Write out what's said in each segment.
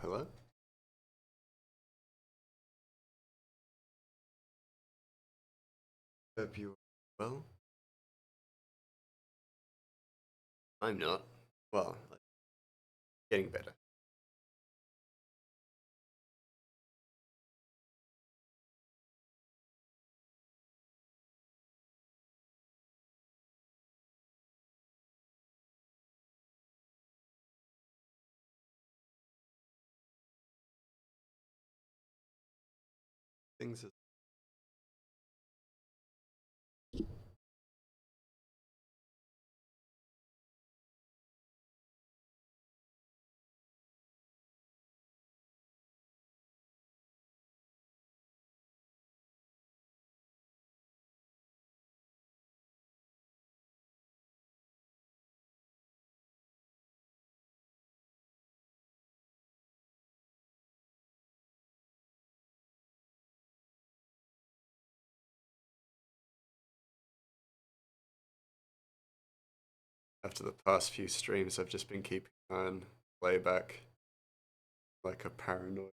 Hello, hello. Hope you well. I'm not. Well, getting better. Things are after the past few streams, I've just been keeping on playback like a paranoid.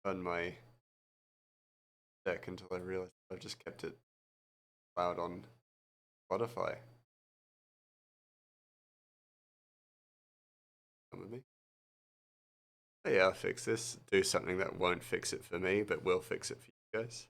On my deck until I realized I've just kept it loud on Spotify. Come with me. But yeah, I'll fix this. Do something that won't fix it for me, but will fix it for you guys.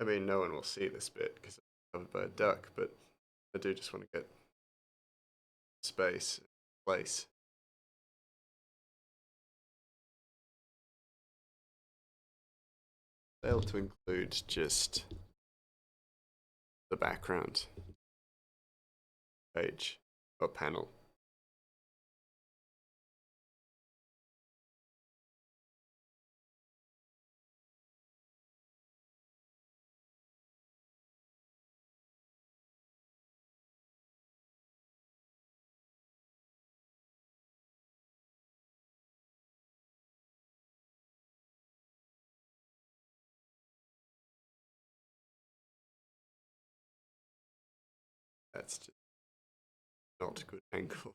I mean, no one will see this bit because it's covered by a duck, but I do just want to get space, place. Failed to include just the background page or panel. That's just not a good angle.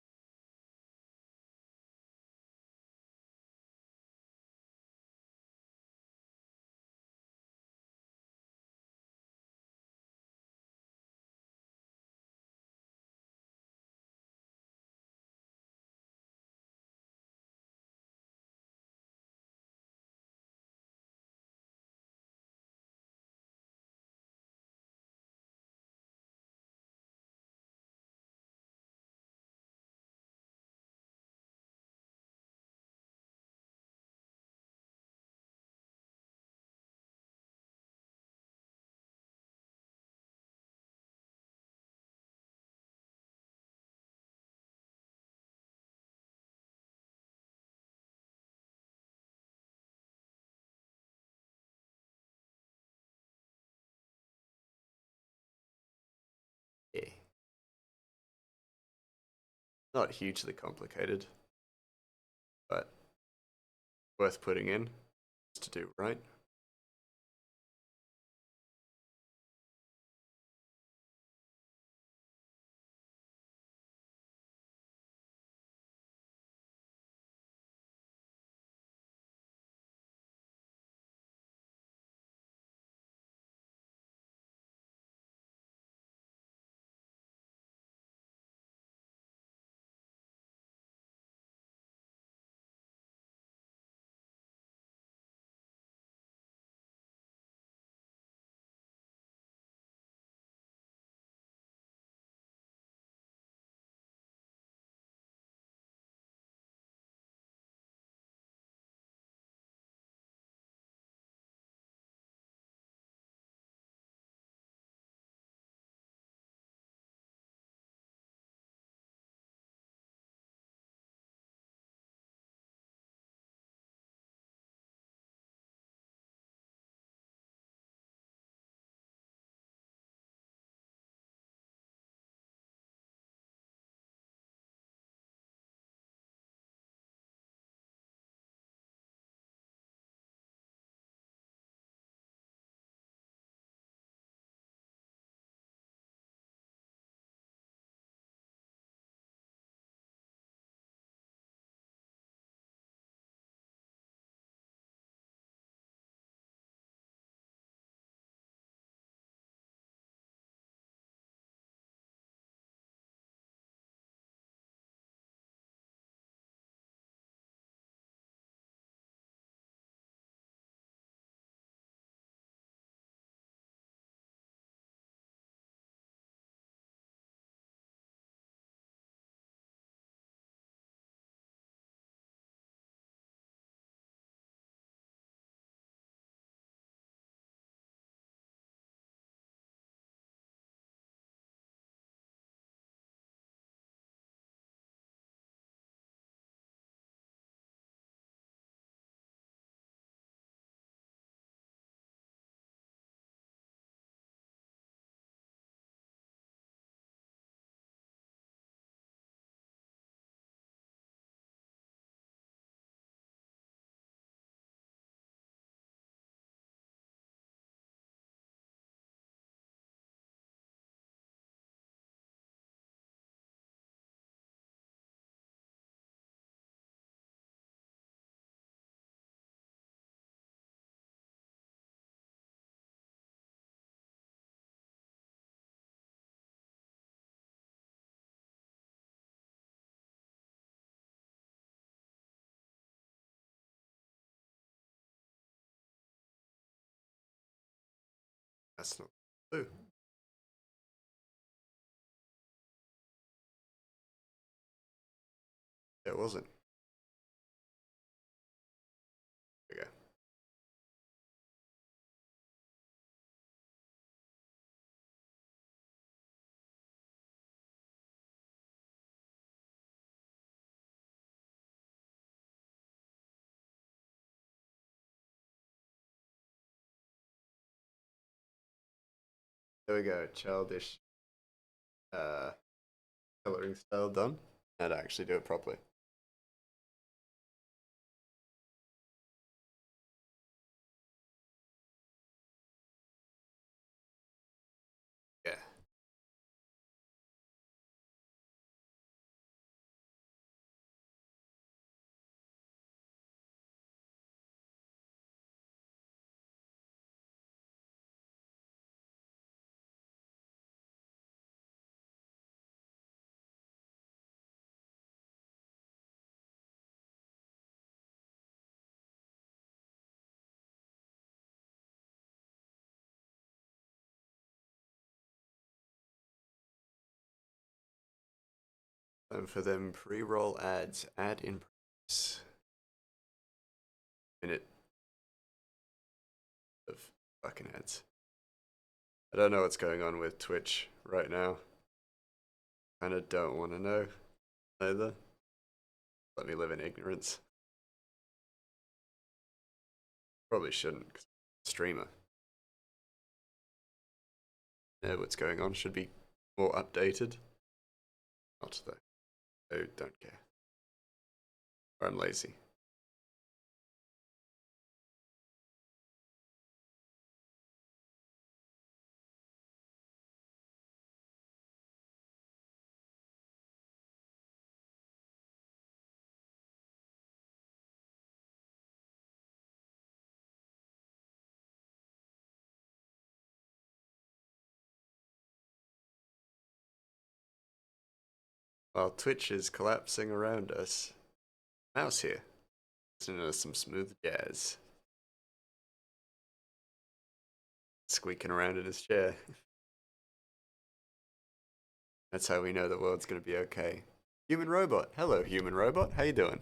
Yeah. Not hugely complicated, but worth putting in to do right. That's not blue. It wasn't. There we go. There we go. Childish uh, coloring style done. Now to actually do it properly. Yeah. And for them pre-roll ads, ad in progress. Minute of fucking ads. I don't know what's going on with Twitch right now. Kinda don't want to know either. Let me live in ignorance. Probably shouldn't, 'cause I'm a streamer. Know what's going on, should be more updated. Not though. I don't care. Or I'm lazy. While Twitch is collapsing around us, Mouse here, listening to some smooth jazz. Squeaking around in his chair. That's how we know the world's gonna be okay. Human robot. Hello, human robot. How you doing?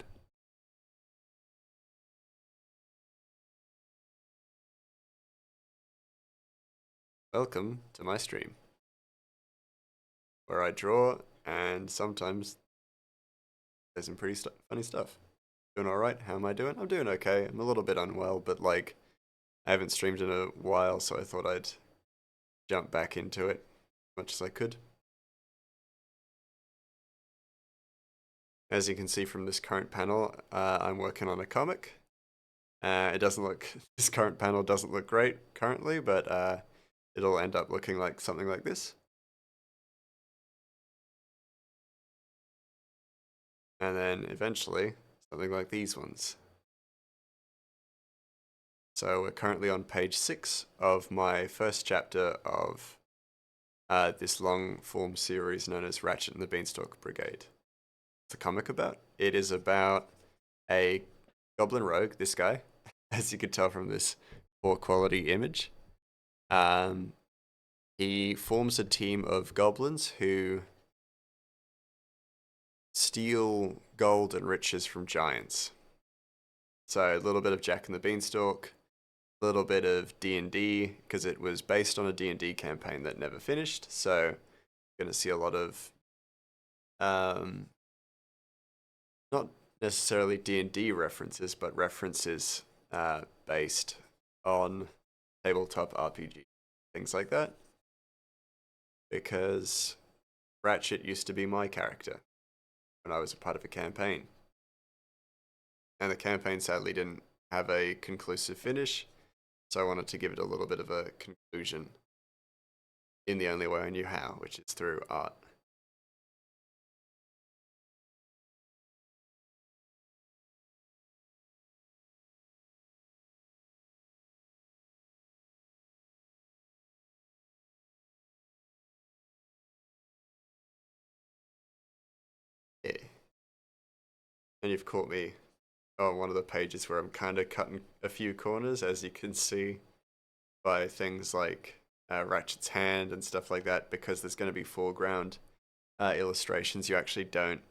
Welcome to my stream, where I draw and sometimes there's some pretty funny stuff. Doing alright? How am I doing? I'm doing okay. I'm a little bit unwell, but like, I haven't streamed in a while, so I thought I'd jump back into it as much as I could. As you can see from this current panel, I'm working on a comic. It doesn't look, this current panel doesn't look great currently, but it'll end up looking like something like this. And then eventually, something like these ones. So we're currently on page 6 of my first chapter of this long form series known as Ratchet and the Beanstalk Brigade. What's the comic about? It is about a goblin rogue, this guy, as you could tell from this poor quality image. He forms a team of goblins who steal gold and riches from giants. So a little bit of Jack and the Beanstalk, a little bit of D&D, because it was based on a D&D campaign that never finished. So you're going to see a lot of not necessarily D&D references, but references based on tabletop RPG, things like that. Because Ratchet used to be my character when I was a part of a campaign. And the campaign sadly didn't have a conclusive finish, so I wanted to give it a little bit of a conclusion in the only way I knew how, which is through art. Yeah. And you've caught me on one of the pages where I'm kind of cutting a few corners, as you can see by things like Ratchet's hand and stuff like that, because there's going to be foreground illustrations. You actually don't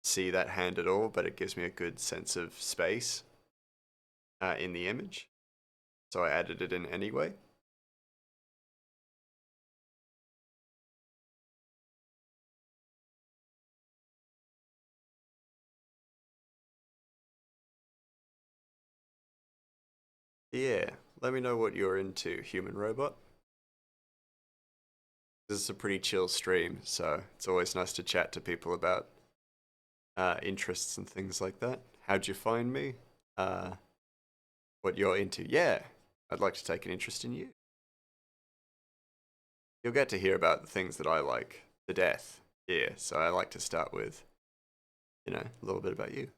see that hand at all, but it gives me a good sense of space in the image. So I added it in anyway. Yeah, let me know what you're into, human robot. This is a pretty chill stream, so it's always nice to chat to people about interests and things like that. How'd you find me? Uh, what you're into? Yeah, I'd like to take an interest in you. You'll get to hear about the things that I like to death. Yeah, so I like to start with, a little bit about you.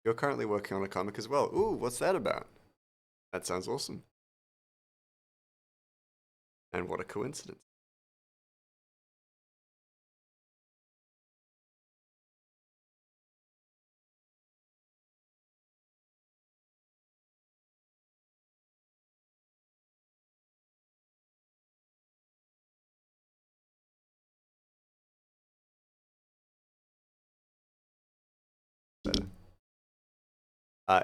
You're currently working on a comic as well. Ooh, what's that about? That sounds awesome. And what a coincidence.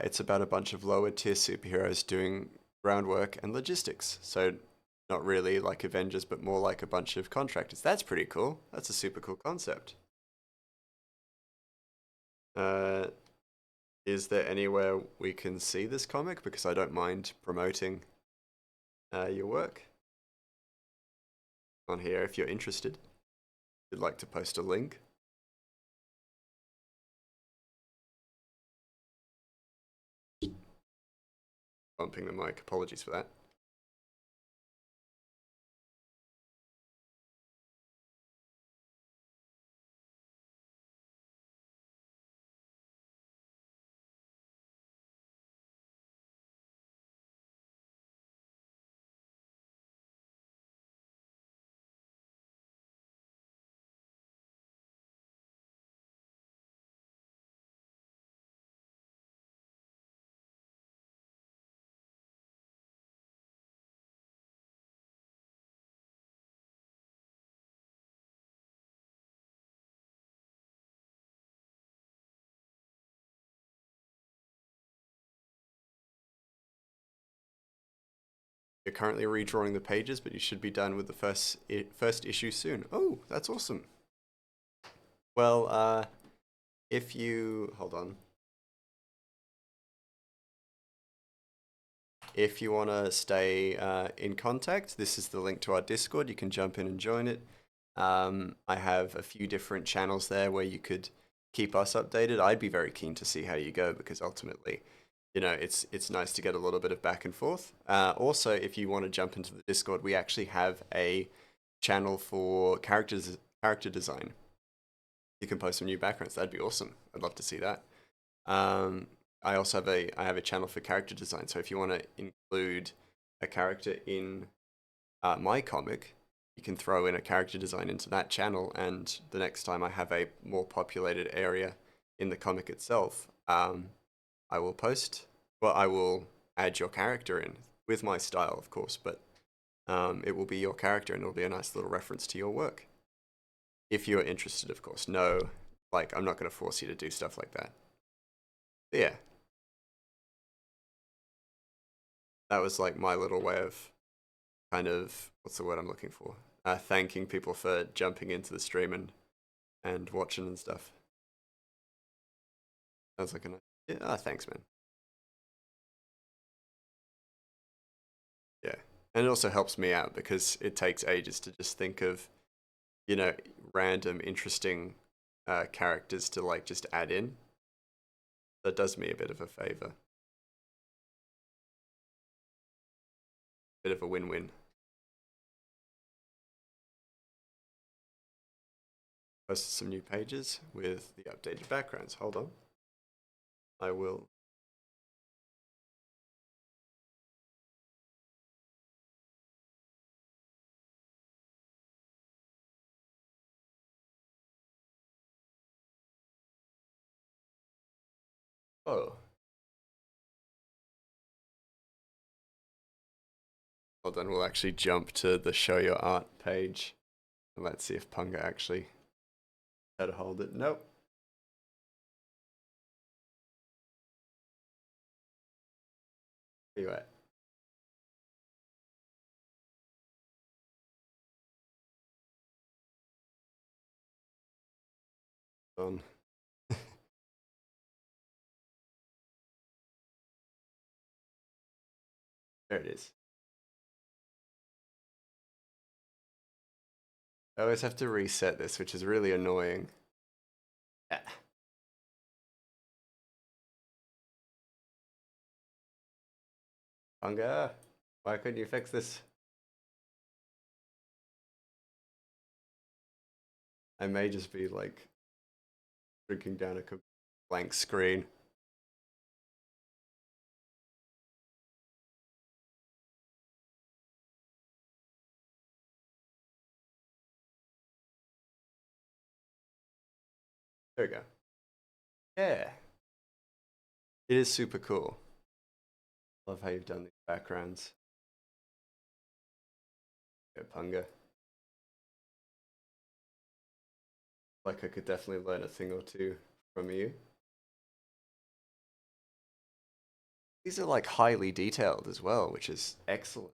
It's about a bunch of lower tier superheroes doing groundwork and logistics. So, not really like Avengers, but more like a bunch of contractors. That's pretty cool. That's a super cool concept. Uh, is there anywhere we can see this comic? Because I don't mind promoting your work on here if you're interested. If you'd like to post a link. Bumping the mic. Apologies for that. You're currently redrawing the pages, but you should be done with the first issue soon. Oh, that's awesome. Well, if you hold on, if you want to stay in contact, this is the link to our Discord. You can jump in and join it. I have a few different channels there where you could keep us updated. I'd be very keen to see how you go, because ultimately, it's nice to get a little bit of back and forth. Also, if you want to jump into the Discord, we actually have a channel for character design. You can post some new backgrounds. That'd be awesome. I'd love to see that. Um, I also have a channel for character design. So if you want to include a character in my comic, you can throw in a character design into that channel, and the next time I have a more populated area in the comic itself, I will post. Well, I will add your character in with my style, of course, but it will be your character, and it'll be a nice little reference to your work. If you're interested, of course. No, like, I'm not going to force you to do stuff like that. But yeah, that was like my little way of kind of, what's the word I'm looking for? Thanking people for jumping into the stream and watching and stuff. Sounds like a nice. Yeah, thanks, man. Yeah. And it also helps me out because it takes ages to just think of, you know, random, interesting characters to like just add in. That does me a bit of a favor. Bit of a win-win. Posted some new pages with the updated backgrounds. Hold on. I will Oh, well then we'll actually jump to the show your art page and let's see if Punga actually had to hold it. Nope. Anyway, on. There it is. I always have to reset this, which is really annoying. Ah, Punga, why couldn't you fix this? I may just be like drinking down a blank screen. There we go. Yeah, it is super cool. Love how you've done these backgrounds. Go Punga. Like I could definitely learn a thing or two from you. These are like highly detailed as well, which is excellent.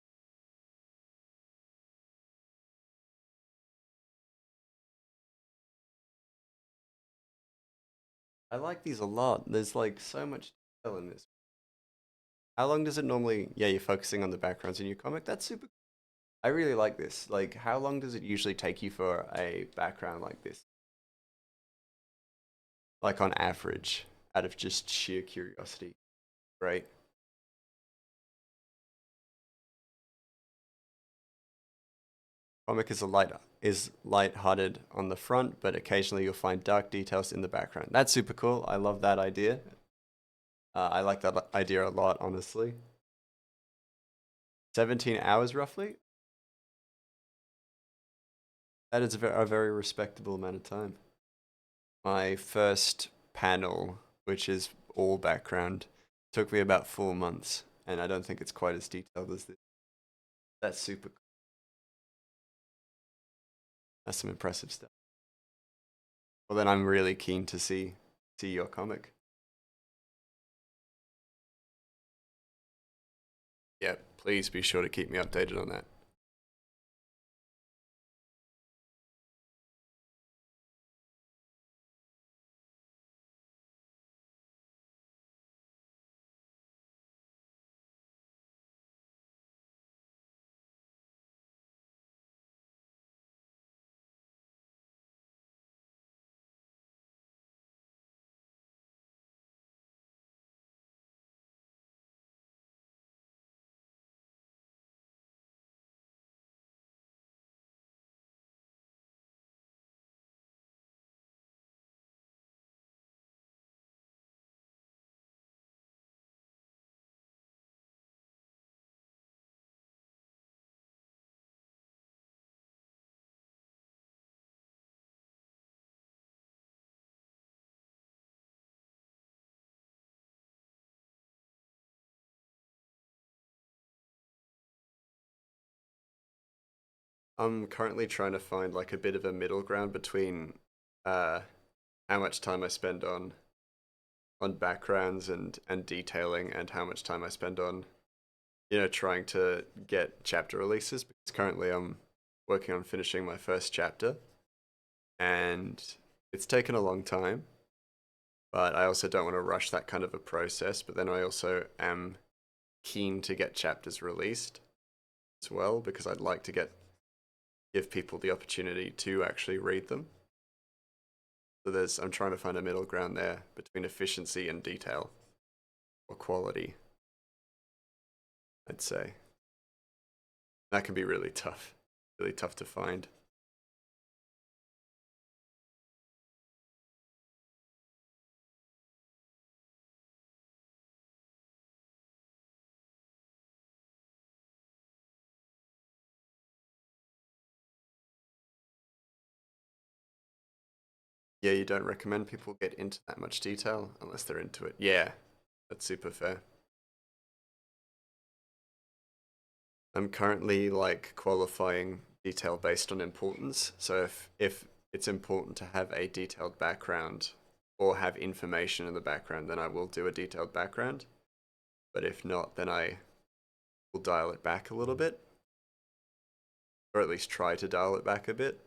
I like these a lot. There's like so much detail in this. How long does it normally? Yeah, you're focusing on the backgrounds in your comic. That's super. I really like this. Like, how long does it usually take you for a background like this? Like on average, out of just sheer curiosity, right? Comic is light-hearted on the front, but occasionally you'll find dark details in the background. That's super cool. I love that idea. I like that idea a lot, honestly. 17 hours roughly. That is a very respectable amount of time. My first panel, which is all background, took me about 4 months, and I don't think it's quite as detailed as this. That's super cool. That's some impressive stuff. Well, then I'm really keen to see your comic. Yeah, please be sure to keep me updated on that. I'm currently trying to find like a bit of a middle ground between uh, how much time I spend on backgrounds and detailing, and how much time I spend on trying to get chapter releases. Because currently I'm working on finishing my first chapter, and it's taken a long time. But I also don't want to rush that kind of a process. But then I also am keen to get chapters released as well, because I'd like to give people the opportunity to actually read them. So I'm trying to find a middle ground there between efficiency and detail or quality, I'd say. That can be really tough to find. Yeah, you don't recommend people get into that much detail unless they're into it. Yeah, that's super fair. I'm currently like qualifying detail based on importance. So if it's important to have a detailed background or have information in the background, then I will do a detailed background. But if not, then I will dial it back a little bit, or at least try to dial it back a bit.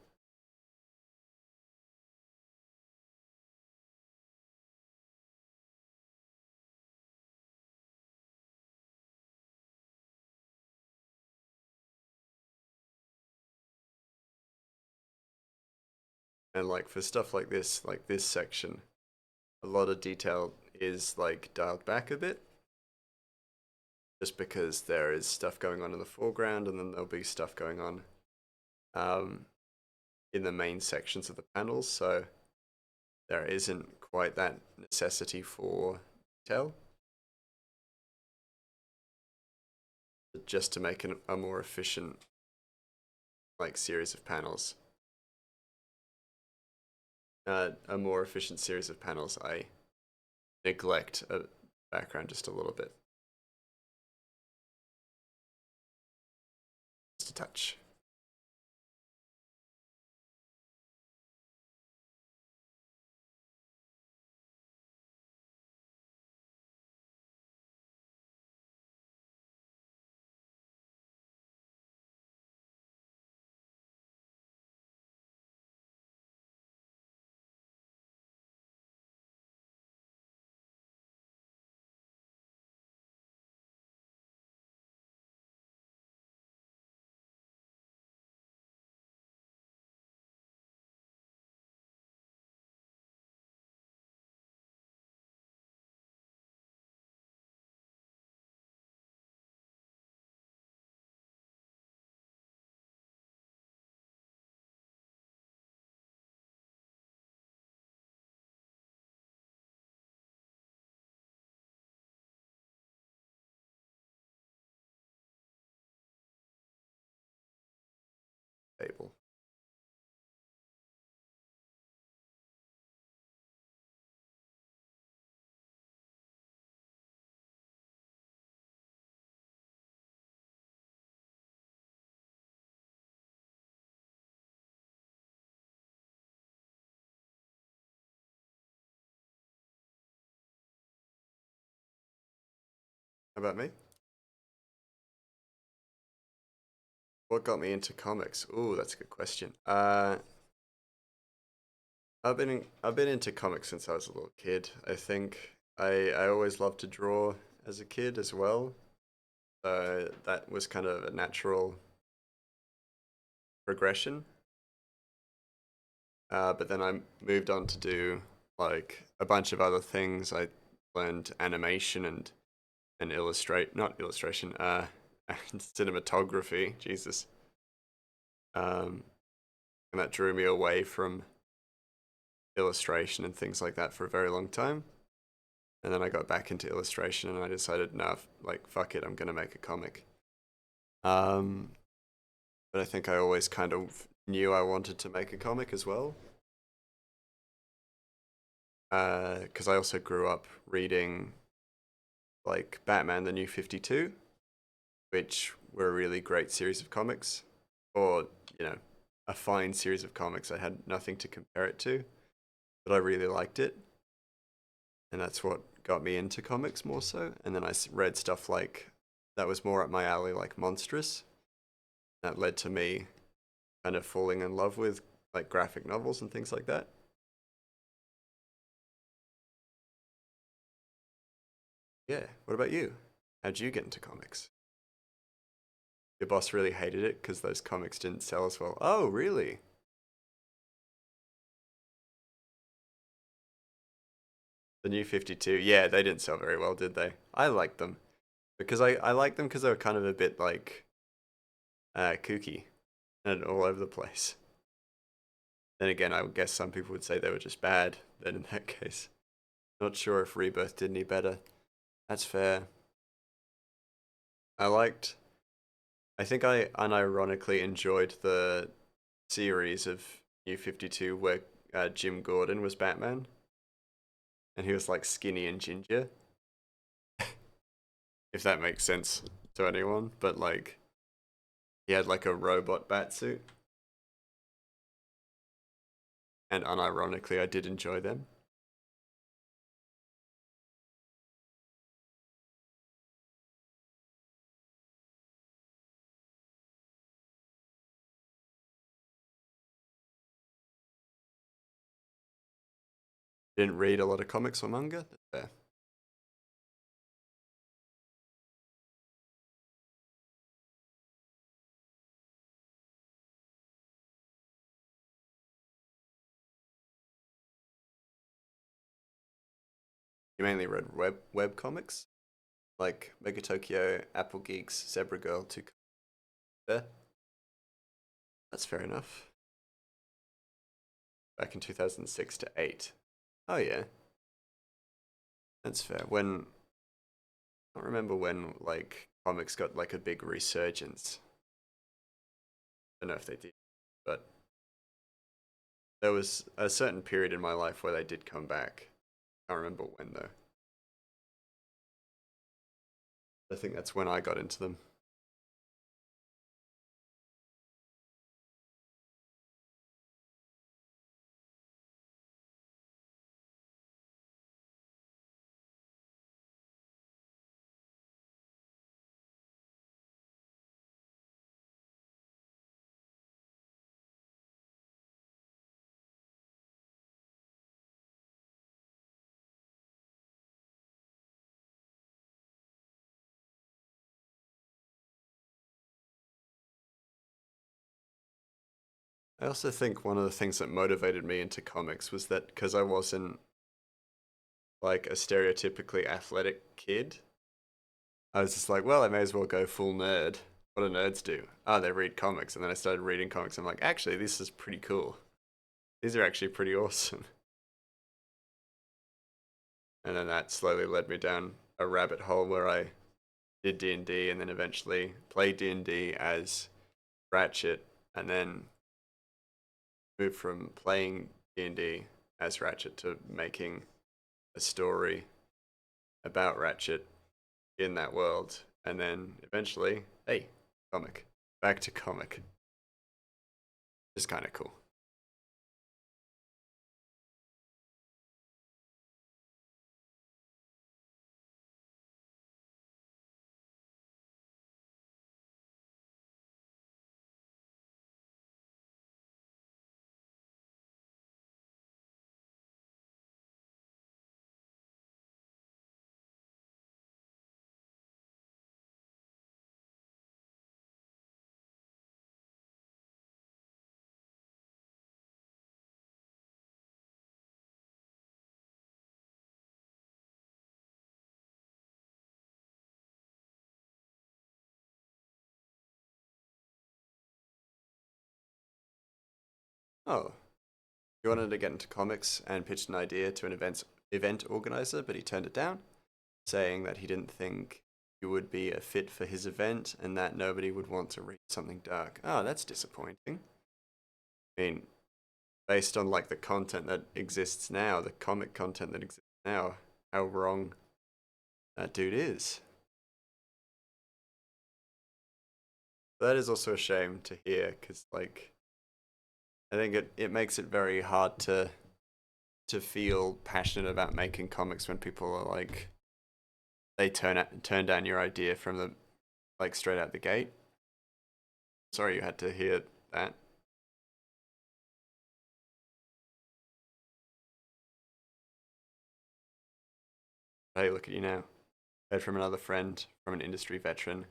And like for stuff like this section, a lot of detail is like dialed back a bit, just because there is stuff going on in the foreground, and then there'll be stuff going on um, in the main sections of the panels. So there isn't quite that necessity for detail, just to make a more efficient like series of panels. A more efficient series of panels, I neglect a background just a little bit, just a touch. Table. How about me? What got me into comics? Ooh, that's a good question. I've been into comics since I was a little kid. I think I always loved to draw as a kid as well. So that was kind of a natural progression. But then I moved on to do like a bunch of other things. I learned animation and illustrate, not illustration, and cinematography. Jesus. Um, and that drew me away from illustration and things like that for a very long time. And then I got back into illustration and I decided, nah, like, fuck it, I'm going to make a comic. Um, but I think I always kind of knew I wanted to make a comic as well. Because I also grew up reading, like, Batman the New 52, which were a really great series of comics. Or, you know, a fine series of comics. I had nothing to compare it to, but I really liked it. And that's what got me into comics more so. And then I read stuff like that was more up my alley, like Monstrous. That led to me kind of falling in love with like graphic novels and things like that. Yeah. What about you? How'd you get into comics? Your boss really hated it because those comics didn't sell as well. Oh, really? The New 52. Yeah, they didn't sell very well, did they? I liked them because I liked them because they were kind of a bit like kooky and all over the place. Then again, I would guess some people would say they were just bad. Then in that case, not sure if Rebirth did any better. That's fair. I liked. I think I unironically enjoyed the series of New 52 where Jim Gordon was Batman, and he was like skinny and ginger, if that makes sense to anyone. But like, he had like a robot bat suit, and unironically, I did enjoy them. Didn't read a lot of comics or manga. That's fair. You mainly read web comics, like Mega Tokyo, Apple Geeks, Zebra Girl, two. There, that's fair enough. Back in 2006 to 8. Oh yeah, that's fair. When I don't remember when like comics got like a big resurgence. I don't know if they did, but there was a certain period in my life where they did come back. I can't remember when though. I think that's when I got into them. I also think one of the things that motivated me into comics was that because I wasn't like a stereotypically athletic kid, I was just like, well, I may as well go full nerd. What do nerds do? Oh, they read comics. And then I started reading comics. I'm like, actually, this is pretty cool. These are actually pretty awesome. And then that slowly led me down a rabbit hole where I did D&D and then eventually played D&D as Ratchet and then moved from playing D&D as Ratchet to making a story about Ratchet in that world. And then eventually, hey, comic. Back to comic. It's kind of cool. Oh, he wanted to get into comics and pitched an idea to an event organizer, but he turned it down, saying that he didn't think you would be a fit for his event and that nobody would want to read something dark. Oh, that's disappointing. I mean, based on like the content that exists now, the comic content that exists now, how wrong that dude is. But that is also a shame to hear because like I think it makes it very hard to feel passionate about making comics when people are like they turn down your idea from the like straight out the gate. Sorry you had to hear that. Hey, look at you now. Heard from another friend, from an industry veteran,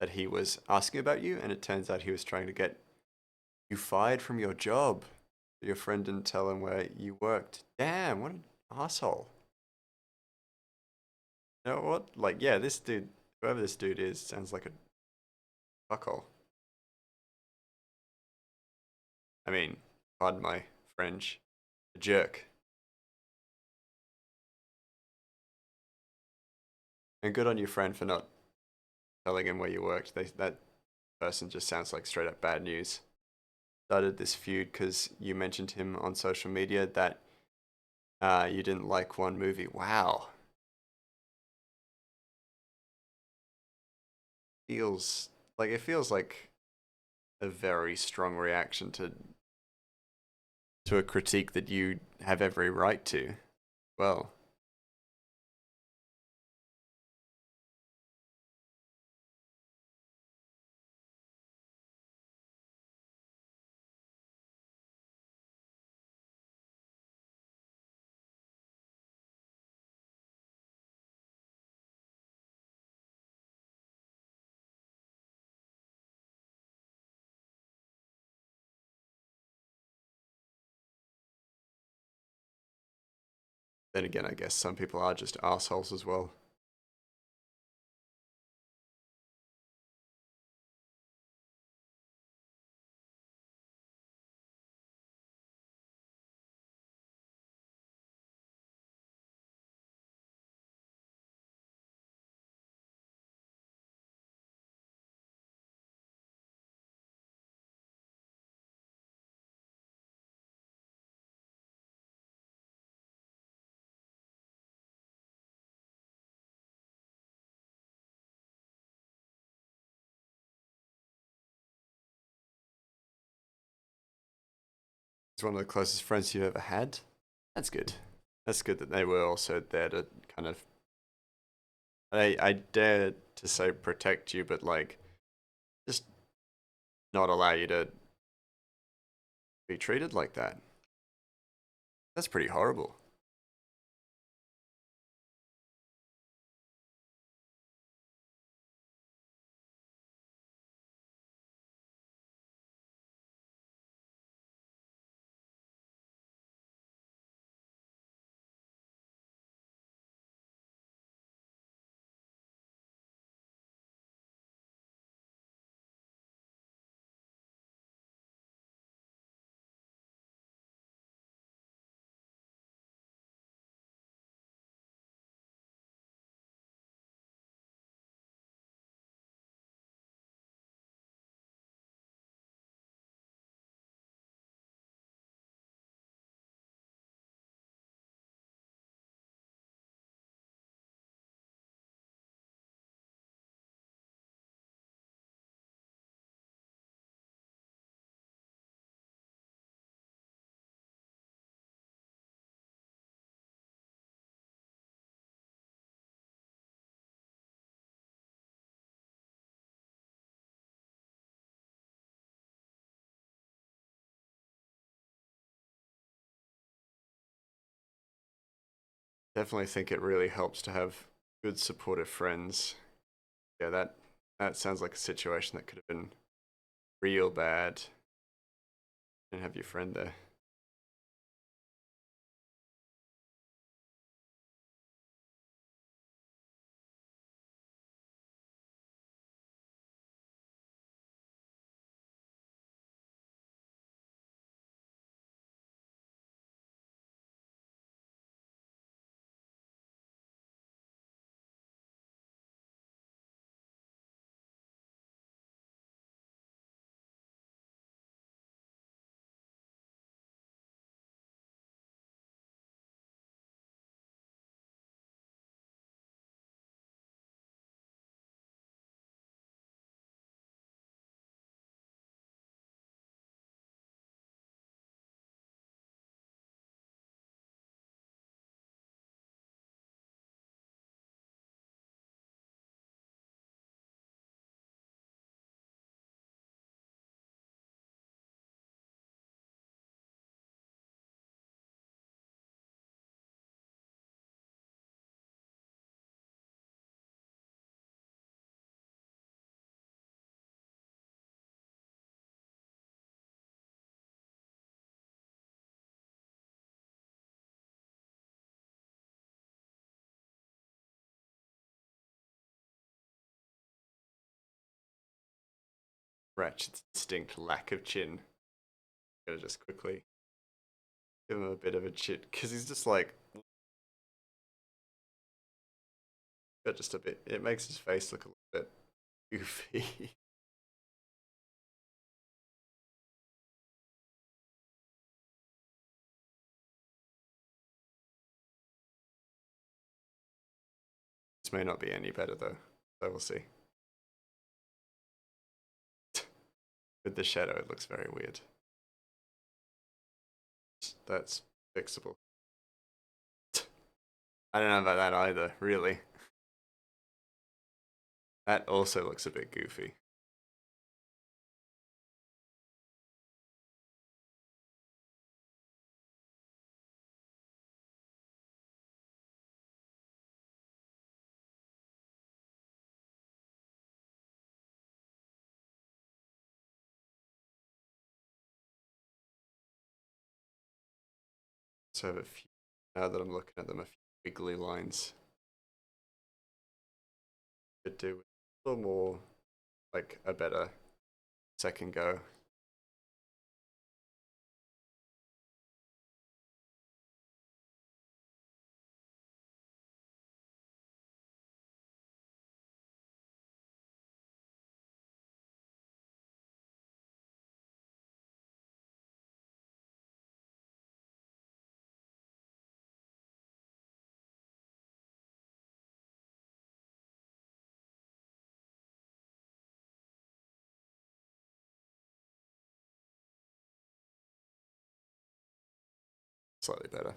that he was asking about you, and it turns out he was trying to get you fired from your job. Your friend didn't tell him where you worked. Damn, what an asshole. You know what? Like, yeah, this dude, whoever this dude is, sounds like a fuckhole. I mean, pardon my French, a jerk. And good on your friend for not telling him where you worked. That person just sounds like straight up bad news. started this feud because you mentioned him on social media that you didn't like one movie. Wow. Feels it feels like a very strong reaction to a critique that you have every right to. Well, then again, I guess some people are just assholes as well. It's one of the closest friends you've ever had. That's good. That's good that they were also there to kind of, I dare to say protect you, but like just not allow you to be treated like that. That's pretty horrible. Definitely think it really helps to have good supportive friends. Yeah, that sounds like a situation that could have been real bad and have your friend there. Ratchet's distinct lack of chin. Gotta just quickly give him a bit of a chit because he's just like got just a bit. It makes his face look a little bit goofy. may not be any better though, so we'll see. With the shadow, it looks very weird. That's fixable. I don't know about that either, really. That also looks a bit goofy. So I have a few, now that I'm looking at them, a few wiggly lines. Could do with a little more, like a better second go. Slightly better.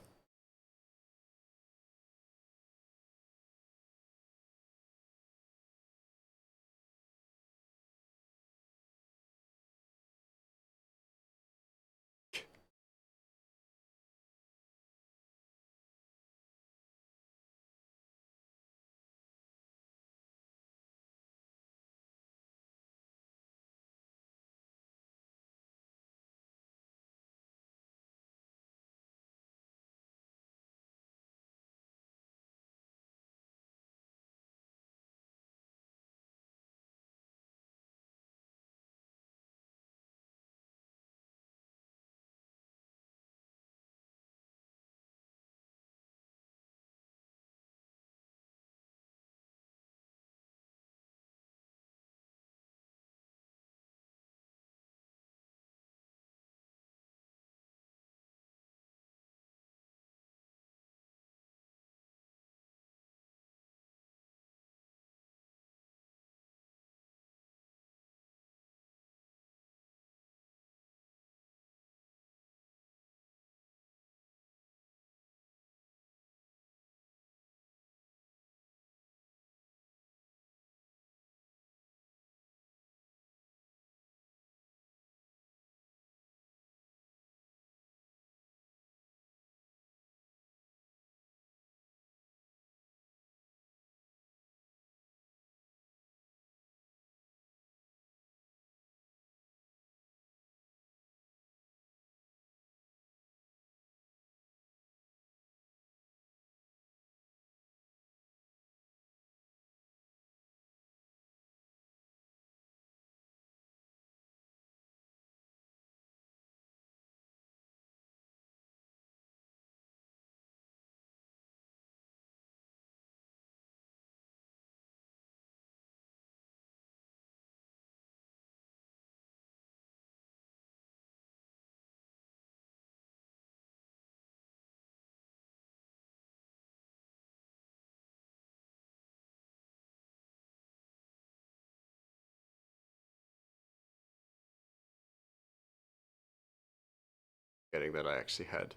Getting that I actually had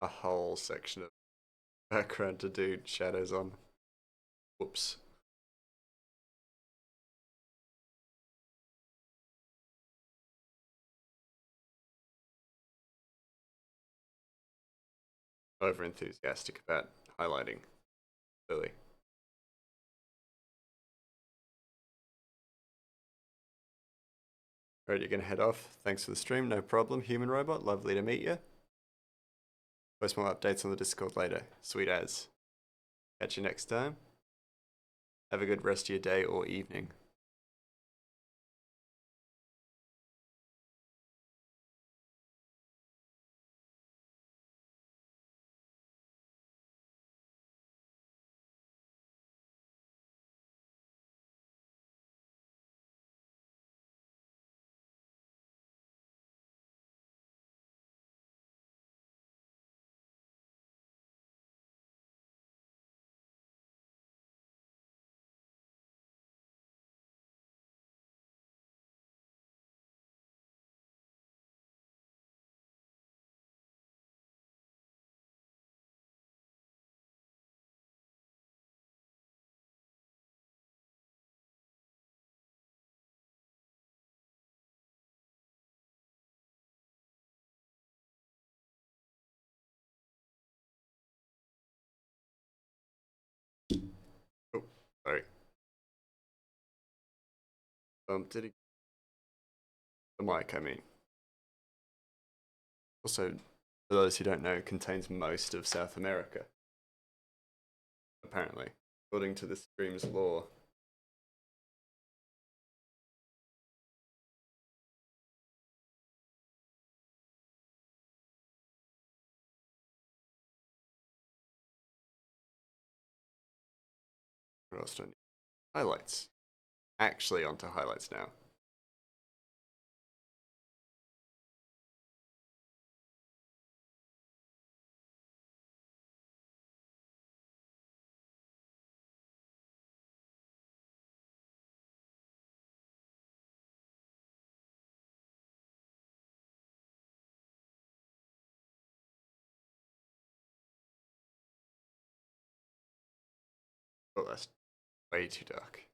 a whole section of background to do shadows on. Whoops. Over enthusiastic about highlighting clearly. Alright, you're gonna head off. Thanks for the stream, no problem. Human robot, lovely to meet you. Post more updates on the Discord later. Sweet as. Catch you next time. Have a good rest of your day or evening. Sorry. Did he? The mic, I mean. Also, for those who don't know, contains most of South America. Apparently, according to the stream's lore. What else do I need? Highlights. Actually, onto highlights now. Oh, that's way too dark.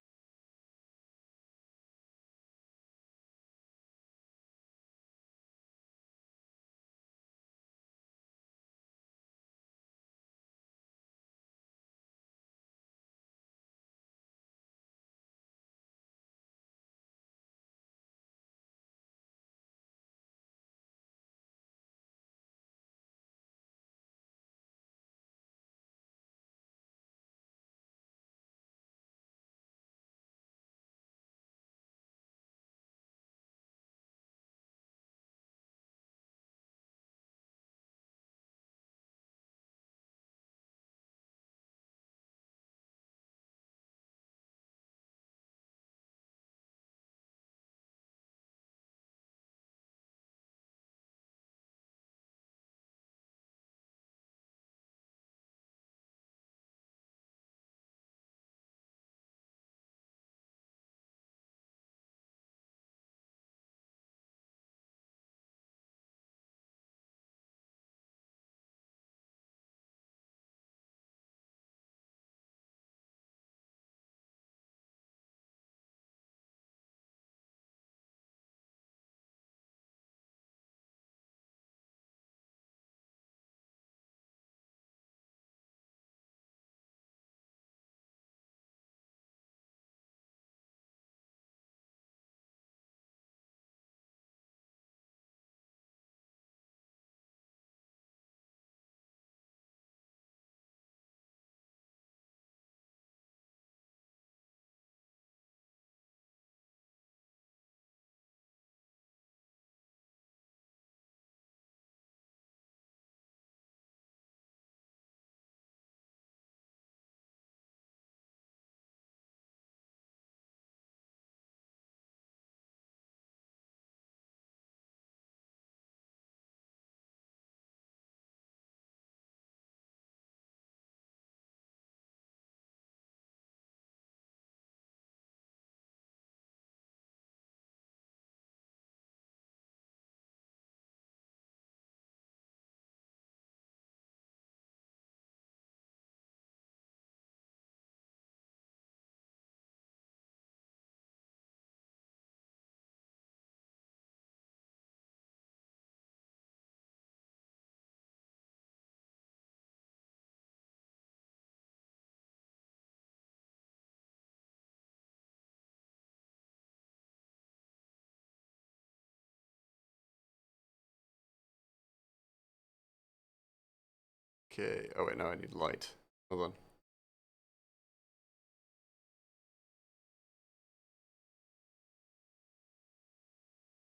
Okay. Oh wait, no, I need light. Hold on.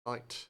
Light.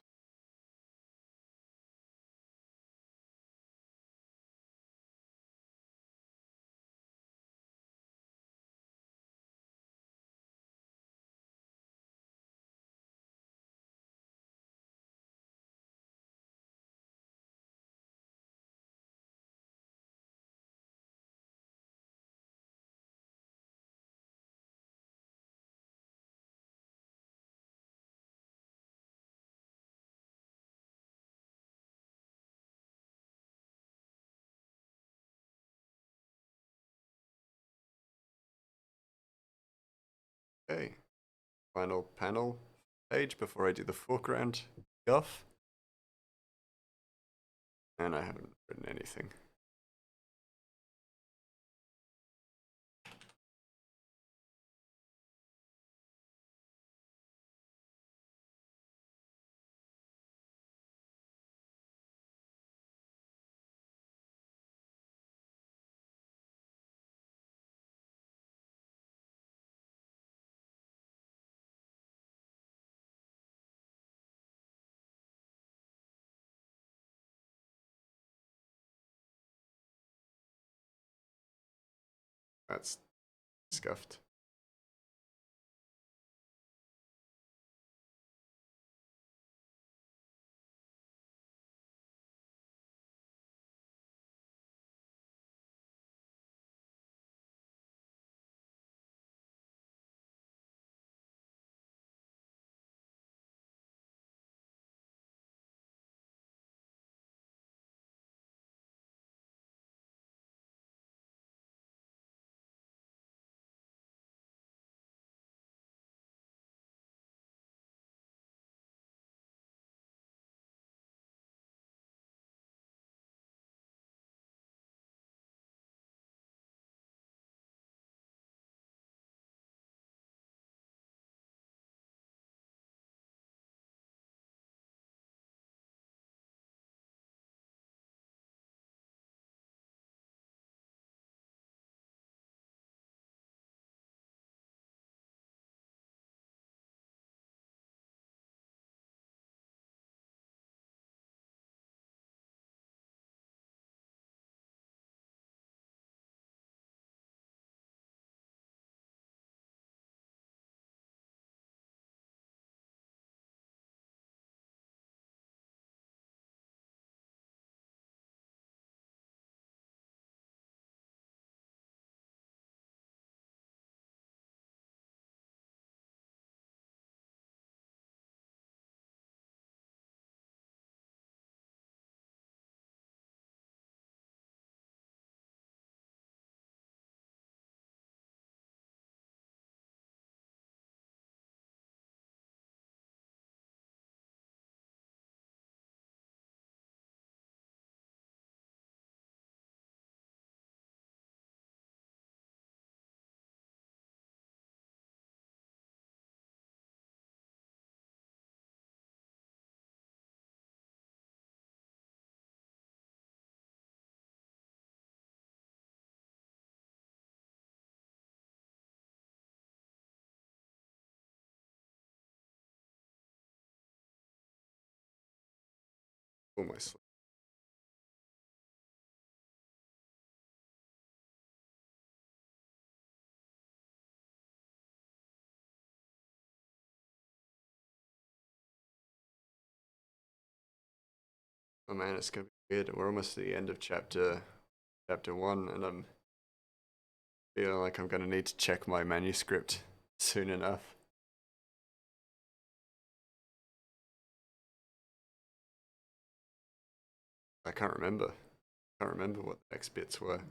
Okay. Final panel page before I do the foreground guff. And I haven't written anything. That's scuffed. Almost. Oh man, it's gonna be weird. We're almost at the end of chapter one, and I'm feeling like I'm gonna need to check my manuscript soon enough. I can't remember. I can't remember what the next bits were.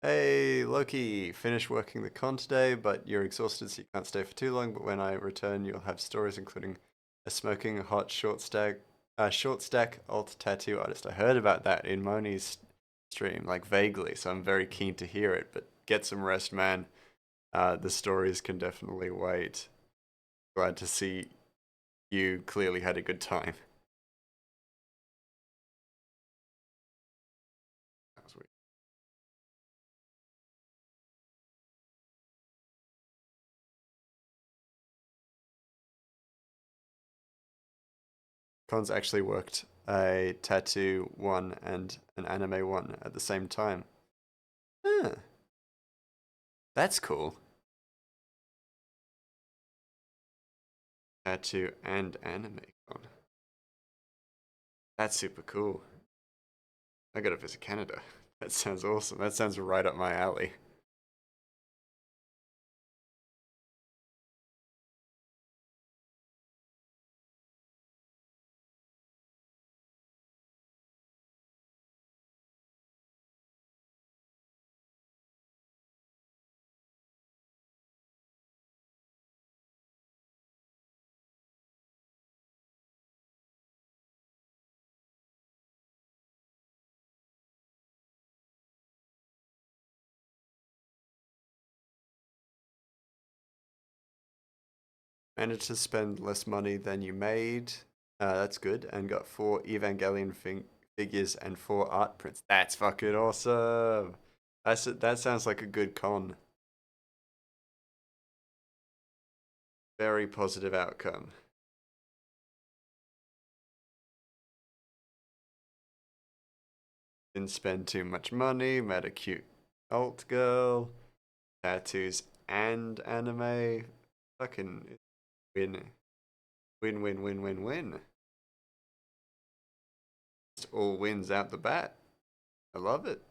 Hey, Loki, finish working the con today, but you're exhausted so you can't stay for too long. But when I return, you'll have stories including a smoking hot short stack alt tattoo artist. I heard about that in Moni's stream, like vaguely, so I'm very keen to hear it. But get some rest, man. The stories can definitely wait. Glad to see you clearly had a good time. That was weird. Cons actually worked a tattoo one and an anime one at the same time. Huh, that's cool. Tattoo and anime con. That's super cool. I gotta visit Canada. That sounds awesome. That sounds right up my alley. Managed to spend less money than you made. That's good. And got 4 Evangelion figures and 4 art prints. That's fucking awesome. That sounds like a good con. Very positive outcome. Didn't spend too much money. Met a cute alt girl. Tattoos and anime. Fucking win. Win, win, win, win, win. Just all wins out the bat. I love it.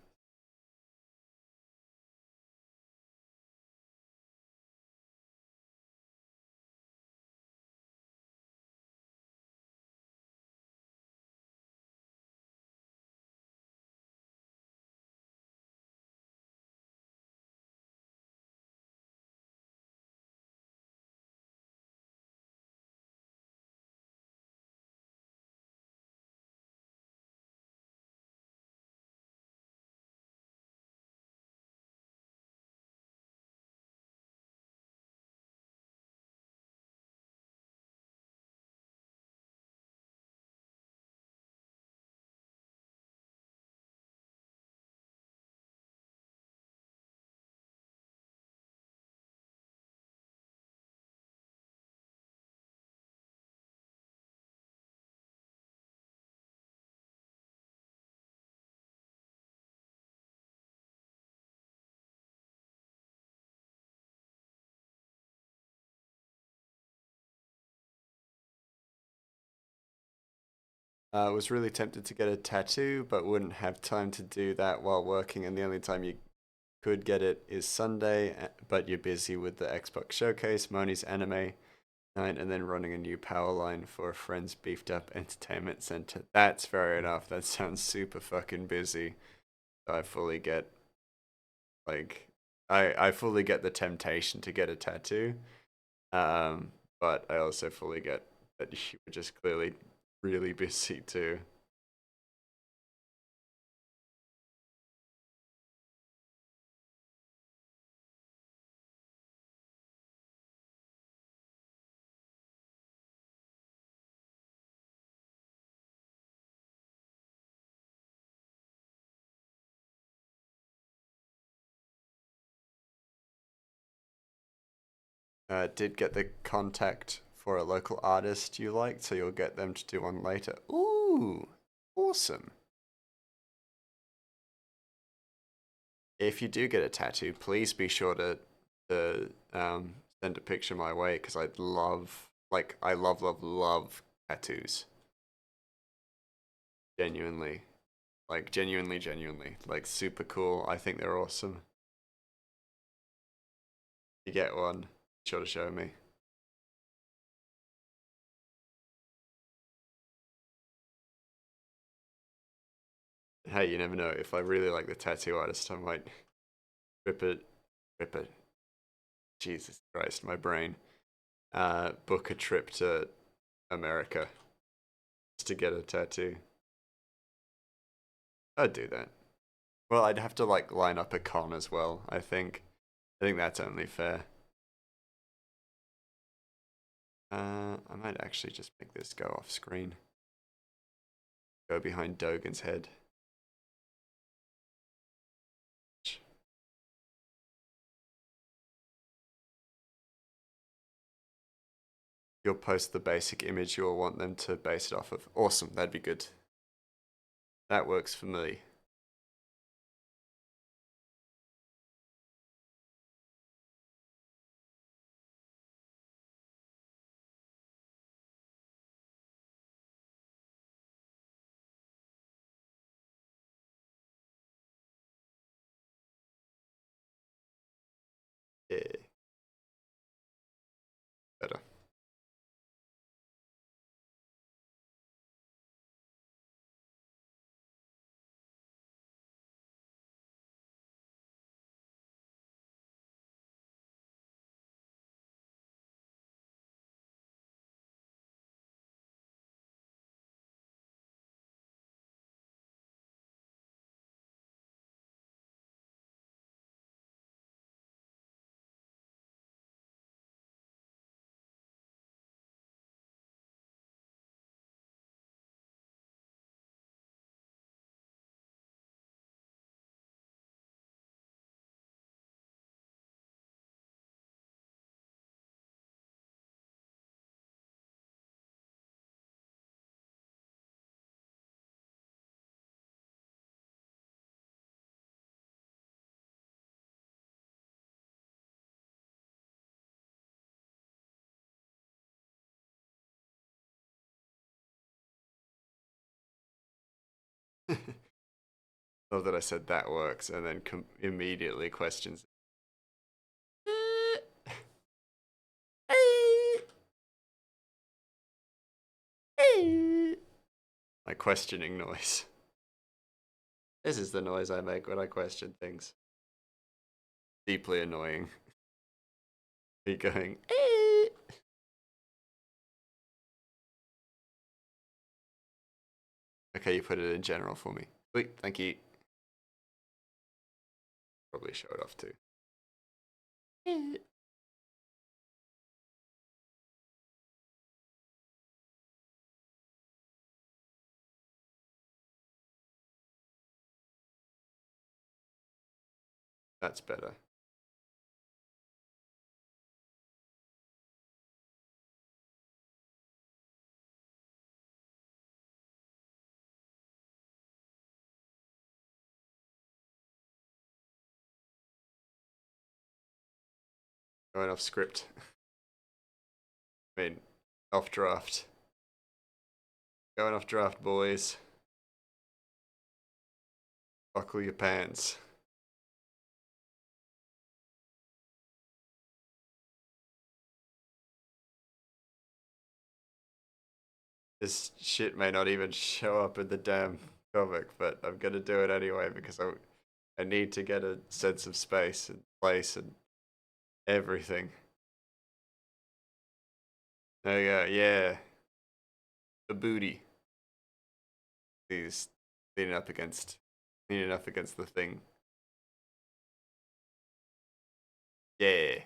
I was really tempted to get a tattoo, but wouldn't have time to do that while working, and the only time you could get it is Sunday, but you're busy with the Xbox showcase, Moni's anime night, and then running a new power line for a friend's beefed up entertainment center. That's fair enough. That sounds super fucking busy. I fully get, like, I fully get the temptation to get a tattoo, but I also fully get that you were just clearly really busy too. Did get the contact for a local artist you liked, so you'll get them to do one later. Ooh, awesome. If you do get a tattoo, please be sure to send a picture my way because I'd love, like, I love, love, love tattoos. Genuinely. Like, genuinely, genuinely. Like, super cool. I think they're awesome. You get one, be sure to show me. Hey, you never know. If I really like the tattoo artist, I might rip it, rip it. Jesus Christ, my brain. Book a trip to America just to get a tattoo. I'd do that. Well, I'd have to like line up a con as well, I think. I think that's only fair. I might actually just make this go off screen. Go behind Dogan's head. You'll post the basic image you'll want them to base it off of. Awesome, that'd be good. That works for me. Yeah, better. Love that I said that works and then immediately questions. My questioning noise. This is the noise I make when I question things. Deeply annoying. Me going. Okay, you put it in general for me. Sweet, thank you. Probably show it off too. That's better. Going off script. I mean, off draft. Going off draft, boys. Buckle your pants. This shit may not even show up in the damn comic, but I'm gonna do it anyway because I need to get a sense of space and place and everything. There you go, yeah. The booty. He's leaning up against the thing. Yeah.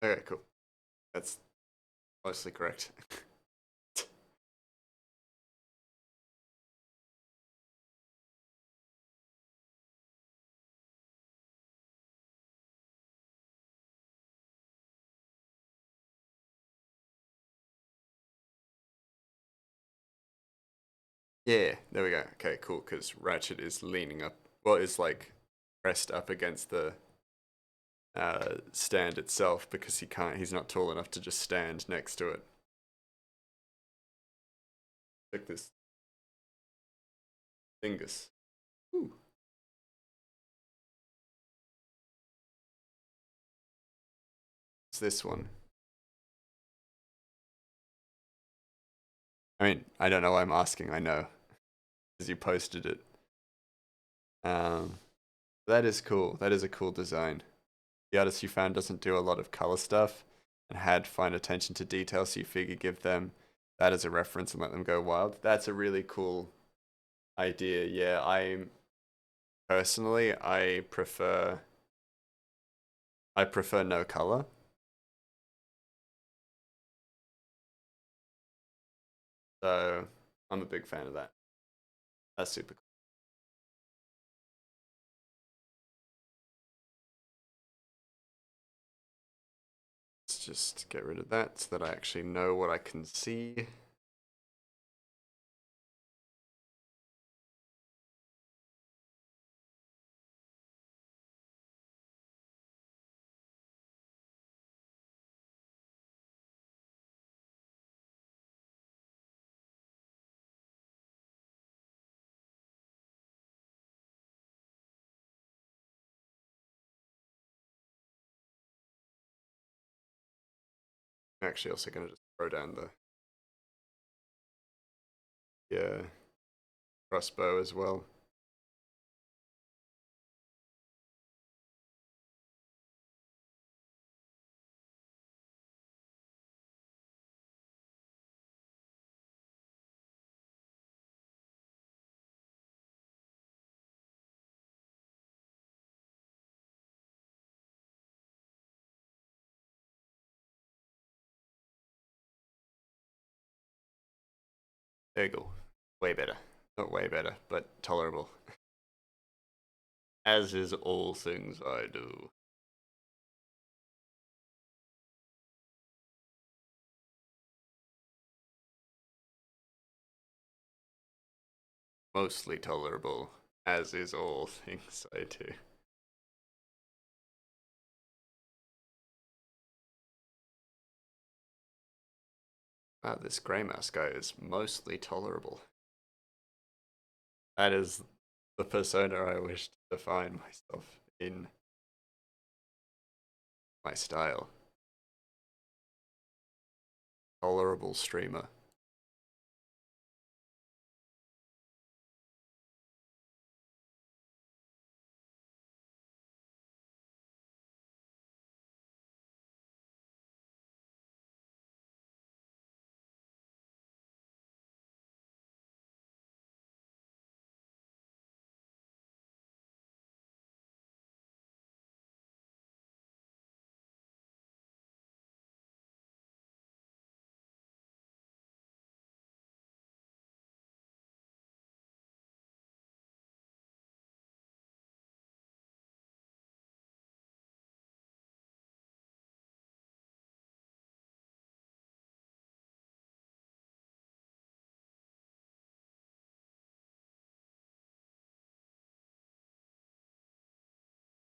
Okay, cool. That's mostly correct. Yeah, there we go. Okay, cool, because Ratchet is leaning up, well, is like pressed up against the stand itself because he's not tall enough to just stand next to it. Like this dingus. Ooh. It's this one. I mean, I don't know why I'm asking, I know. Because you posted it. Um, that is cool. That is a cool design. The artist you found doesn't do a lot of color stuff and had fine attention to detail, so you figure give them that as a reference and let them go wild. That's a really cool idea. Yeah, personally I prefer no color. So I'm a big fan of that. That's super cool. Let's just get rid of that so that I actually know what I can see. I'm actually also going to just throw down the yeah, crossbow as well. There you go. Way better. Not way better, but tolerable. As is all things I do. mostly tolerable, as is all things I do. Wow, this grey mouse guy is mostly tolerable. That is the persona I wish to define myself in my style. Tolerable streamer.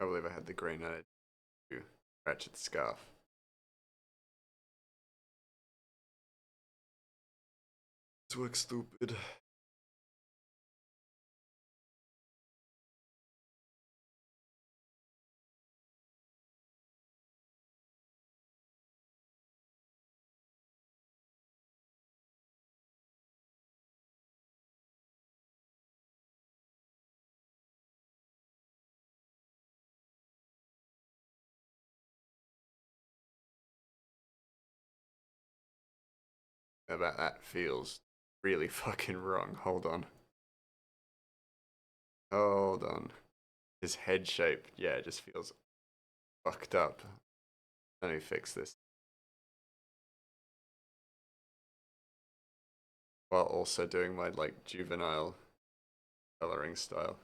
I believe I had the green eyed Ratchet scarf. This works stupid. About that feels really fucking wrong. Hold on. Hold on. His head shape, yeah, it just feels fucked up. Let me fix this. While also doing my like juvenile coloring style.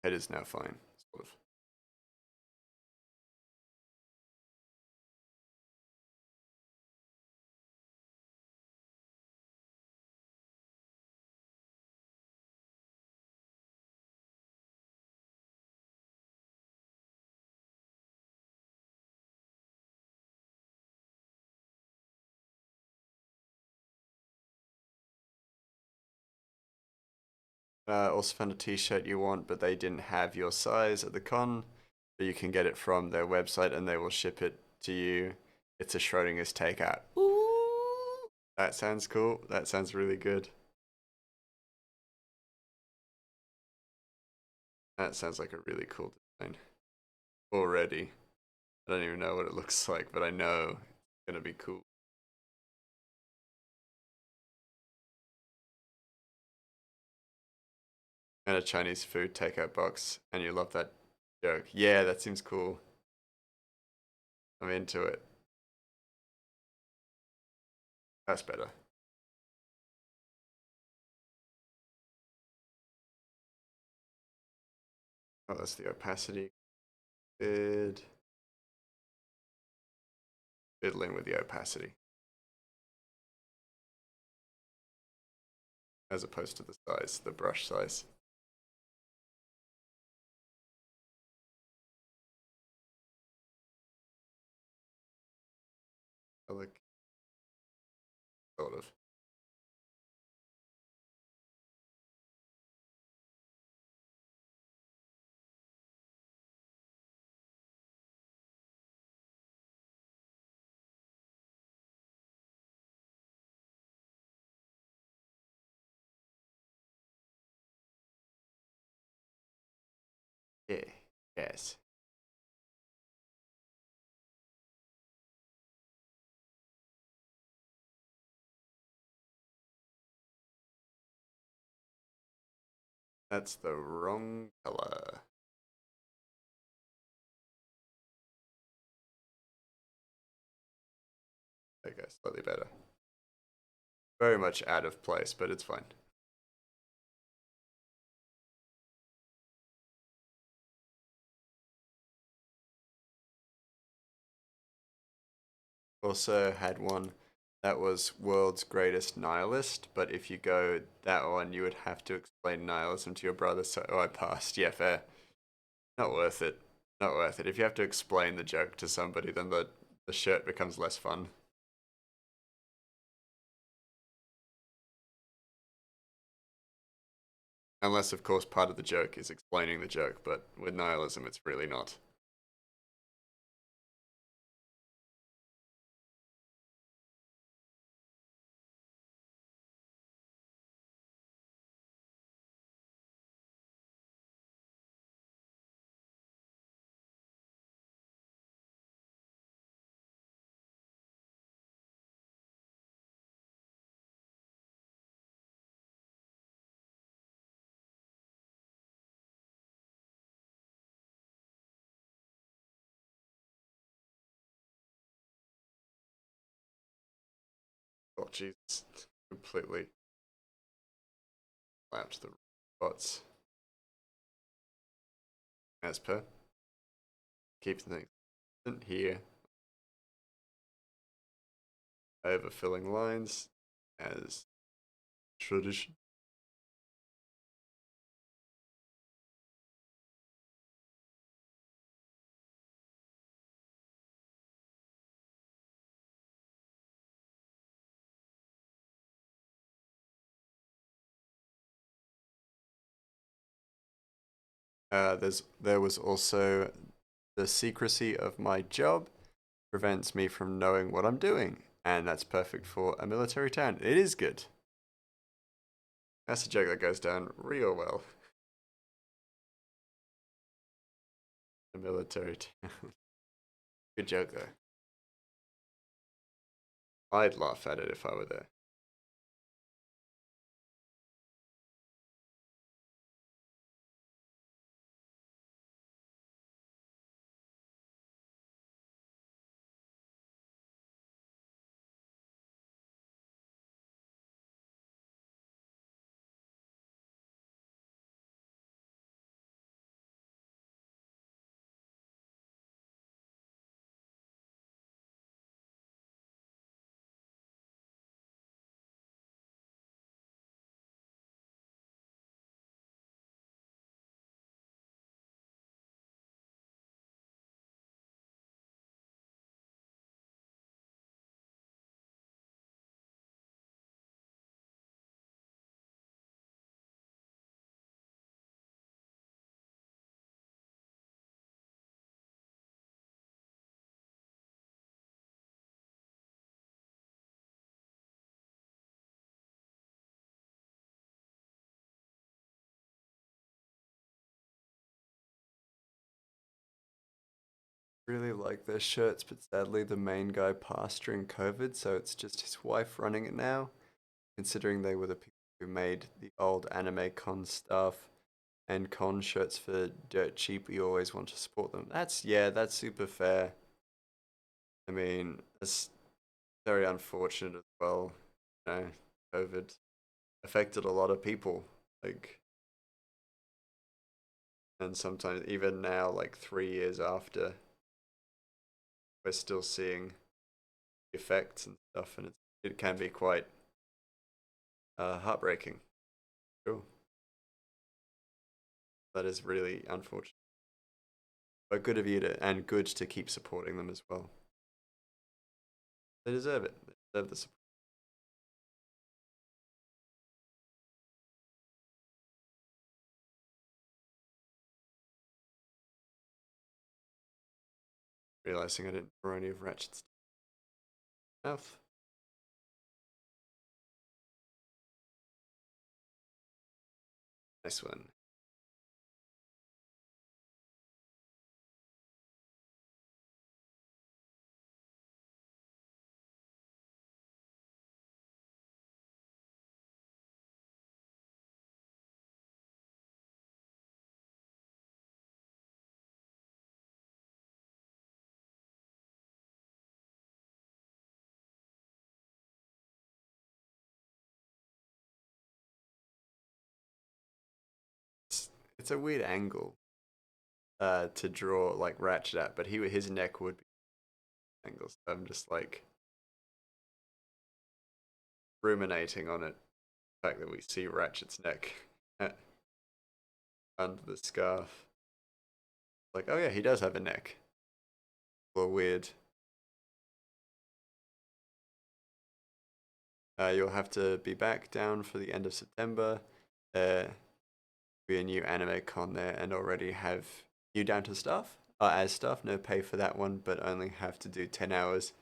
Head is now fine, sort of. Also found a t-shirt you want, but they didn't have your size at the con. But you can get it from their website and they will ship it to you. It's a Schrodinger's takeout. Ooh, that sounds cool. That sounds really good. That sounds like a really cool design. Already. I don't even know what it looks like, but I know it's gonna be cool. And a Chinese food takeout box, and you love that joke. Yeah, that seems cool. I'm into it. That's better. Oh, that's the opacity. Good. Fiddling with the opacity. As opposed to the size, the brush size. I like, sort of. Yeah. Yes. That's the wrong color. Okay, slightly better. Very much out of place, but it's fine. also had one that was world's greatest nihilist, but if you go that one, you would have to explain nihilism to your brother. So I passed. Yeah, fair. Not worth it. Not worth it. If you have to explain the joke to somebody, then the shirt becomes less fun. Unless, of course, part of the joke is explaining the joke, but with nihilism, it's really not. Oh, Jesus. Completely slapped the bots. As per. Keep things here. Overfilling lines as tradition. There was also the secrecy of my job prevents me from knowing what I'm doing, and that's perfect for a military town. It is good. That's a joke that goes down real well. A military town. Good joke though. I'd laugh at it if I were there. Really like their shirts, but sadly the main guy passed during COVID, so it's just his wife running it now. Considering they were the people who made the old anime con stuff and con shirts for dirt cheap, you always want to support them. That's super fair. I mean, it's very unfortunate as well. You know, COVID affected a lot of people. Like, and sometimes even now, like 3 years after, we're still seeing the effects and stuff, and it can be quite heartbreaking. Sure, that is really unfortunate. But good of you to, and good to keep supporting them as well. They deserve it. They deserve the support. Realizing I didn't throw any of Ratchet's mouth. Nice one. It's a weird angle to draw like Ratchet at, but his neck would be angles. So I'm just like ruminating on it. The fact that we see Ratchet's neck under the scarf. Like, oh yeah, he does have a neck. A little weird. You'll have to be back down for the end of September. There will be a new anime con there, and already have you down to staff. As staff, no pay for that one, but only have to do 10 hours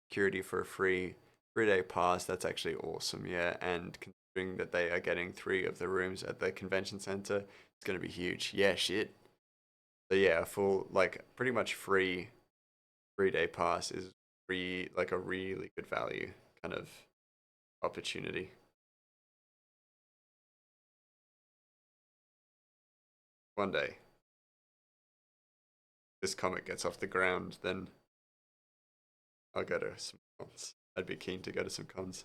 security for a free 3-day pass. That's actually awesome, yeah. And considering that they are getting 3 of the rooms at the convention center, it's gonna be huge. Yeah, shit. So yeah, a full like pretty much free 3-day pass is like a really good value kind of opportunity. One day this comic gets off the ground, then I'll go to some cons. I'd be keen to go to some cons.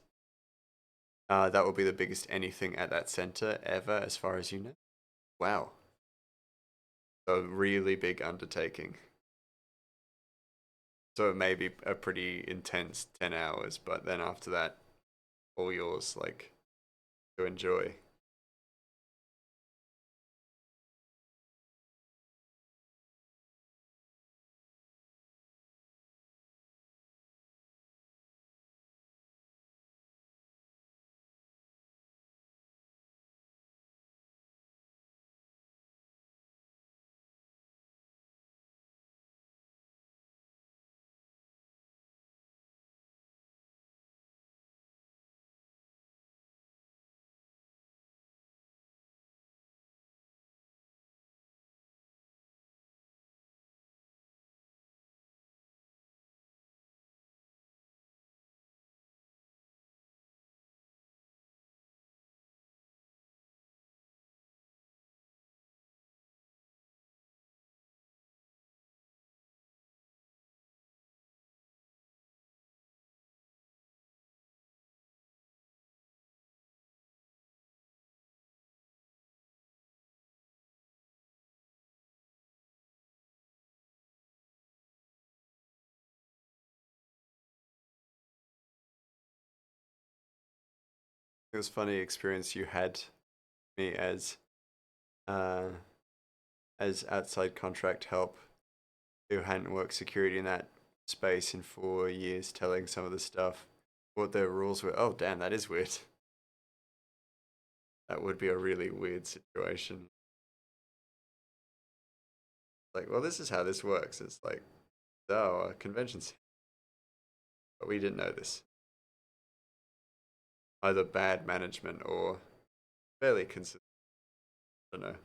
That will be the biggest anything at that center ever, as far as you know. Wow, a really big undertaking. So it may be a pretty intense 10 hours, but then after that, all yours, like, to enjoy. It was a funny experience you had me uh, as outside contract help who hadn't worked security in that space in 4 years, telling some of the stuff, what their rules were. Oh, damn, that is weird. That would be a really weird situation. Like, well, this is how this works. It's like, oh, a convention center. But we didn't know this. Either bad management or fairly consistent. I don't know.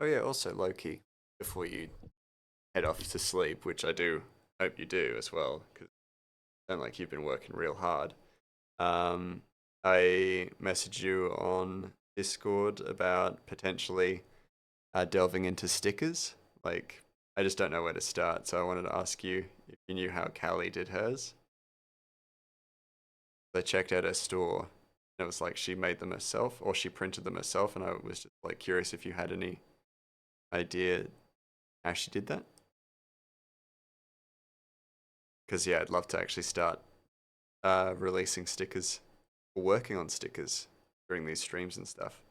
Oh yeah, also Loki, before you head off to sleep, which I do hope you do as well, because I sound like you've been working real hard. Um, I messaged you on Discord about potentially delving into stickers. Like, I just don't know where to start, so I wanted to ask you if you knew how Callie did hers. I checked out her store, and it was like she made them herself, or she printed them herself, and I was just like curious if you had any idea how she did that. Because yeah, I'd love to actually start releasing stickers or working on stickers during these streams and stuff.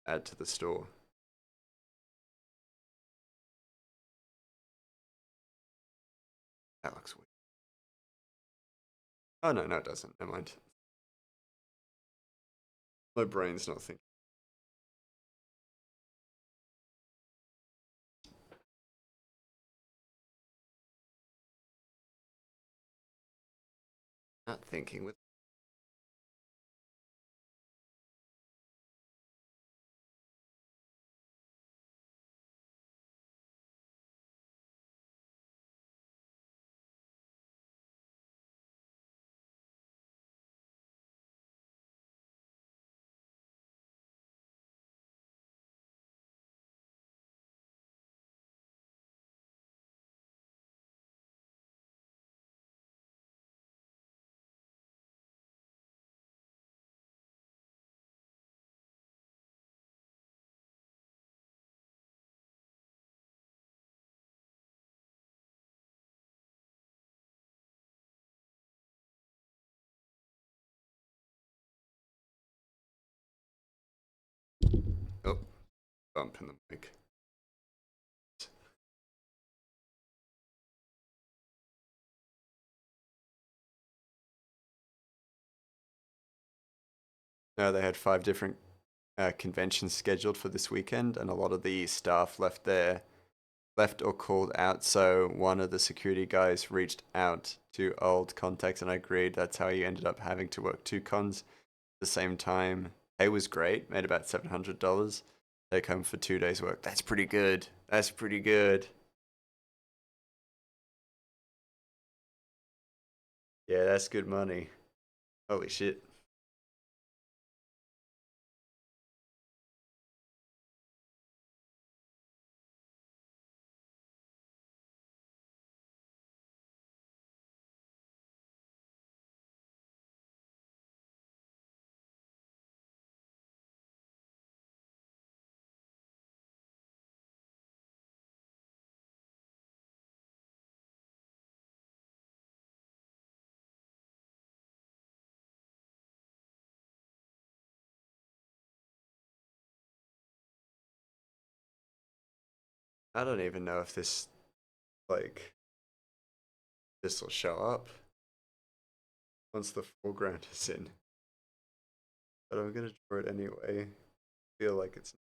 Add to the store. That looks weird. Oh no, no, it doesn't. Never mind. My brain's not thinking. Not thinking with. Oh, bump in the mic. No, they had 5 different conventions scheduled for this weekend, and a lot of the staff left or called out. So one of the security guys reached out to old contacts, and I agreed. That's how he ended up having to work 2 cons at the same time. Pay was great, made about $700. Take home for 2 days' work. That's pretty good. That's pretty good. Yeah, that's good money. Holy shit. I don't even know if like, this will show up once the foreground is in. But I'm gonna draw it anyway. Feel like it's.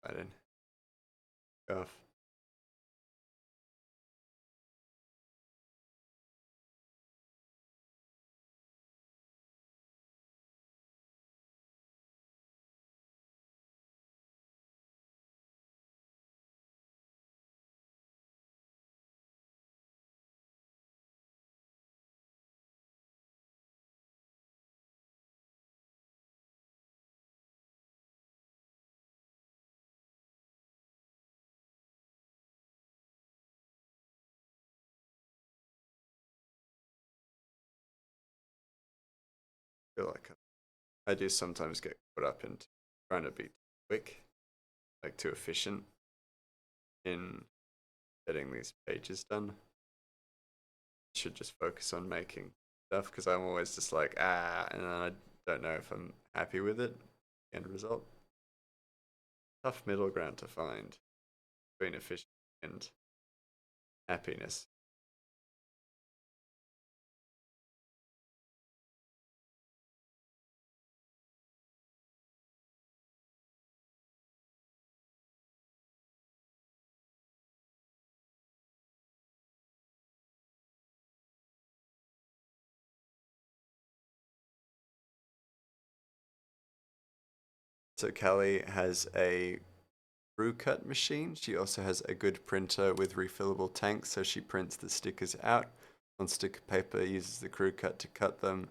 I didn't. Off. Feel like I do sometimes get caught up into trying to be quick, like too efficient in getting these pages done. Should just focus on making stuff because I'm always just like and then I don't know if I'm happy with it. End result. Tough middle ground to find between efficiency and happiness. So Kelly has a screw cut machine. She also has a good printer with refillable tanks, so she prints the stickers out on sticker paper, uses the crew cut to cut them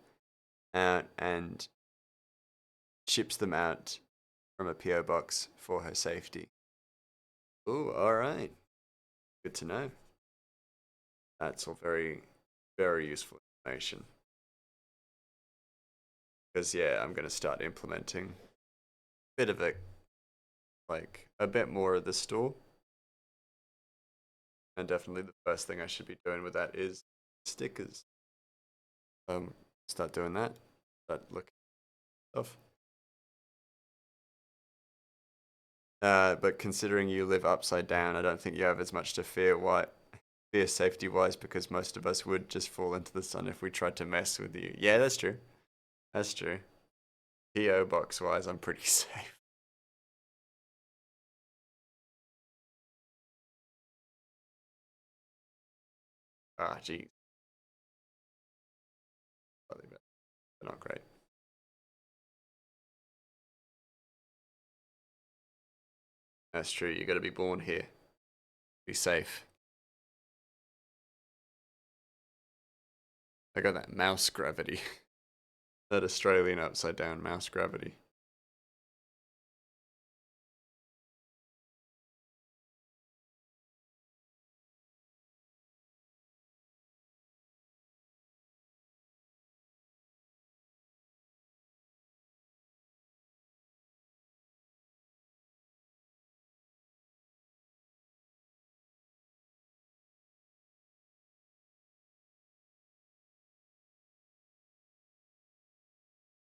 out, and ships them out from a PO box for her safety. Ooh, all right. Good to know. That's all very, very useful information. Because yeah, I'm gonna start implementing a bit of a bit more of the store. And definitely the first thing I should be doing with that is stickers. Start doing that. Start looking at stuff. But considering you live upside down, I don't think you have as much to fear safety wise, because most of us would just fall into the sun if we tried to mess with you. Yeah, that's true. That's true. PO box wise, I'm pretty safe. Ah, geez. Slightly better, but not great. That's true. You got to be born here. Be safe. I got that mouse gravity. That Australian upside down mouse gravity.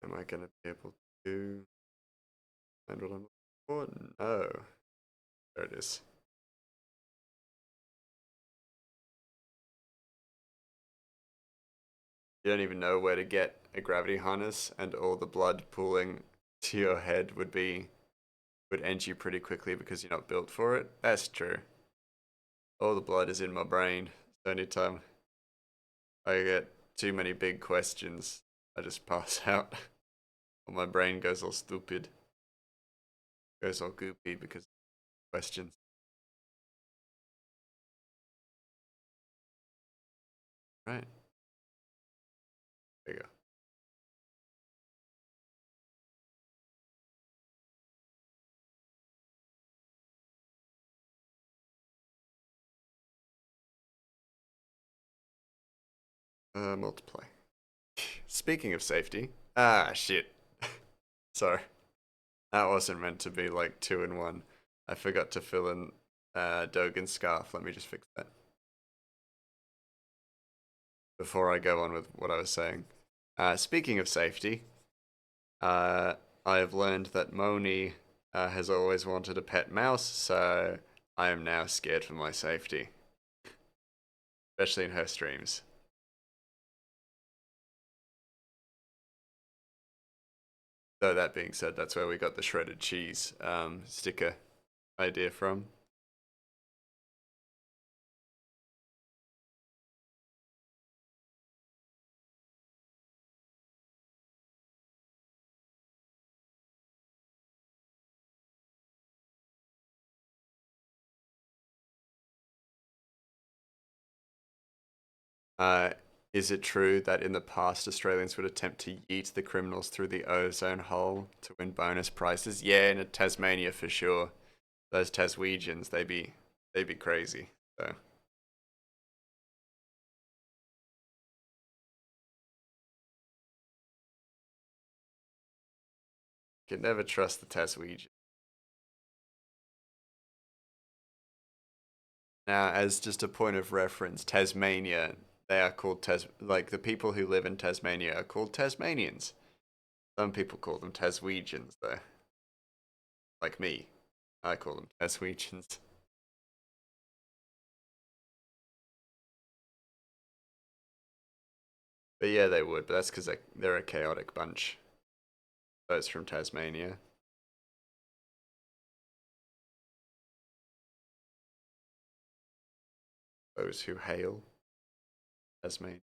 Am I going to be able to find what I'm looking for? No. There it is. You don't even know where to get a gravity harness, and all the blood pooling to your head would end you pretty quickly because you're not built for it. That's true. All the blood is in my brain. So anytime I get too many big questions, I just pass out. Or my brain goes all stupid. Goes all goopy because of questions. Right. There you go. Multiply. Speaking of safety. Ah, shit. Sorry. That wasn't meant to be like 2 in 1. I forgot to fill in Dogan's scarf. Let me just fix that before I go on with what I was saying. Speaking of safety, I have learned that Moni has always wanted a pet mouse, so I am now scared for my safety, especially in her streams. So that being said, that's where we got the shredded cheese sticker idea from. Uh, is it true that in the past Australians would attempt to yeet the criminals through the ozone hole to win bonus prizes? Yeah, in Tasmania for sure. Those Taswegians, they be crazy. So can never trust the Taswegians. Now, as just a point of reference, Tasmania, they are called like the people who live in Tasmania are called Tasmanians. Some people call them Taswegians, though. Like me, I call them Taswegians. But yeah, they would. But that's because they're a chaotic bunch. Those from Tasmania. Those who hail Tasmania.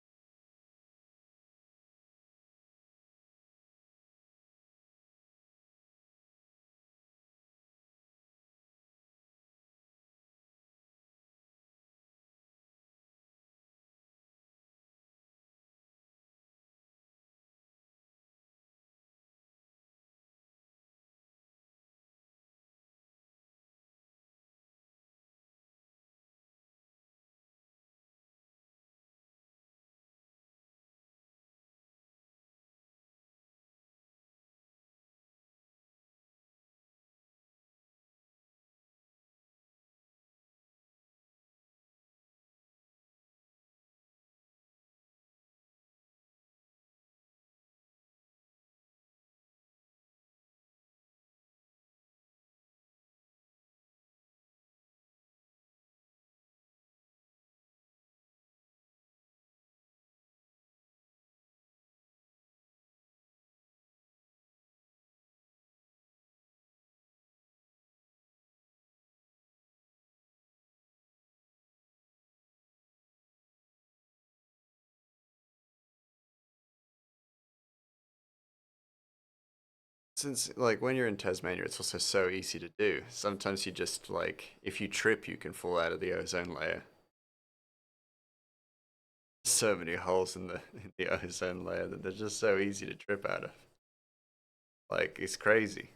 Since like when you're in Tasmania, it's also so easy to do. Sometimes you just like if you trip, you can fall out of the ozone layer. So many holes in the ozone layer that they're just so easy to trip out of. Like it's crazy.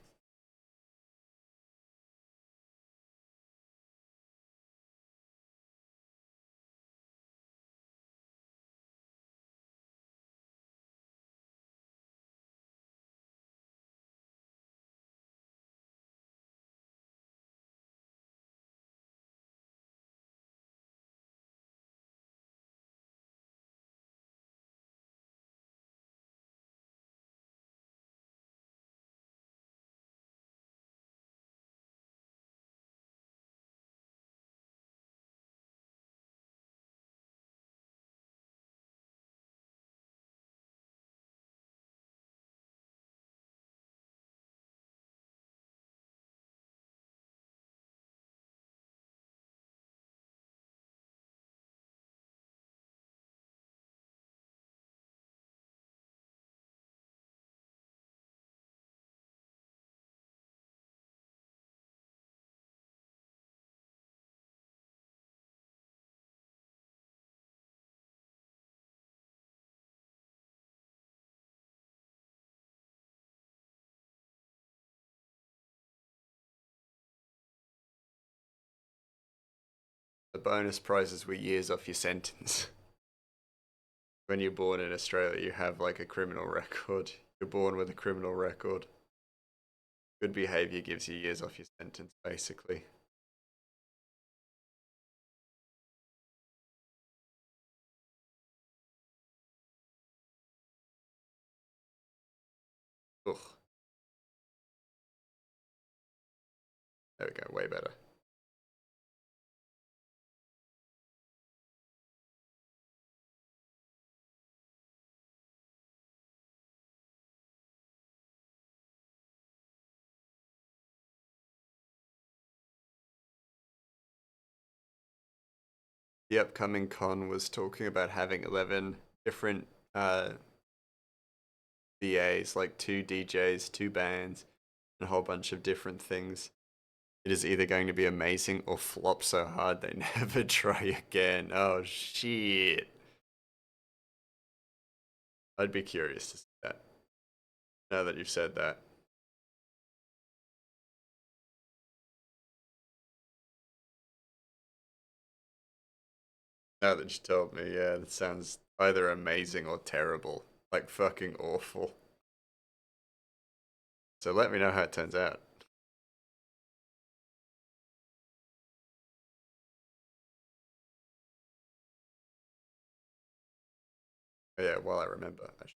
The bonus prizes were years off your sentence. When you're born in Australia, you have like a criminal record. You're born with a criminal record. Good behavior gives you years off your sentence, basically. Ugh. There we go, way better. The upcoming con was talking about having 11 different VAs, like two DJs, two bands, and a whole bunch of different things. It is either going to be amazing or flop so hard they never try again. Oh shit. I'd be curious to see that. Now that you've said that. Now that you told me, yeah, that sounds either amazing or terrible. Like fucking awful. So let me know how it turns out. Oh, yeah, while I remember, I should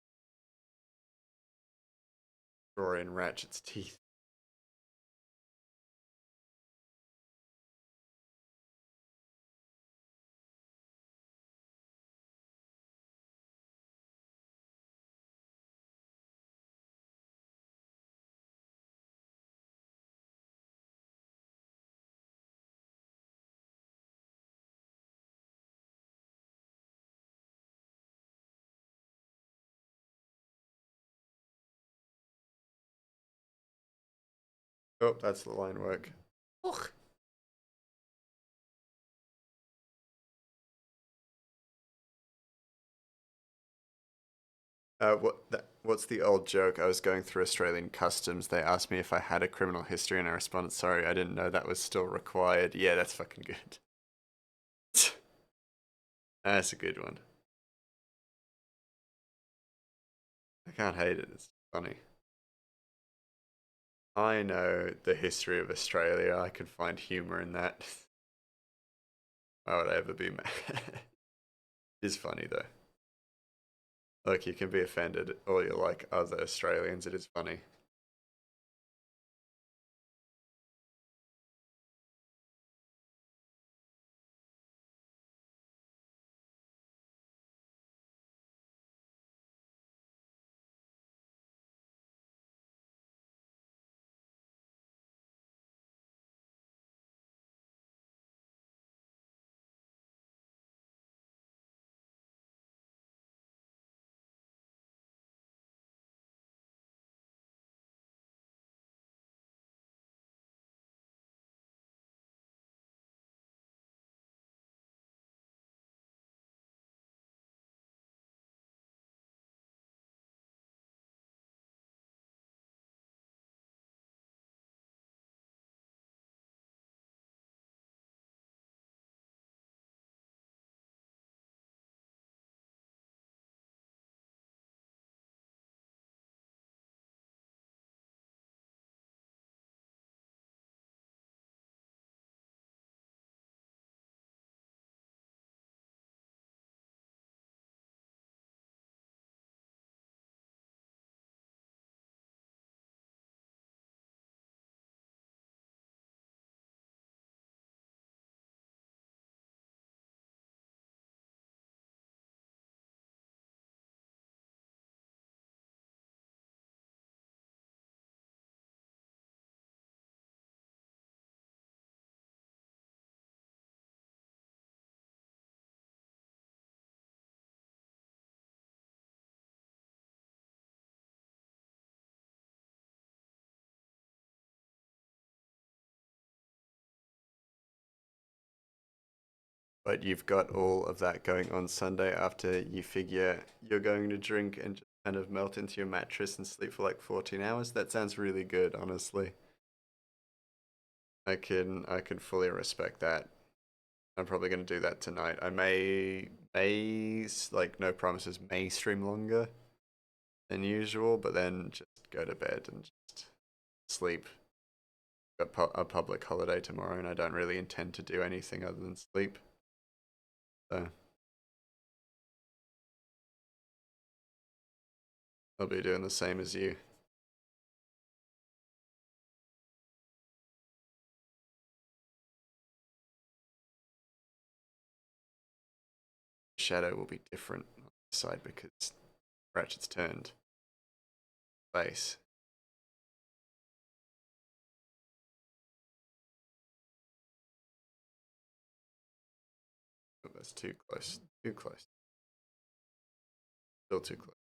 draw in Ratchet's teeth. Oh, that's the line work. Ugh. What's the old joke? I was going through Australian customs. They asked me if I had a criminal history, and I responded, "Sorry, I didn't know that was still required." Yeah, that's fucking good. That's a good one. I can't hate it. It's funny. I know the history of Australia. I can find humor in that. Why would I ever be mad? It's funny though. Look, you can be offended, or you're like other Australians. It is funny. But you've got all of that going on Sunday after you figure you're going to drink and just kind of melt into your mattress and sleep for like 14 hours. That sounds really good, honestly. I can fully respect that. I'm probably going to do that tonight. I may like no promises may stream longer than usual, but then just go to bed and just sleep. Got a public holiday tomorrow, and I don't really intend to do anything other than sleep. So I'll be doing the same as you. Shadow will be different on this side because Ratchet's turned face. Oh, that's too close. Too close. Still too close.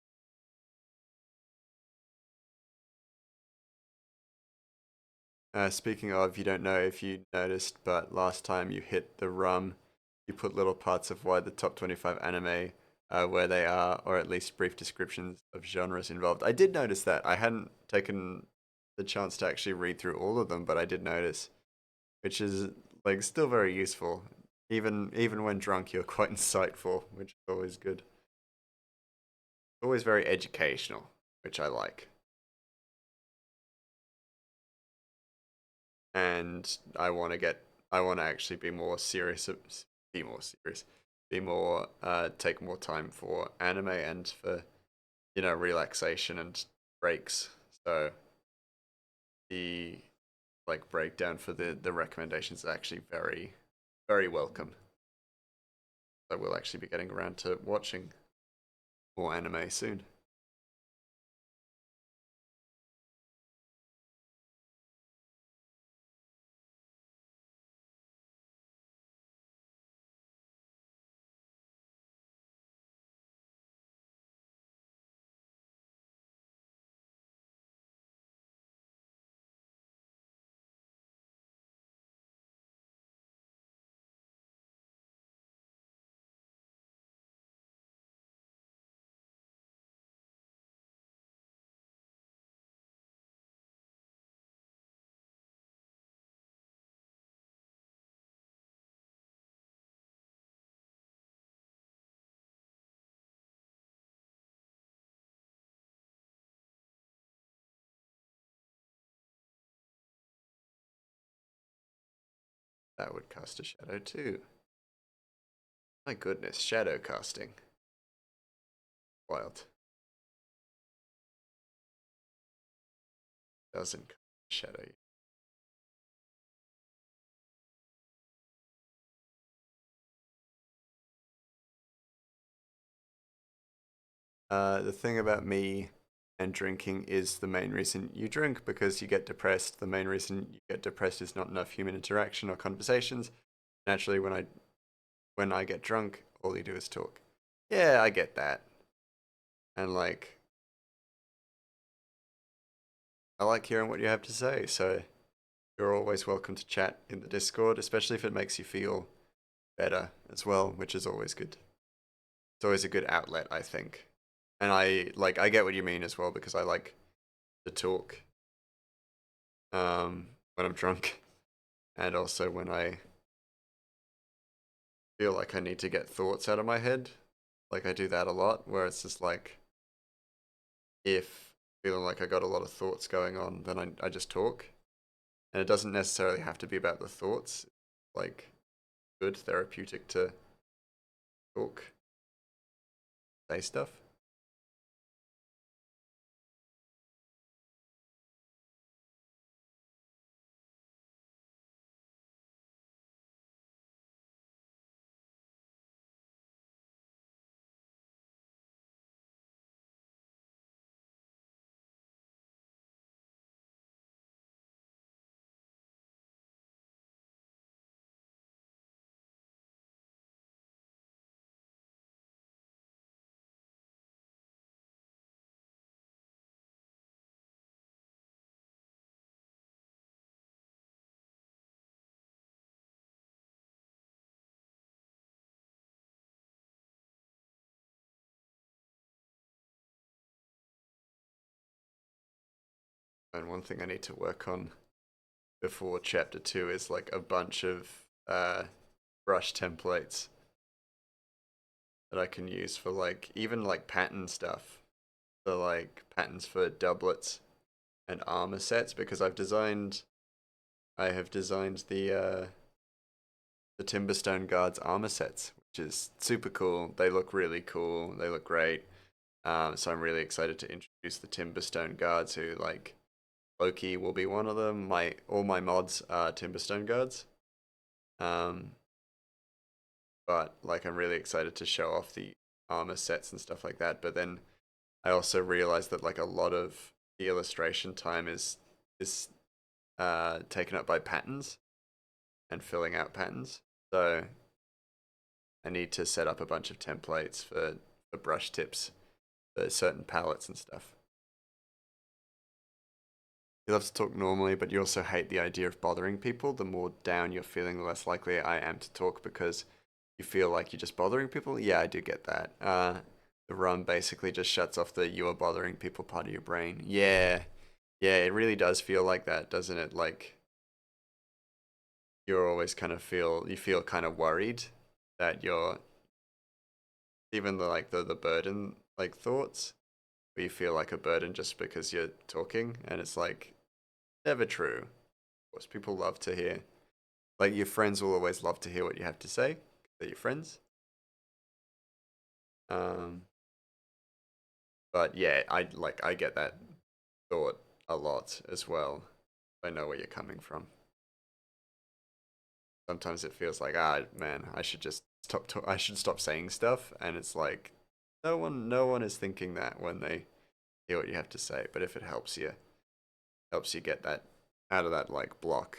Speaking of, you don't know if you noticed, but last time you hit the rum, you put little parts of why the top 25 anime, where they are, or at least brief descriptions of genres involved. I did notice that. I hadn't taken the chance to actually read through all of them, but I did notice, which is like still very useful. Even when drunk, you're quite insightful, which is always good. Always very educational, which I like. And I want to actually be more serious, be more serious, be more take more time for anime and for relaxation and breaks. So the like breakdown for the recommendations is actually very welcome. I will actually be getting around to watching more anime soon. That would cast a shadow too. My goodness, shadow casting. Wild. Doesn't cast a shadow. The thing about me and drinking is the main reason you drink because you get depressed. The main reason you get depressed is not enough human interaction or conversations. Naturally, when I get drunk, all you do is talk. Yeah, I get that. And like I like hearing what you have to say, so you're always welcome to chat in the Discord, especially if it makes you feel better as well, which is always good. It's always a good outlet, I think. And I get what you mean as well because I like to talk when I'm drunk and also when I feel like I need to get thoughts out of my head. Like I do that a lot where it's just like if feeling like I got a lot of thoughts going on, then I just talk. And it doesn't necessarily have to be about the thoughts. Like good therapeutic to talk, say stuff. And one thing I need to work on before chapter 2 is like a bunch of brush templates that I can use for like even like pattern stuff. So like patterns for doublets and armor sets because I have designed the Timberstone Guards armor sets, which is super cool. They look really cool. They look great. So I'm really excited to introduce the Timberstone Guards who like Loki will be one of them. All my mods are Timberstone Guards. Um, but like I'm really excited to show off the armor sets and stuff like that. But then I also realized that like a lot of the illustration time is taken up by patterns and filling out patterns. So I need to set up a bunch of templates for brush tips for certain palettes and stuff. You love to talk normally, but you also hate the idea of bothering people. The more down you're feeling, the less likely I am to talk because you feel like you're just bothering people. Yeah, I do get that. The run basically just shuts off the you are bothering people part of your brain. Yeah, yeah, it really does feel like that, doesn't it? Like you're always you feel kind of worried that you're even the burden like thoughts where you feel like a burden just because you're talking and it's like never true. Of course, people love to hear like your friends will always love to hear what you have to say. They're your friends. Um, but yeah, I get that thought a lot as well. I know where you're coming from. Sometimes it feels like man, I should just I should stop saying stuff, and it's like no one is thinking that when they hear what you have to say. But if it helps you get that out of that like block,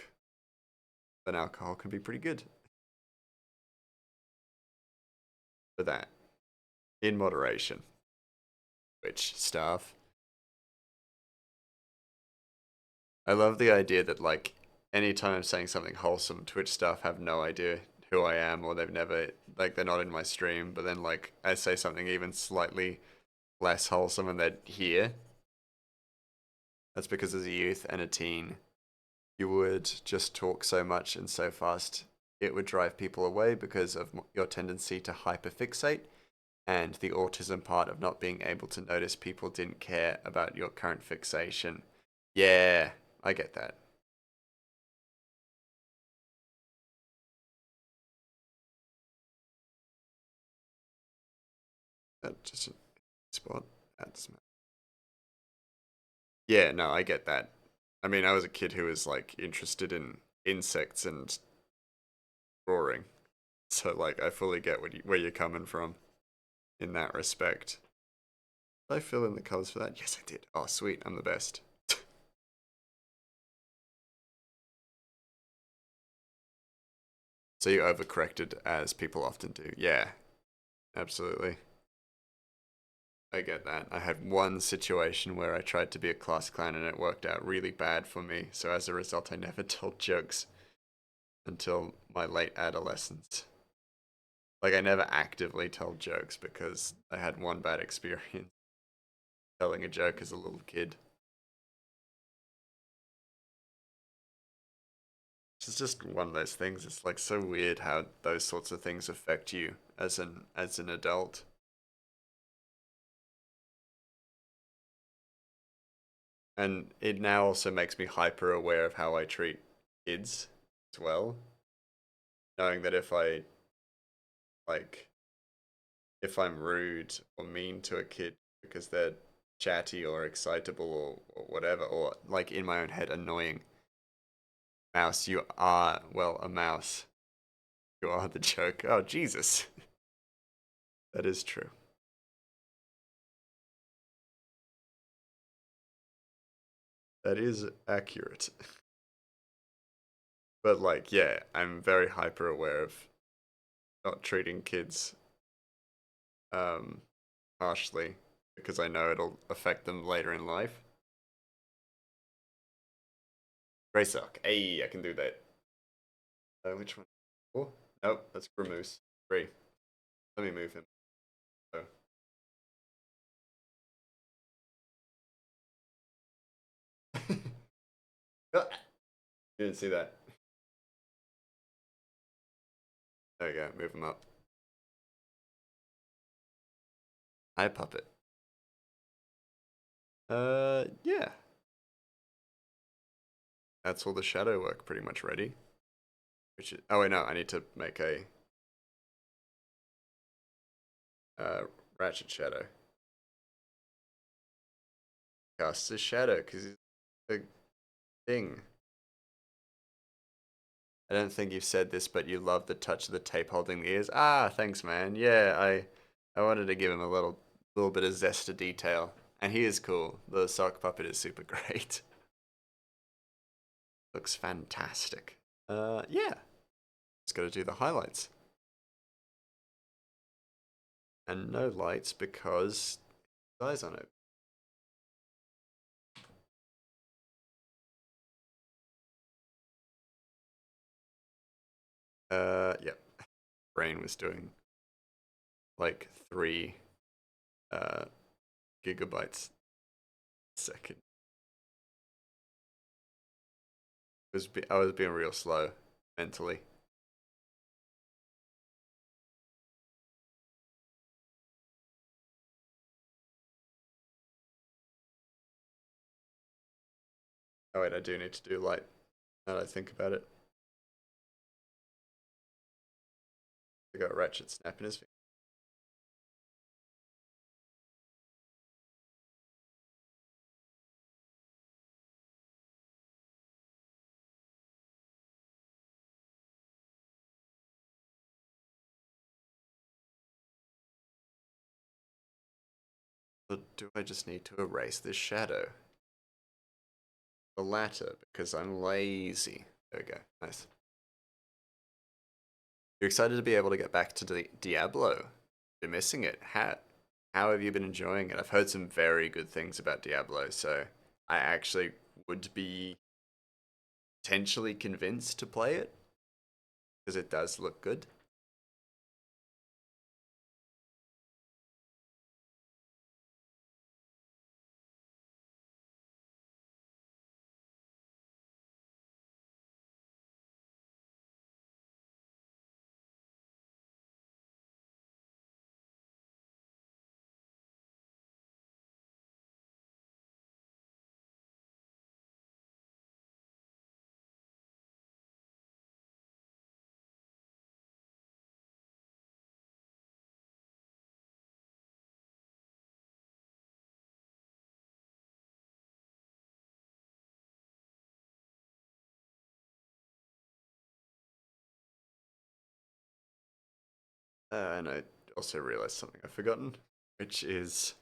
then alcohol can be pretty good for that in moderation. Which stuff? I love the idea that like anytime I'm saying something wholesome, Twitch staff have no idea who I am or they've never like they're not in my stream, but then like I say something even slightly less wholesome and they're here. That's because as a youth and a teen, you would just talk so much and so fast it would drive people away because of your tendency to hyperfixate and the autism part of not being able to notice people didn't care about your current fixation. Yeah, I get that. That just a spot. That's yeah, no, I get that. I mean, I was a kid who was like interested in insects and drawing, so like I fully get where you're coming from in that respect. Did I fill in the colors for that? Yes, I did. Oh, sweet, I'm the best. So you overcorrected as people often do. Yeah, absolutely. I get that. I had one situation where I tried to be a class clown and it worked out really bad for me. So as a result, I never told jokes until my late adolescence. Like I never actively told jokes because I had one bad experience telling a joke as a little kid. It's just one of those things. It's like so weird how those sorts of things affect you as an adult. And it now also makes me hyper aware of how I treat kids as well. Knowing that like if I'm rude or mean to a kid because they're chatty or excitable or whatever, or like in my own head annoying. Mouse, you are well a mouse. You are the joke. Oh Jesus. That is true. That is accurate. But like, yeah, I'm very hyper aware of not treating kids um harshly because I know it'll affect them later in life. Greysock. Hey, I can do that. Which one? Oh, nope, that's Gramoose. Three. Let me move him. Oh. You didn't see that. There we go. Move him up. Hi, puppet. Yeah. That's all the shadow work pretty much ready. Which is, oh wait, no, I need to make a uh, ratchet shadow. Cast his shadow because he's a thing. I don't think you've said this, but you love the touch of the tape holding the ears. Ah, thanks, man. Yeah, I wanted to give him a little bit of zest to detail, and he is cool. The sock puppet is super great. Looks fantastic. Yeah. Just got to do the highlights, and no lights because eyes on it. Yeah. Brain was doing like 3 gigabytes a second. I was being real slow mentally. Oh wait, I do need to do light. Now that I think about it, I got Ratchet snapping his finger. Or do I just need to erase this shadow? The latter, because I'm lazy. There we go. Nice. You're excited to be able to get back to Diablo. You're missing it. How have you been enjoying it? I've heard some very good things about Diablo, so I actually would be potentially convinced to play it because it does look good. And I also realized something I've forgotten, which is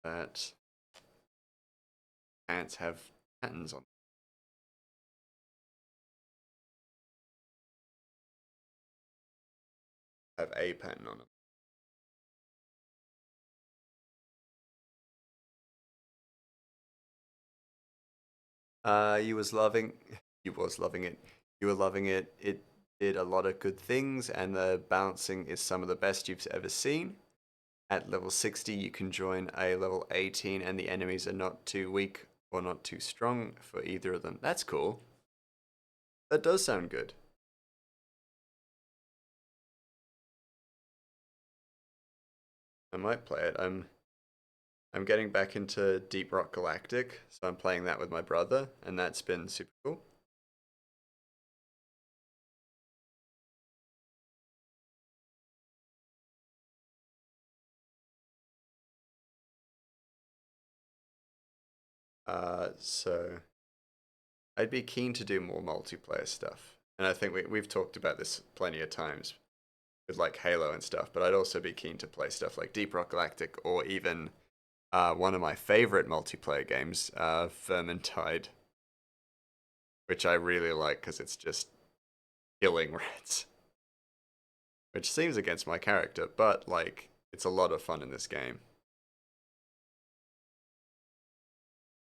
that pants have patterns on have a pattern on them. You was loving you was loving it. You were loving it. It did a lot of good things, and the balancing is some of the best you've ever seen. At level 60, you can join a level 18, and the enemies are not too weak or not too strong for either of them. That's cool. That does sound good. I might play it. I'm getting back into Deep Rock Galactic, so I'm playing that with my brother, and that's been super cool. So I'd be keen to do more multiplayer stuff, and I think we've talked about this plenty of times with like Halo and stuff. But I'd also be keen to play stuff like Deep Rock Galactic, or even one of my favorite multiplayer games, Vermintide, which I really like because it's just killing rats, which seems against my character, but like it's a lot of fun in this game.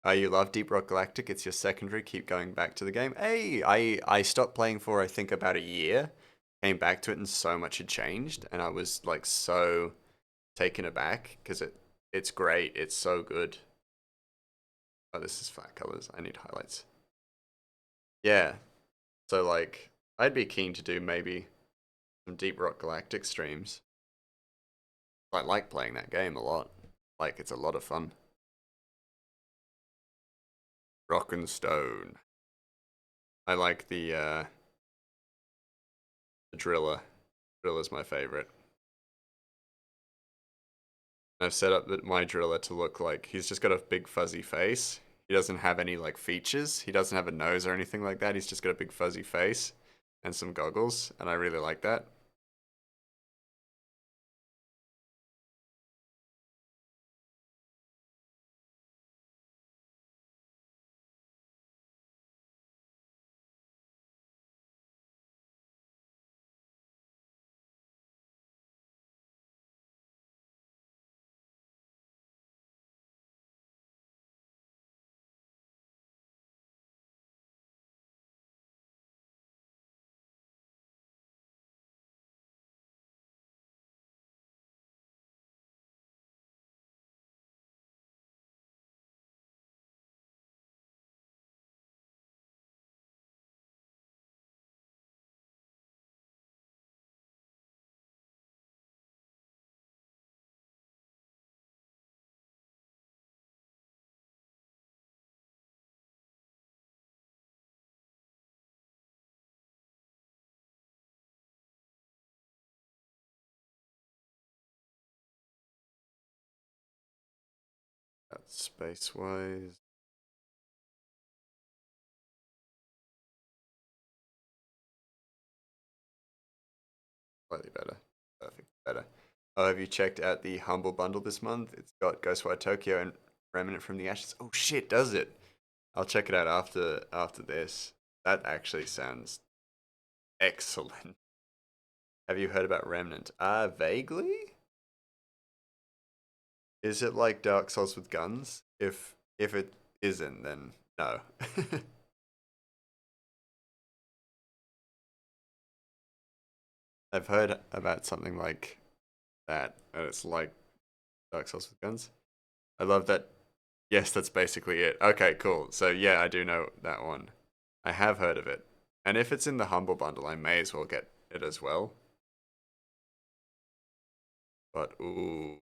You love Deep Rock Galactic. It's your secondary. Keep going back to the game. Hey, I stopped playing for I think about a year. Came back to it and so much had changed, and I was like so taken aback because it's great. It's so good. Oh, this is flat colors. I need highlights. Yeah. So like, I'd be keen to do maybe some Deep Rock Galactic streams. I like playing that game a lot. Like, it's a lot of fun. Rock and Stone. I like the Driller. Driller's my favorite. I've set up my Driller to look like he's just got a big fuzzy face. He doesn't have any like features. He doesn't have a nose or anything like that. He's just got a big fuzzy face and some goggles, and I really like that. That's space wise. Slightly better. Perfect. Better. Oh, have you checked out the Humble Bundle this month? It's got Ghostwire Tokyo and Remnant from the Ashes. Oh shit, does it? I'll check it out after this. That actually sounds excellent. Have you heard about Remnant? Vaguely? Is it like Dark Souls with guns? If it isn't, then no. I've heard about something like that, and it's like Dark Souls with guns. I love that. Yes, that's basically it. Okay, cool. So yeah, I do know that one. I have heard of it. And if it's in the Humble Bundle, I may as well get it as well. But ooh,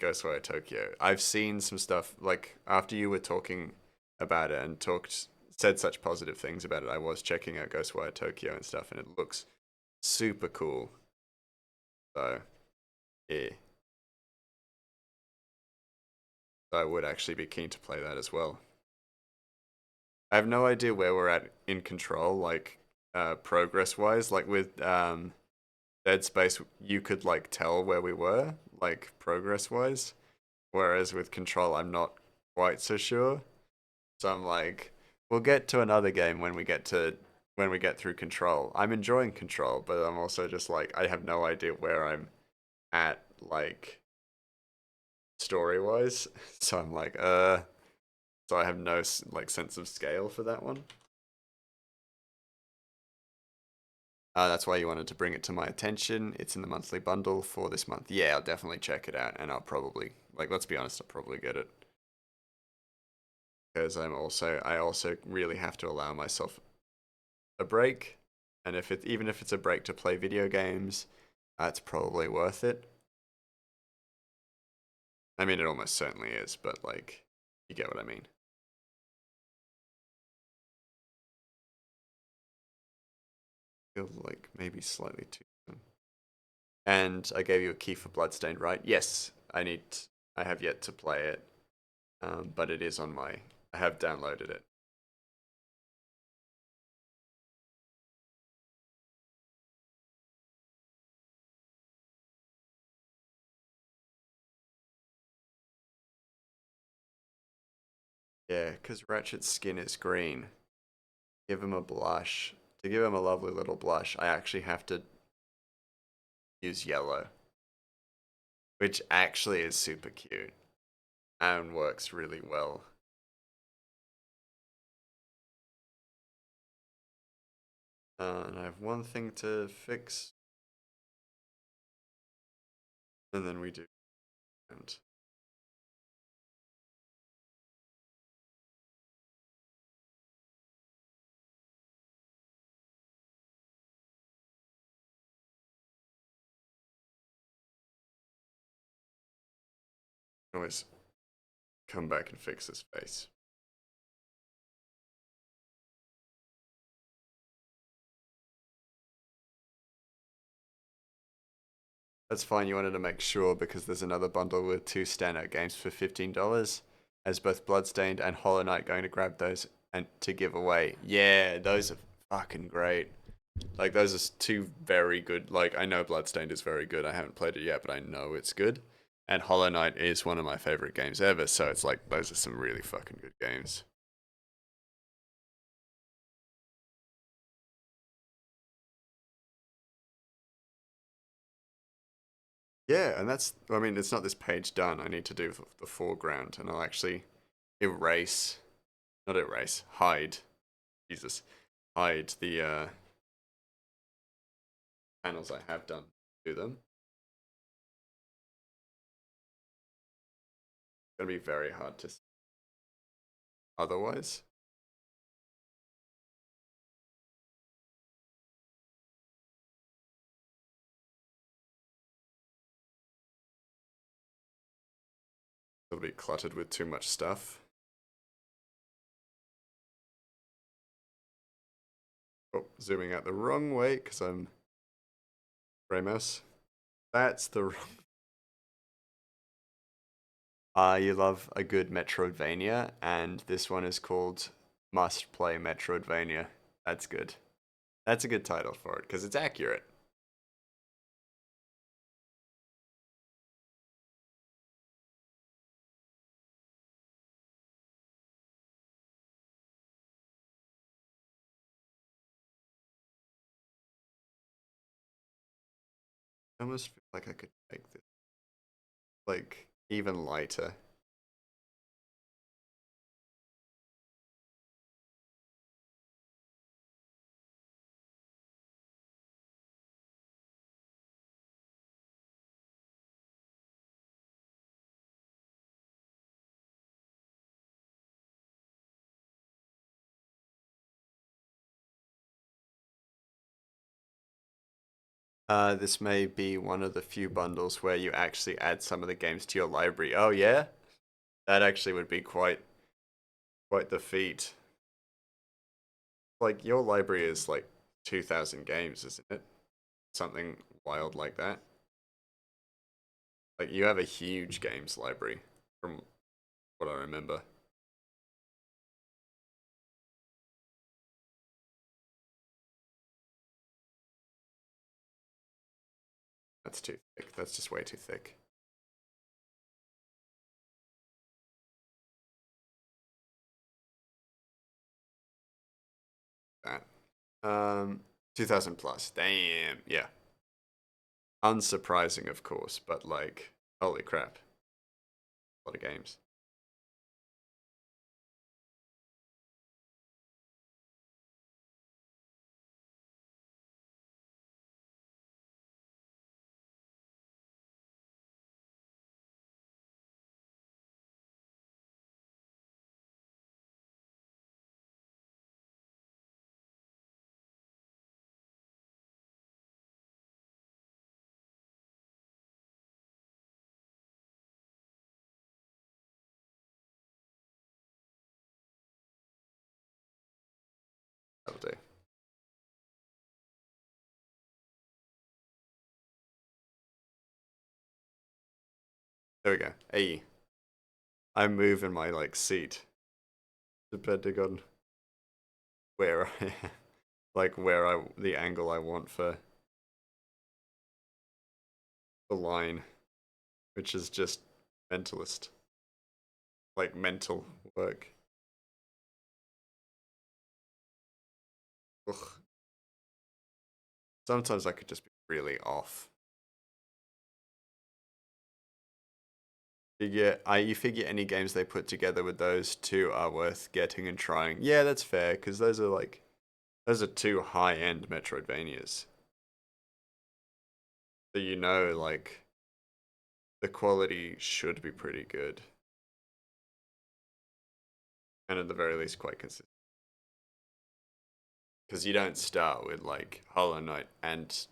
Ghostwire Tokyo. I've seen some stuff like after you were talking about it and talked said such positive things about it. I was checking out Ghostwire Tokyo and stuff, and it looks super cool. So yeah, so I would actually be keen to play that as well. I have no idea where we're at in control, like progress wise. Like with Dead Space, you could like tell where we were, like progress wise. Whereas with Control, I'm not quite so sure. So I'm like, we'll get to another game when we get through Control. I'm enjoying Control, but I'm also just like I have no idea where I'm at, like story wise. So I'm like, so I have no like sense of scale for that one. That's why you wanted to bring it to my attention. It's in the monthly bundle for this month. Yeah, I'll definitely check it out, and I'll probably like, let's be honest, I'll probably get it because I also really have to allow myself a break, and if it even if it's a break to play video games, that's probably worth it. I mean, it almost certainly is, but like, you get what I mean. Feel like maybe slightly too soon. And I gave you a key for Bloodstained, right? Yes, I have yet to play it, but it is on my. I have downloaded it. Yeah, because Ratchet's skin is green. Give him a blush. To give him a lovely little blush, I actually have to use yellow, which actually is super cute and works really well. And I have one thing to fix, and then we do. And Always come back and fix his face. That's fine, you wanted to make sure because there's another bundle with two standout games for $15. As both Bloodstained and Hollow Knight going to grab those and to give away. Yeah, those are fucking great. Like those are two very good. Like I know Bloodstained is very good. I haven't played it yet, but I know it's good. And Hollow Knight is one of my favorite games ever. So it's like those are some really fucking good games. Yeah, and that's. I mean, it's not this page done. I need to do the foreground, and I'll actually erase, not erase, hide. Jesus, hide the panels I have done to them. It's gonna be very hard to see otherwise. It'll be cluttered with too much stuff. Oh, zooming out the wrong way because I'm gray mouse. That's the wrong. You love a good Metroidvania, and this one is called Must Play Metroidvania. That's good. That's a good title for it because it's accurate. I almost feel like I could make this like even lighter. This may be one of the few bundles where you actually add some of the games to your library. Oh yeah, that actually would be quite the feat. Like your library is like 2,000 games, isn't it? Something wild like that. Like you have a huge games library from what I remember. That's too thick. That's just way too thick. That. 2,000 plus. Damn. Yeah. Unsurprising, of course, but like, holy crap. A lot of games. That'll do. There we go. Hey, I'm moving my like seat depending on where I am. Like where the angle I want for the line, which is just mentalist. Like mental work. Ugh. Sometimes I could just be really off. You figure any games they put together with those two are worth getting and trying. Yeah, that's fair because those are two high-end Metroidvanias. So you know, like the quality should be pretty good, and at the very least, quite consistent. Because you don't start with like Hollow Knight and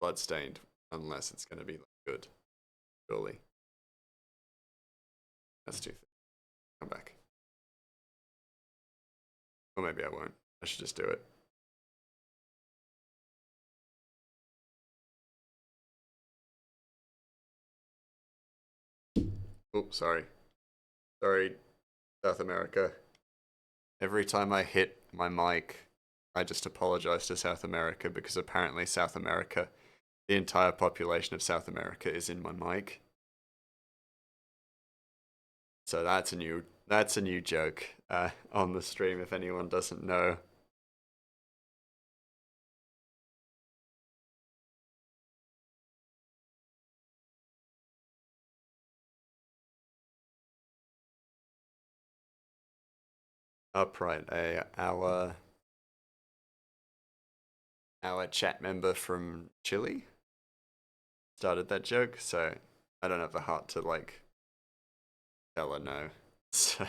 Bloodstained unless it's going to be like, good, surely. That's too. Come back. Or maybe I won't. I should just do it. Oops, sorry. Sorry, South America. Every time I hit my mic, I just apologize to South America because apparently South America, the entire population of South America is in my mic. So that's a new joke on the stream if anyone doesn't know. Upright, our chat member from Chile started that joke, so I don't have the heart to like tell her no. So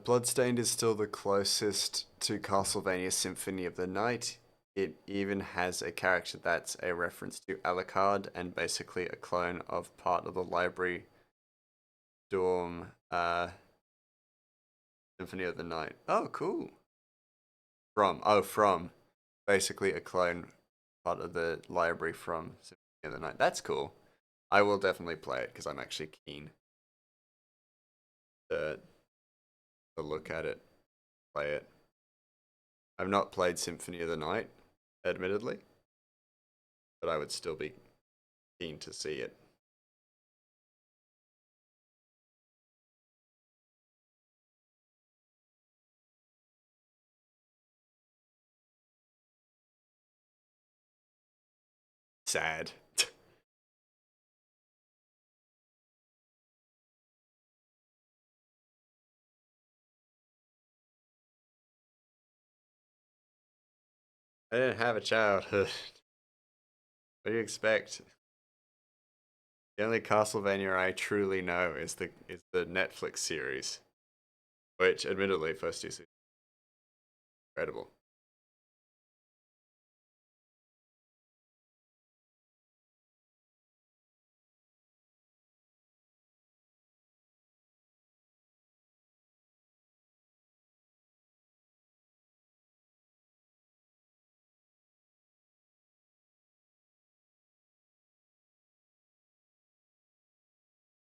Bloodstained is still the closest to Castlevania Symphony of the Night. It even has a character that's a reference to Alucard and basically a clone of part of the library dorm Symphony of the Night. Oh, cool. From. Basically a clone part of the library from Symphony of the Night. That's cool. I will definitely play it because I'm actually keen to, to look at it, play it. I've not played Symphony of the Night, admittedly, but I would still be keen to see it. Sad. I didn't have a childhood. What do you expect? The only Castlevania I truly know is the Netflix series, which admittedly first two seasons incredible.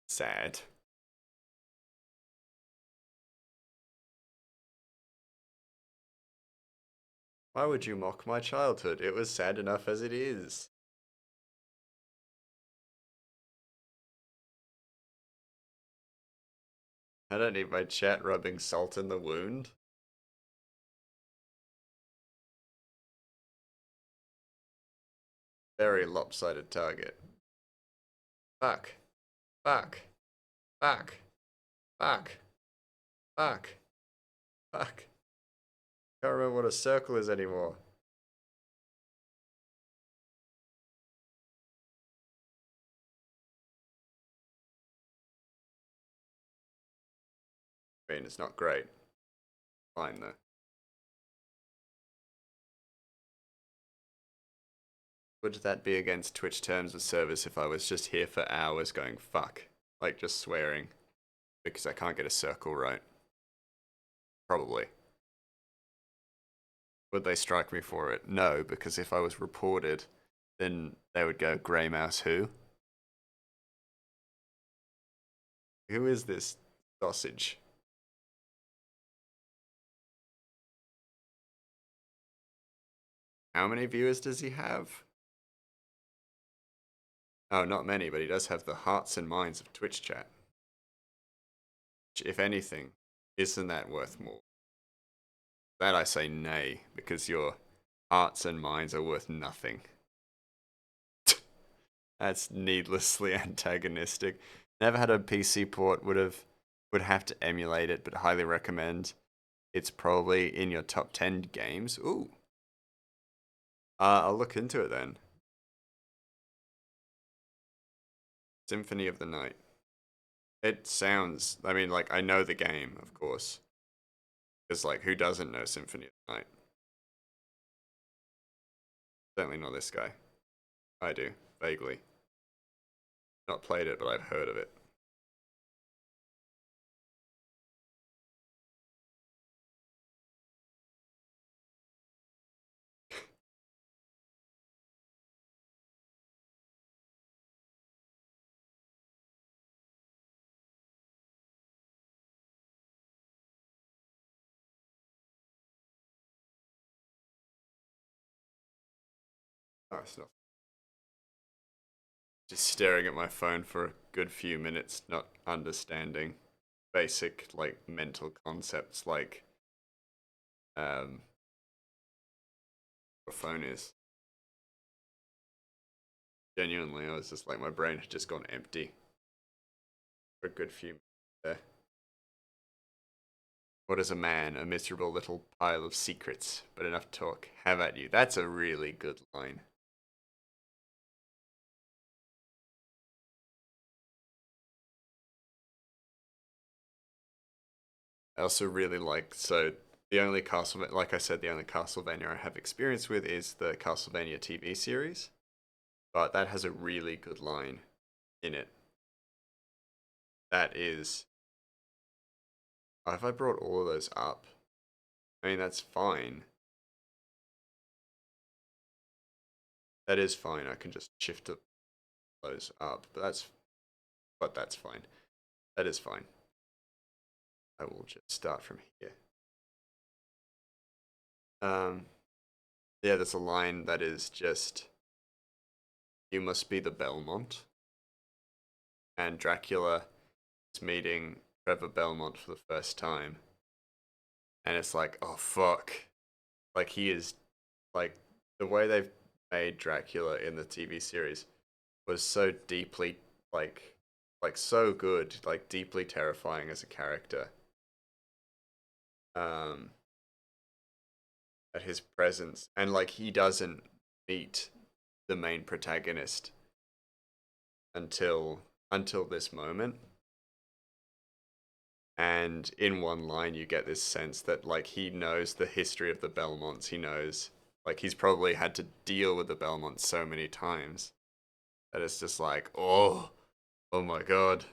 Sad. Why would you mock my childhood? It was sad enough as it is. I don't need my chat rubbing salt in the wound. Very lopsided target. Fuck. Fuck. Fuck. Fuck. Fuck. Fuck. Can't remember what a circle is anymore. I mean, it's not great. Fine though. Would that be against Twitch terms of service if I was just here for hours going fuck? Like just swearing. Because I can't get a circle right. Probably. Would they strike me for it? No, because if I was reported then they would go Grey Mouse who? Who is this sausage? How many viewers does he have? Oh, not many, but he does have the hearts and minds of Twitch chat. Which, if anything, isn't that worth more? That I say nay, because your hearts and minds are worth nothing. That's needlessly antagonistic. Never had a PC port, would have to emulate it, but highly recommend. It's probably in your top 10 games. Ooh. I'll look into it then. Symphony of the Night. It sounds, I mean, like, I know the game, of course. Because, like, who doesn't know Symphony of the Night? Certainly not this guy. I do, vaguely. Not played it, but I've heard of it. Oh, it's not. Just staring at my phone for a good few minutes, not understanding basic, like, mental concepts like, um, what a phone is. Genuinely, I was just like, my brain had just gone empty for a good few minutes there. What is a man? A miserable little pile of secrets, but enough talk. How about you? That's a really good line. I also really like, so the only Castlevania, like I said, the only Castlevania I have experience with is the Castlevania TV series, but that has a really good line in it. That is, have I brought all of those up? I mean, that's fine. That is fine. I can just shift those up, but that's fine. That is fine. I will just start from here. Um, yeah, there's a line that is just, "You must be the Belmont," and Dracula is meeting Trevor Belmont for the first time, and it's like, oh fuck, like he is, like the way they've made Dracula in the TV series was so deeply, like, so good, like deeply terrifying as a character. Um, at his presence, and like he doesn't meet the main protagonist until this moment, and in one line you get this sense that like he knows the history of the Belmonts. He knows, like, he's probably had to deal with the Belmonts so many times that it's just like, oh my god,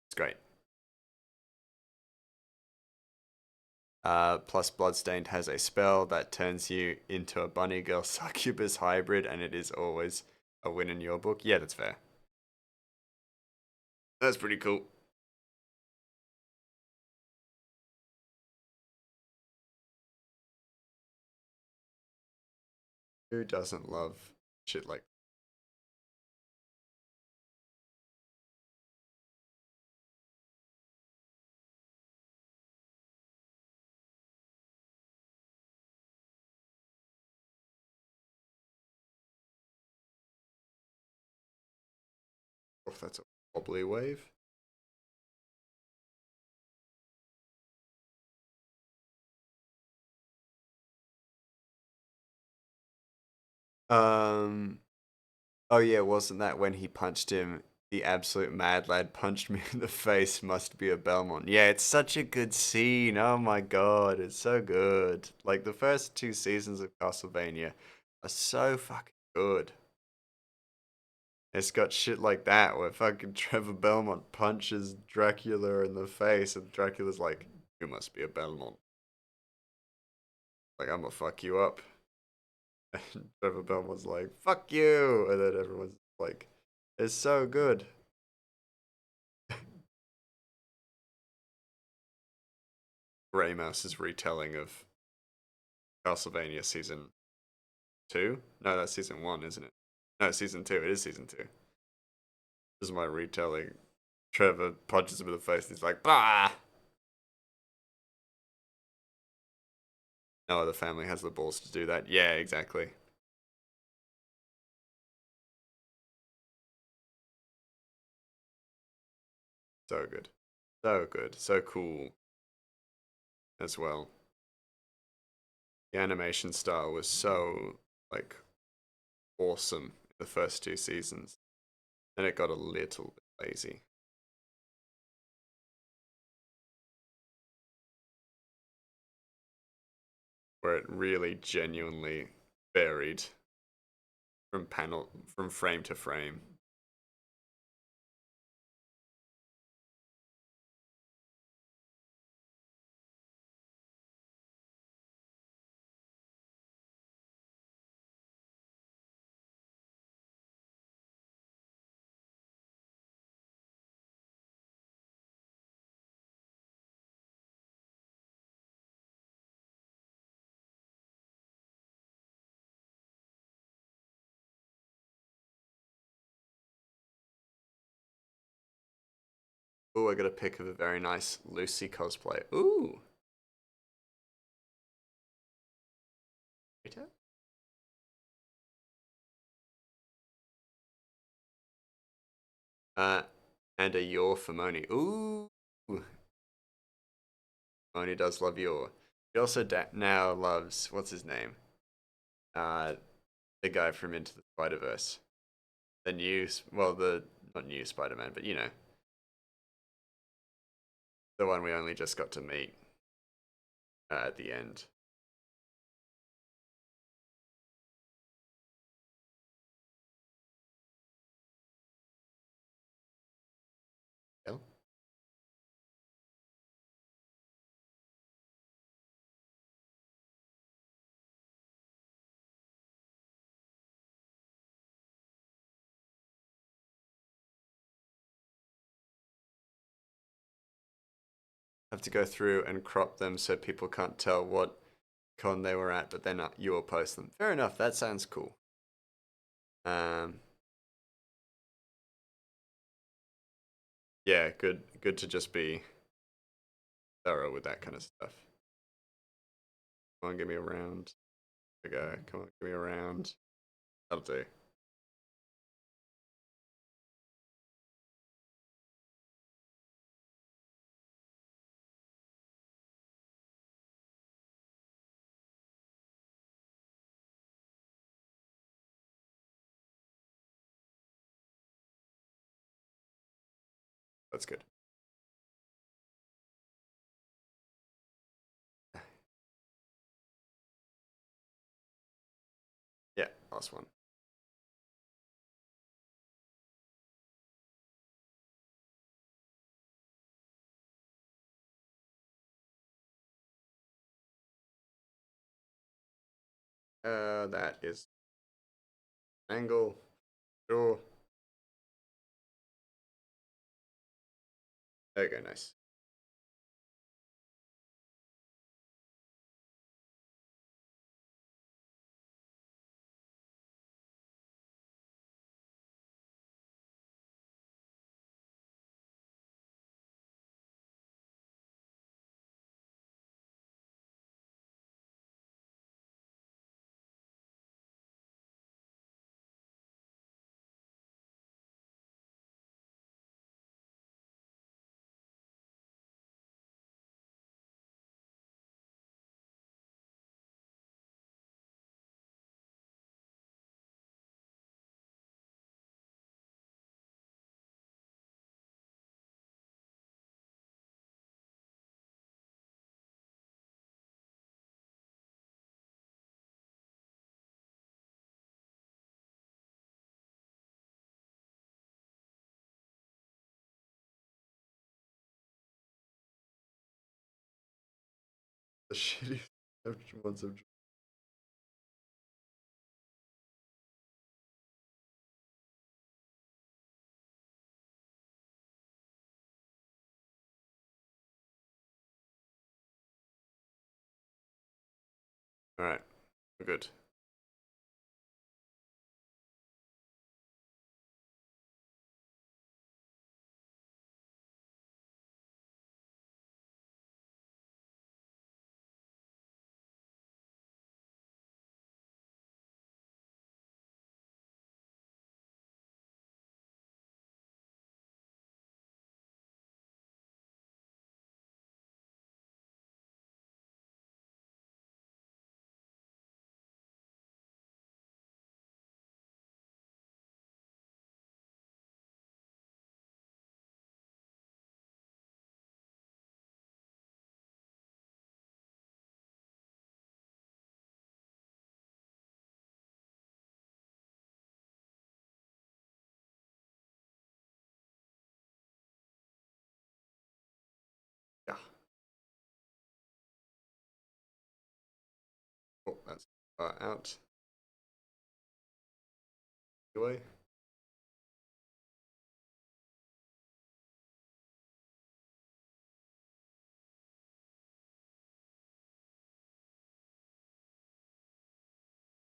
it's great. Plus, Bloodstained has a spell that turns you into a bunny girl succubus hybrid, and it is always a win in your book. Yeah, that's fair. That's pretty cool. Who doesn't love shit like? Oh, that's a wobbly wave. Um. Oh yeah, wasn't that when he punched him? The absolute mad lad punched me in the face. Must be a Belmont. Yeah, it's such a good scene. Oh my god, it's so good. Like the first two seasons of Castlevania are so fucking good. It's got shit like that where fucking Trevor Belmont punches Dracula in the face, and Dracula's like, "You must be a Belmont. Like I'm gonna fuck you up." And Trevor Bell was like, "Fuck you," and then everyone's like, "It's so good." Grey Mouse's retelling of Castlevania season two? No, that's season one, isn't it? No, season two. It is season two. This is my retelling. Trevor punches him in the face and he's like, "Bah!" No other family has the balls to do that. Yeah, exactly. So good. So good. So cool as well. The animation style was so, like, awesome in the first two seasons. Then it got a little bit lazy. Where it really genuinely varied from frame to frame. Ooh, I got a pic of a very nice Lucy cosplay. Ooh. Uh, and a Yor for Moni. Ooh. Moni does love Yor. She also now loves, what's his name? Uh, the guy from Into the Spider Verse. The new, well, the not new Spider Man, but you know, the one we only just got to meet at the end. Yeah. Have to go through and crop them so people can't tell what con they were at, but then you will post them. Fair enough. That sounds cool. Um, yeah, good. Good to just be thorough with that kind of stuff. Come on, give me a round. There we go. Come on, give me a round. That'll do. That's good. Yeah, last one. That is angle. Sure. There you go. Nice. The shitty ones of Alright, we're good. Yeah. Oh, that's far out. Anyway.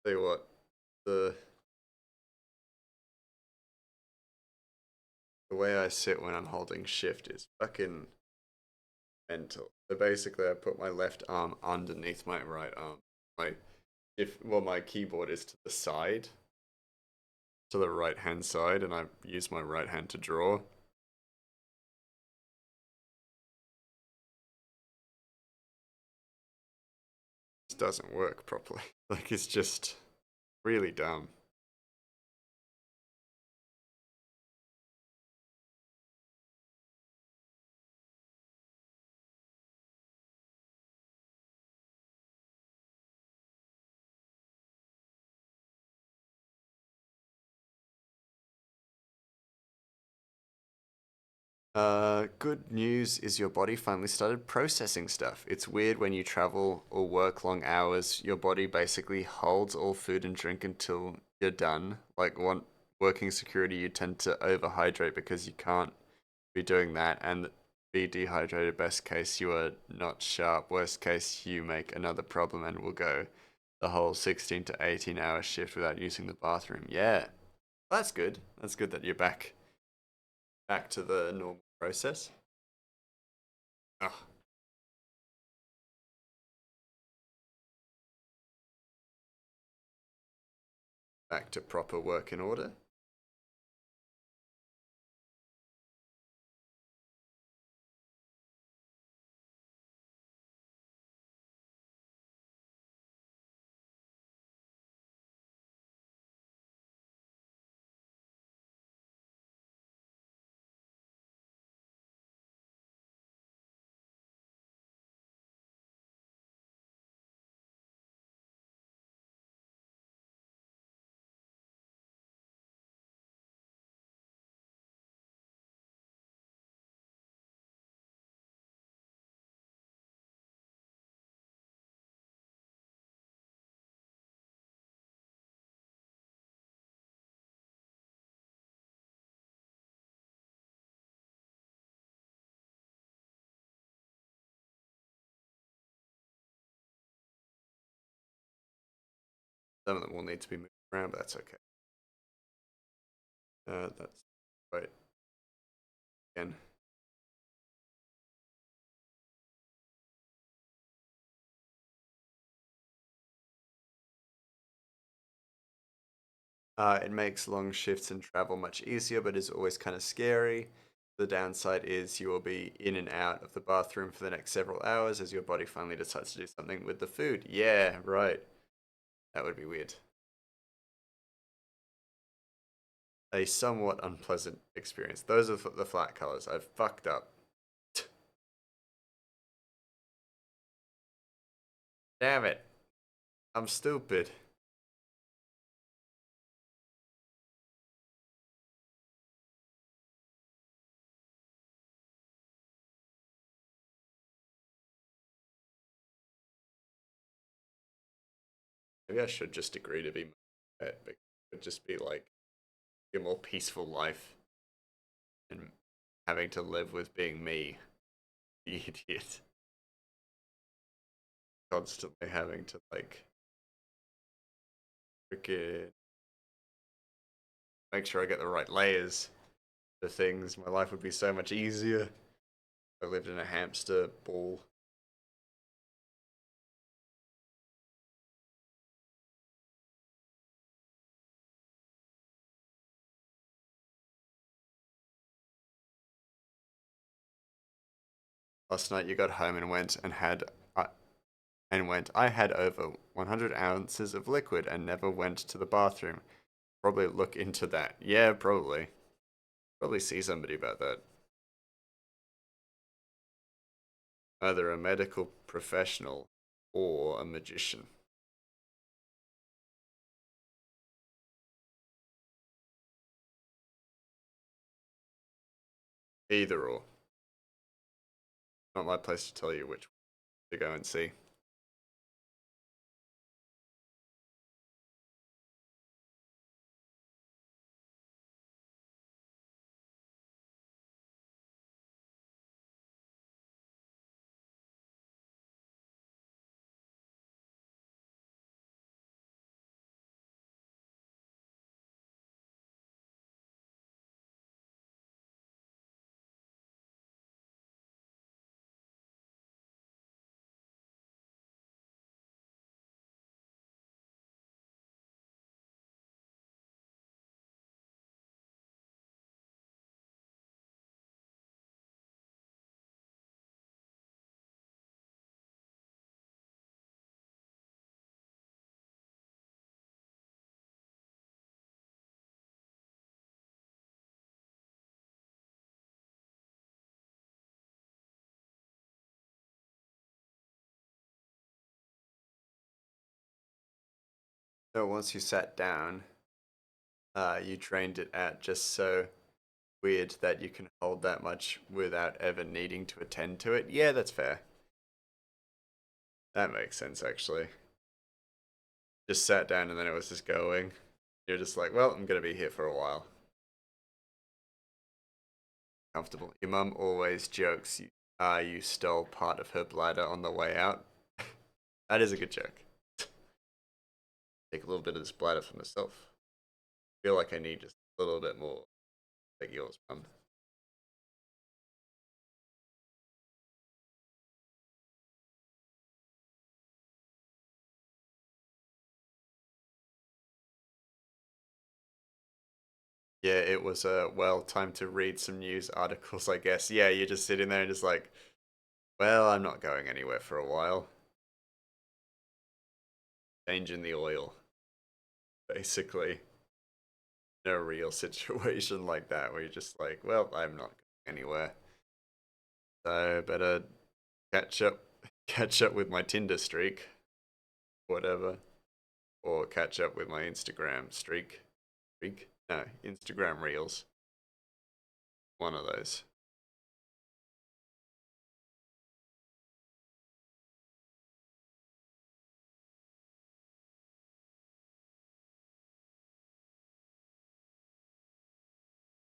Tell you what, the way I sit when I'm holding shift is fucking mental. So basically I put my left arm underneath my right arm. My if well my keyboard is to the side, to the right hand side, and I use my right hand to draw. It doesn't work properly. Like it's just really dumb. Good news is your body finally started processing stuff. It's weird when you travel or work long hours, your body basically holds all food and drink until you're done. Like one working security, you tend to overhydrate because you can't be doing that and be dehydrated. Best case, you are not sharp. Worst case, you make another problem and will go the whole 16 to 18 hour shift without using the bathroom. Yeah, that's good. That's good that you're back to the normal process. Oh, back to proper work in order. Some of them will need to be moved around, but that's okay. That's right again. It makes long shifts and travel much easier, but is always kind of scary. The downside is you will be in and out of the bathroom for the next several hours as your body finally decides to do something with the food. Yeah, right. That would be weird. A somewhat unpleasant experience. Those are the flat colors. I've fucked up. Damn it. I'm stupid. Maybe I should just agree to be my pet. It would just be like a more peaceful life and having to live with being me, the idiot. Constantly having to like Freaking make sure I get the right layers for things. My life would be so much easier if I lived in a hamster ball. Last night you got home and went and had I had over 100 ounces of liquid and never went to the bathroom. Probably look into that. Yeah, probably. Probably see somebody about that. Either a medical professional or a magician. Either or. Not my place to tell you which to go and see. So once you sat down, you trained it at just so weird that you can hold that much without ever needing to attend to it. Yeah, that's fair. That makes sense, actually. Just sat down and then it was just going. You're just like, well, I'm gonna be here for a while. Comfortable. Your mum always jokes you stole part of her bladder on the way out. That is a good joke. Take a little bit of this bladder for myself. Feel like I need just a little bit more like yours, mum. Yeah, it was well, time to read some news articles, I guess. Yeah, you're just sitting there and just like, well, I'm not going anywhere for a while. Changing the oil, basically. In a real situation like that where you're just like, well, I'm not going anywhere. So better catch up catch up with my Tinder streak, whatever. Or catch up with my Instagram streak. Streak? No, Instagram reels. One of those.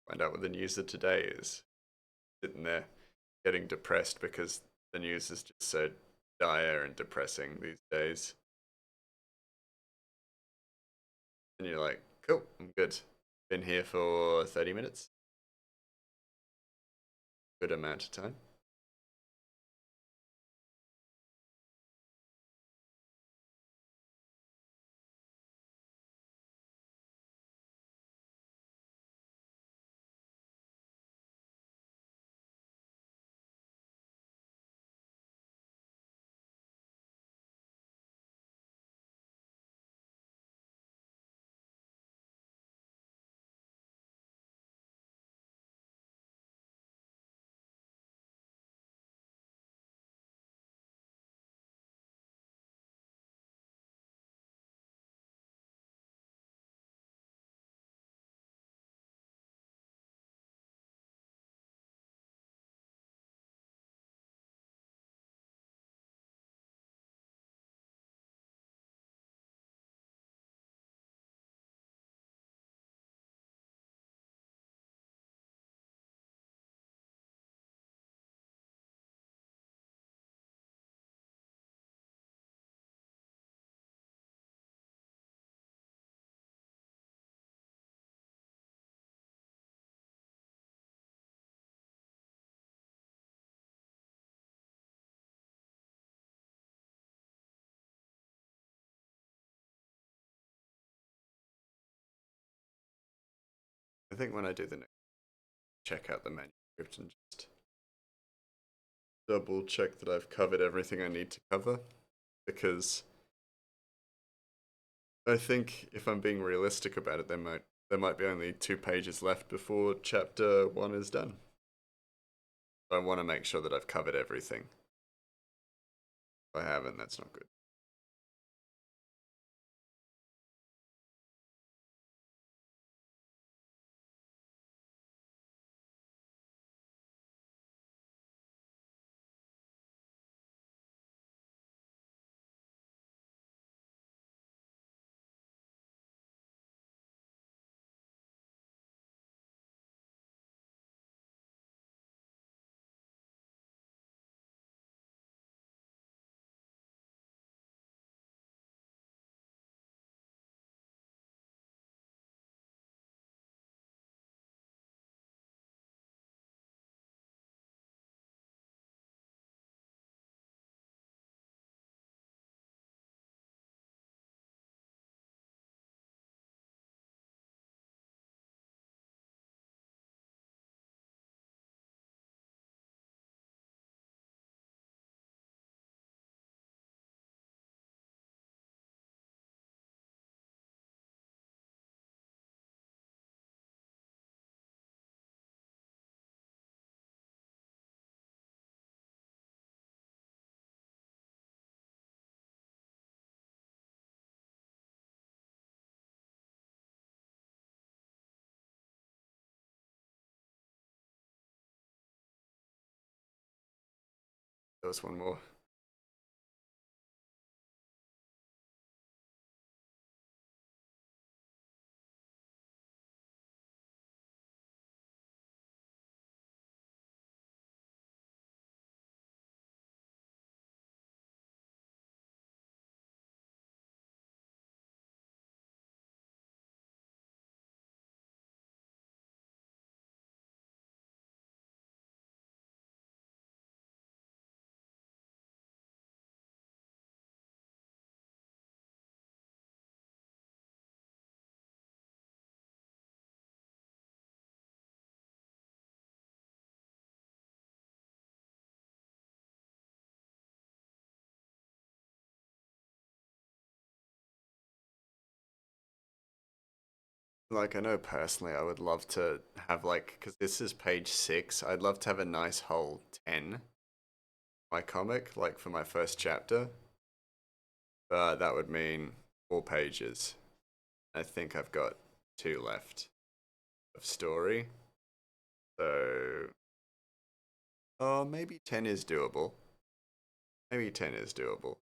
Find out what the news of today is. Sitting there getting depressed because the news is just so dire and depressing these days. And you're like, cool, I'm good. Been here for 30 minutes. Good amount of time. think when I do the next, check out the manuscript and just double check that I've covered everything I need to cover, because I think if I'm being realistic about it, there might be only 2 pages left before chapter 1 is done. I want to make sure that I've covered everything. If I haven't, that's not good. There was one more. Like, I know personally I would love to have, like, because this is page 6, I'd love to have a nice whole 10, my comic, like, for my first chapter. But that would mean 4 pages. I think I've got 2 left of story. So, oh, maybe 10 is doable. Maybe 10 is doable.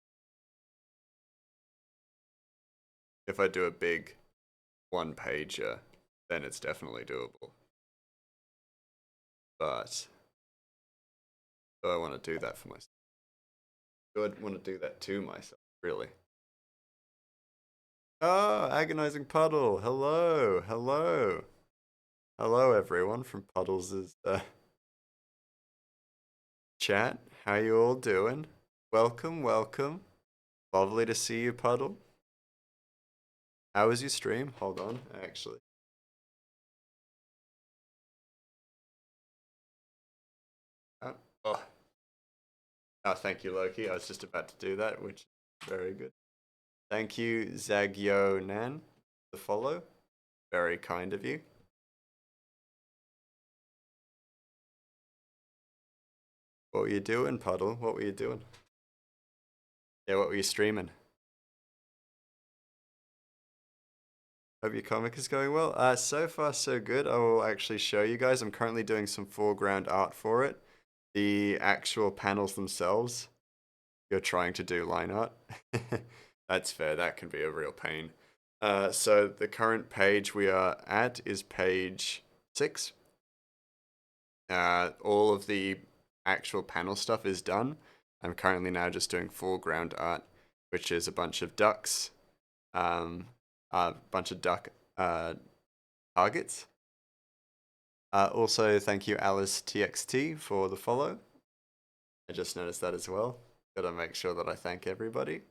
If I do a big 1 pager, then it's definitely doable. But do I want to do that for myself? Do I want to do that to myself, really? Oh, Agonizing Puddle. Hello, hello. Hello, everyone from Puddles' chat. How you all doing? Welcome, welcome. Lovely to see you, Puddle. How was your stream? Hold on, actually. Oh, oh. Oh, thank you, Loki. I was just about to do that, which is very good. Thank you, Zagyo Nan, the follow. Very kind of you. What were you doing, Puddle? What were you doing? Yeah, what were you streaming? Hope your comic is going well. So far, so good. I will actually show you guys. I'm currently doing some foreground art for it. The actual panels themselves, you're trying to do line art. That's fair. That can be a real pain. So the current page we are at is page 6. All of the actual panel stuff is done. I'm currently now just doing foreground art, which is a bunch of ducks, a bunch of duck targets. Also, thank you, Alice TXT, for the follow. I just noticed that as well. Gotta make sure that I thank everybody.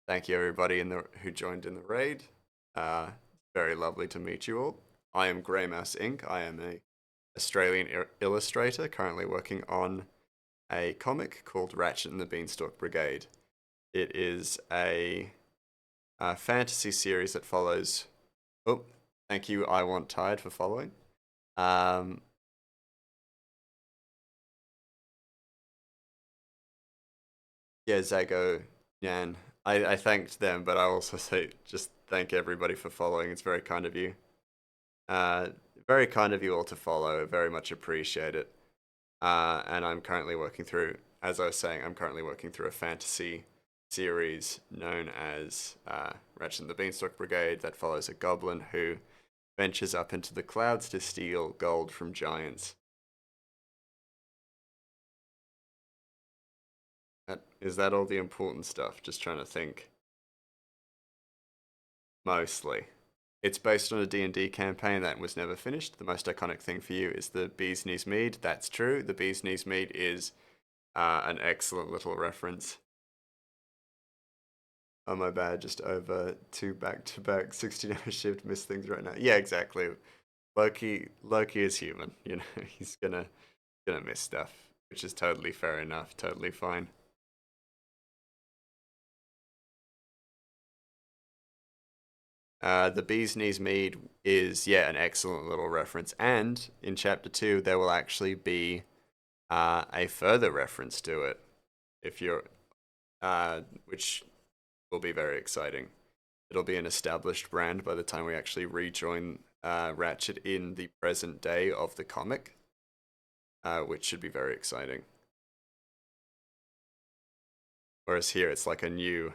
Thank you, everybody who joined in the raid. Very lovely to meet you all. I am Grey Mouse Inc. I am a Australian illustrator currently working on a comic called Ratchet and the Beanstalk Brigade. It is a fantasy series that follows. Oh, thank you, I Want Tired, for following. Um, yeah, Zago, Yan. I thanked them, but I also say just thank everybody for following. It's very kind of you. Uh, Very kind of you all to follow. Very much appreciate it. And I'm currently working through, as I was saying, I'm currently working through a fantasy series known as Ratchet and the Beanstalk Brigade that follows a goblin who ventures up into the clouds to steal gold from giants. Is that all the important stuff? Just trying to think. Mostly. It's based on a D&D campaign that was never finished. The most iconic thing for you is the Bee's Knees Mead. That's true. The Bee's Knees Mead is an excellent little reference. Oh, my bad. Just over two back-to-back 16-hour shift. Miss things right now. Yeah, exactly. Loki is human. You know, he's gonna miss stuff, which is totally fair enough. Totally fine. The Bee's Knees Mead is, yeah, an excellent little reference. And in chapter 2, there will actually be a further reference to it, if you're, which will be very exciting. It'll be an established brand by the time we actually rejoin Ratchet in the present day of the comic, which should be very exciting. Whereas here, it's like a new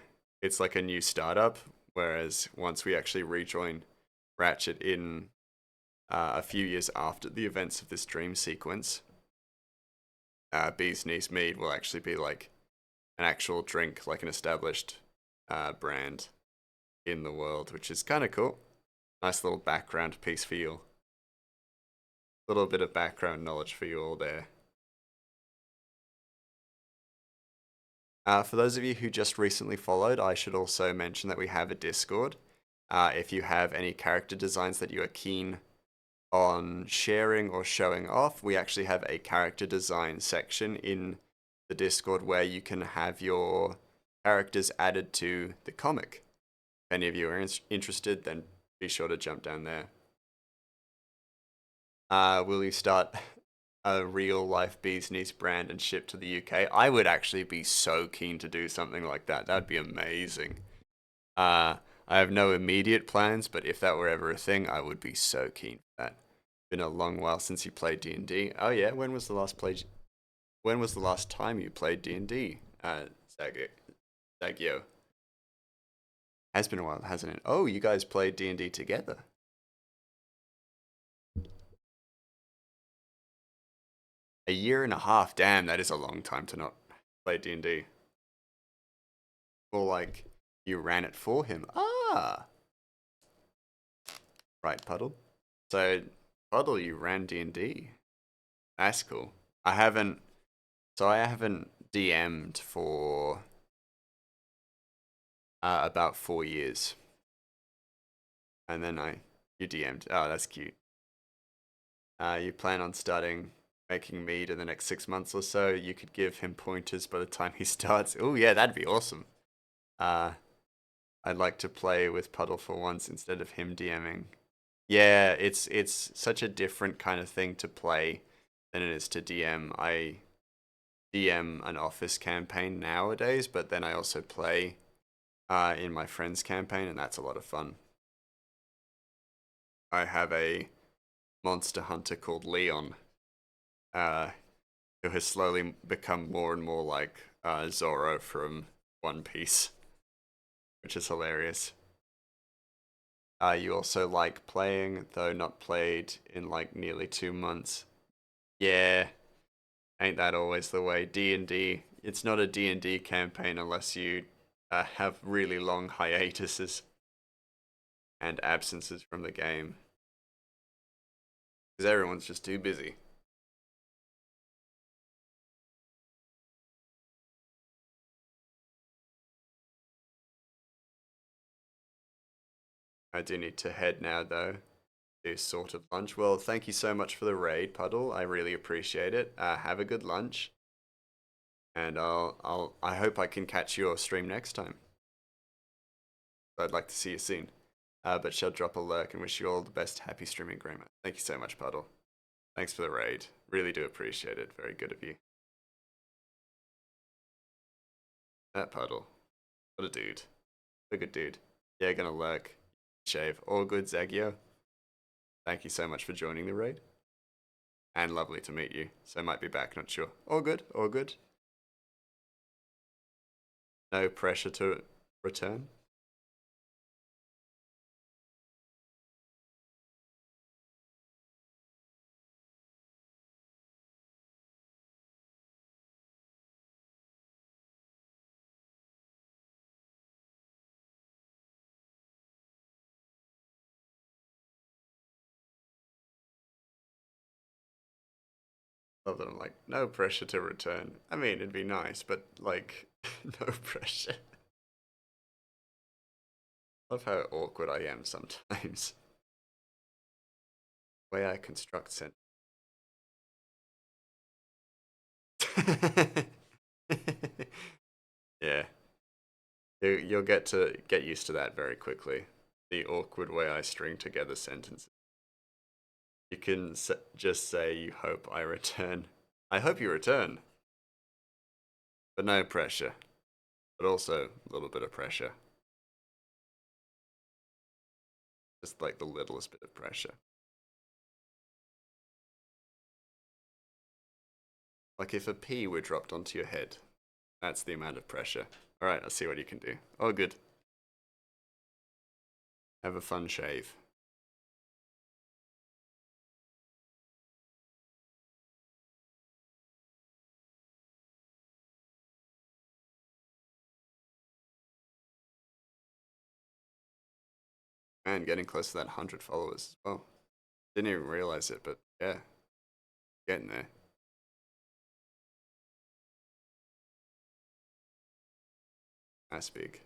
startup. Whereas once we actually rejoin Ratchet in a few years after the events of this dream sequence, Bee's Knees Mead will actually be like an actual drink, like an established brand in the world, which is kind of cool. Nice little background piece for you. Little bit of background knowledge for you all there. For those of you who just recently followed, I should also mention that we have a Discord. If you have any character designs that you are keen on sharing or showing off, we actually have a character design section in the Discord where you can have your characters added to the comic. If any of you are interested, then be sure to jump down there. Will you start a real life Bee's Knees brand and ship to the UK? I would actually be so keen to do something like that. That'd be amazing. I have no immediate plans, but if that were ever a thing, I would be so keen for that. Been a long while since you played D&D. Oh yeah, when was the last play? When was the last time you played D&D? Zagio. Has been a while, hasn't it? Oh, you guys played D&D together. A year and a half. Damn, that is a long time to not play D&D. Or like you ran it for him. Ah, right, Puddle. So Puddle, you ran D&D. That's cool. I haven't. So I haven't DM'd for about 4 years, and then you DM'd. Oh, that's cute. You plan on starting making mead in the next 6 months or so. You could give him pointers by the time he starts. Oh yeah, that'd be awesome. Uh, I'd like to play with Puddle for once instead of him DMing. Yeah, it's such a different kind of thing to play than it is to DM. I DM an office campaign nowadays, but then I also play in my friend's campaign, and that's a lot of fun. I have a monster hunter called Leon, uh, who has slowly become more and more like Zoro from One Piece, which is hilarious. You also like playing, though not played in like nearly 2 months. Yeah, ain't that always the way? D&D, it's not a D&D campaign unless you have really long hiatuses and absences from the game. Because everyone's just too busy. I do need to head now, though. do sort of lunch. Well, thank you so much for the raid, Puddle. I really appreciate it. Have a good lunch, and I hope I can catch your stream next time. I'd like to see you soon. But shall drop a lurk and wish you all the best. Happy streaming, Grandma. Thank you so much, Puddle. Thanks for the raid. Really do appreciate it. Very good of you. That Puddle. What a dude. What a good dude. Yeah, gonna lurk. Shave. All good, Zagio. Thank you so much for joining the raid. And lovely to meet you. So might be back, not sure. All good, all good. No pressure to return. Love that I'm like, no pressure to return. I mean, it'd be nice, but like, no pressure. Love how awkward I am sometimes. The way I construct sentences. Yeah, you'll get used to that very quickly. The awkward way I string together sentences. You can just say you hope I return. I hope you return, but no pressure. But also a little bit of pressure. Just like the littlest bit of pressure. Like if a pea were dropped onto your head, that's the amount of pressure. Alright, I'll see what you can do. Oh, good. Have a fun shave. Man, getting close to that 100 followers as well. Didn't even realize it, but yeah, getting there. That's big.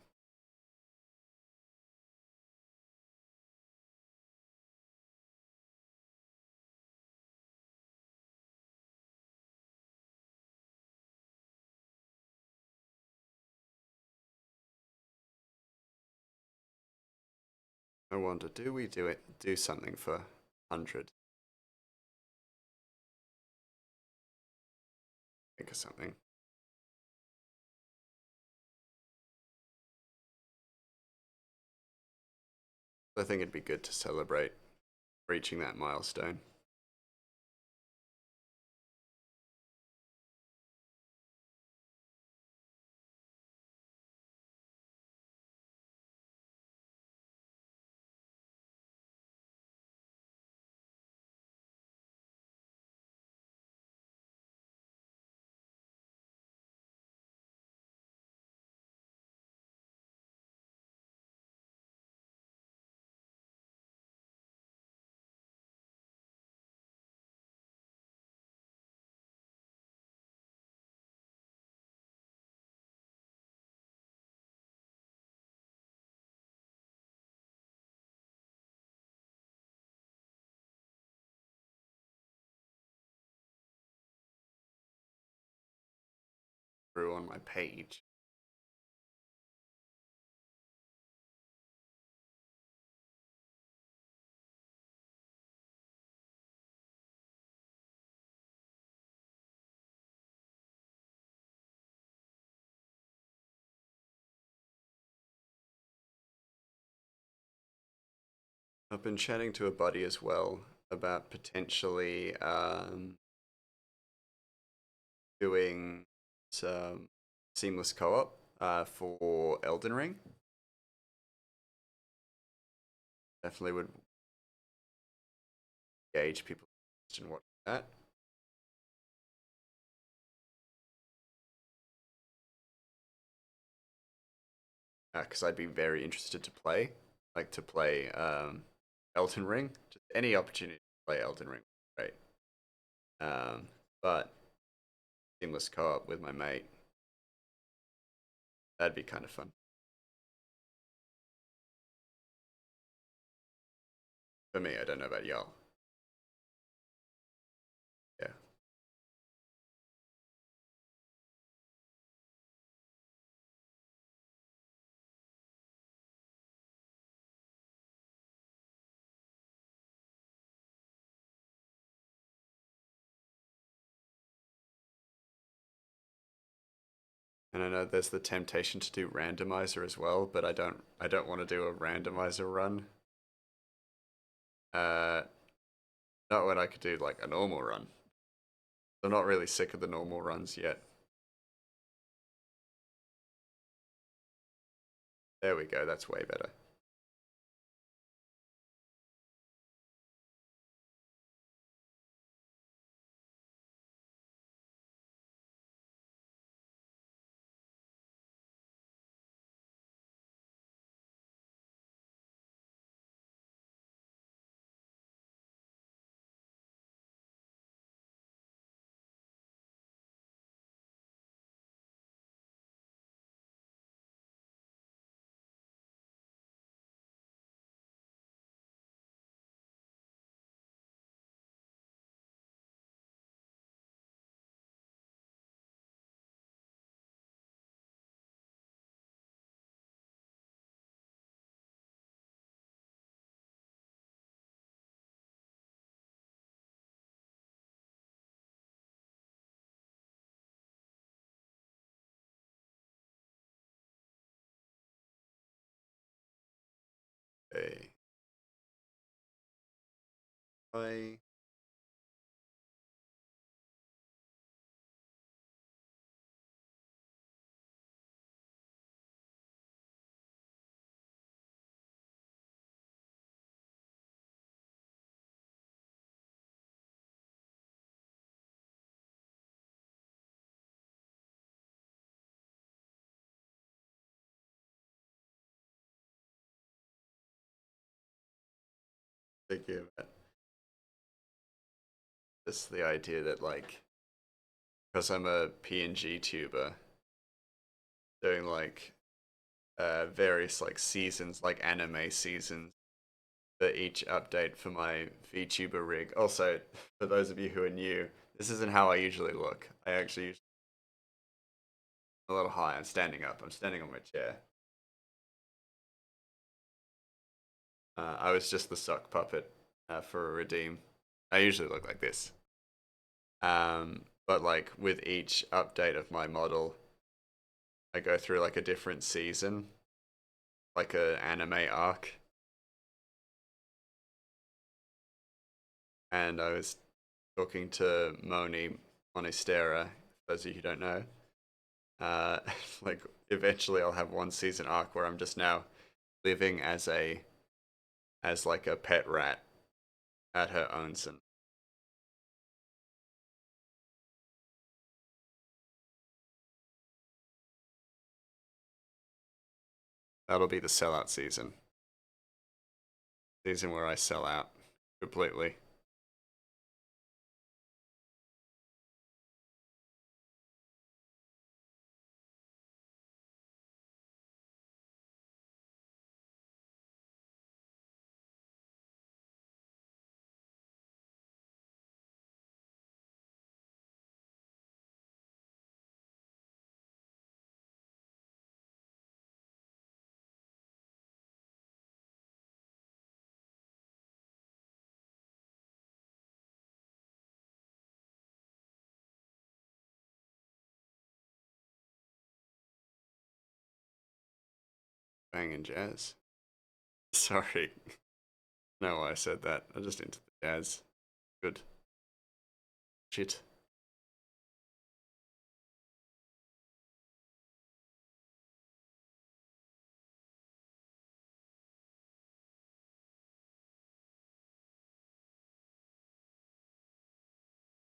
I wonder, do we do something for 100? Think of something. I think it'd be good to celebrate reaching that milestone. Through on my page. I've been chatting to a buddy as well about potentially doing some seamless co-op for Elden Ring. Definitely would gauge people and watch that. Because I'd be very interested to play, like to play Elden Ring. Just any opportunity to play Elden Ring, right? But seamless co-op with my mate, that'd be kind of fun. For me, I don't know about y'all. Yeah. And I know there's the temptation to do randomizer as well, but I don't want to do a randomizer run. Uh, Not when I could do like a normal run. I'm not really sick of the normal runs yet. There we go, that's way better. Hey, I think of it. Just the idea that like, because I'm a PNG tuber, doing like various like seasons, like anime seasons, for each update for my VTuber rig. Also, for those of you who are new, this isn't how I usually look. I actually usually a little high. I'm standing up. I'm standing on my chair. I was just the sock puppet for a redeem. I usually look like this. But like with each update of my model, I go through like a different season, like a anime arc. And I was talking to Moni Monistera, for those of you who don't know. Uh, like eventually I'll have one season arc where I'm just now living as like a pet rat at her onsen. That'll be the sellout season. Season where I sell out completely. Banging jazz. Sorry. No, why I said that. I'm just into the jazz. Good. Shit.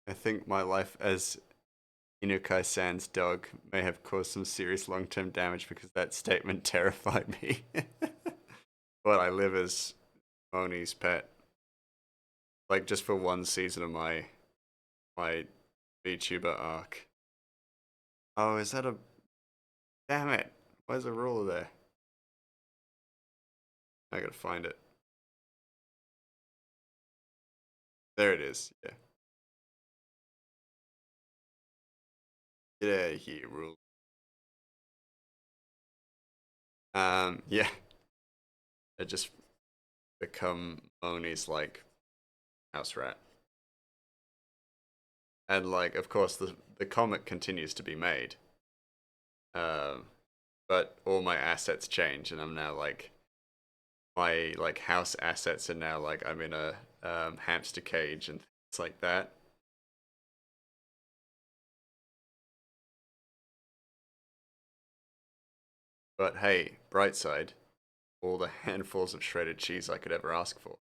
I think my life as Inukai San's dog may have caused some serious long term damage because that statement terrified me. But I live as Moni's pet. Like just for one season of my VTuber arc. Oh, is that a damn it? Where's a ruler there? I gotta find it. There it is. Yeah. Get out of here, rule. Yeah. I just become Moni's like house rat. And like of course the comic continues to be made. Um but all my assets change and I'm now like my like house assets are now like I'm in a hamster cage and things like that. But hey, bright side, all the handfuls of shredded cheese I could ever ask for.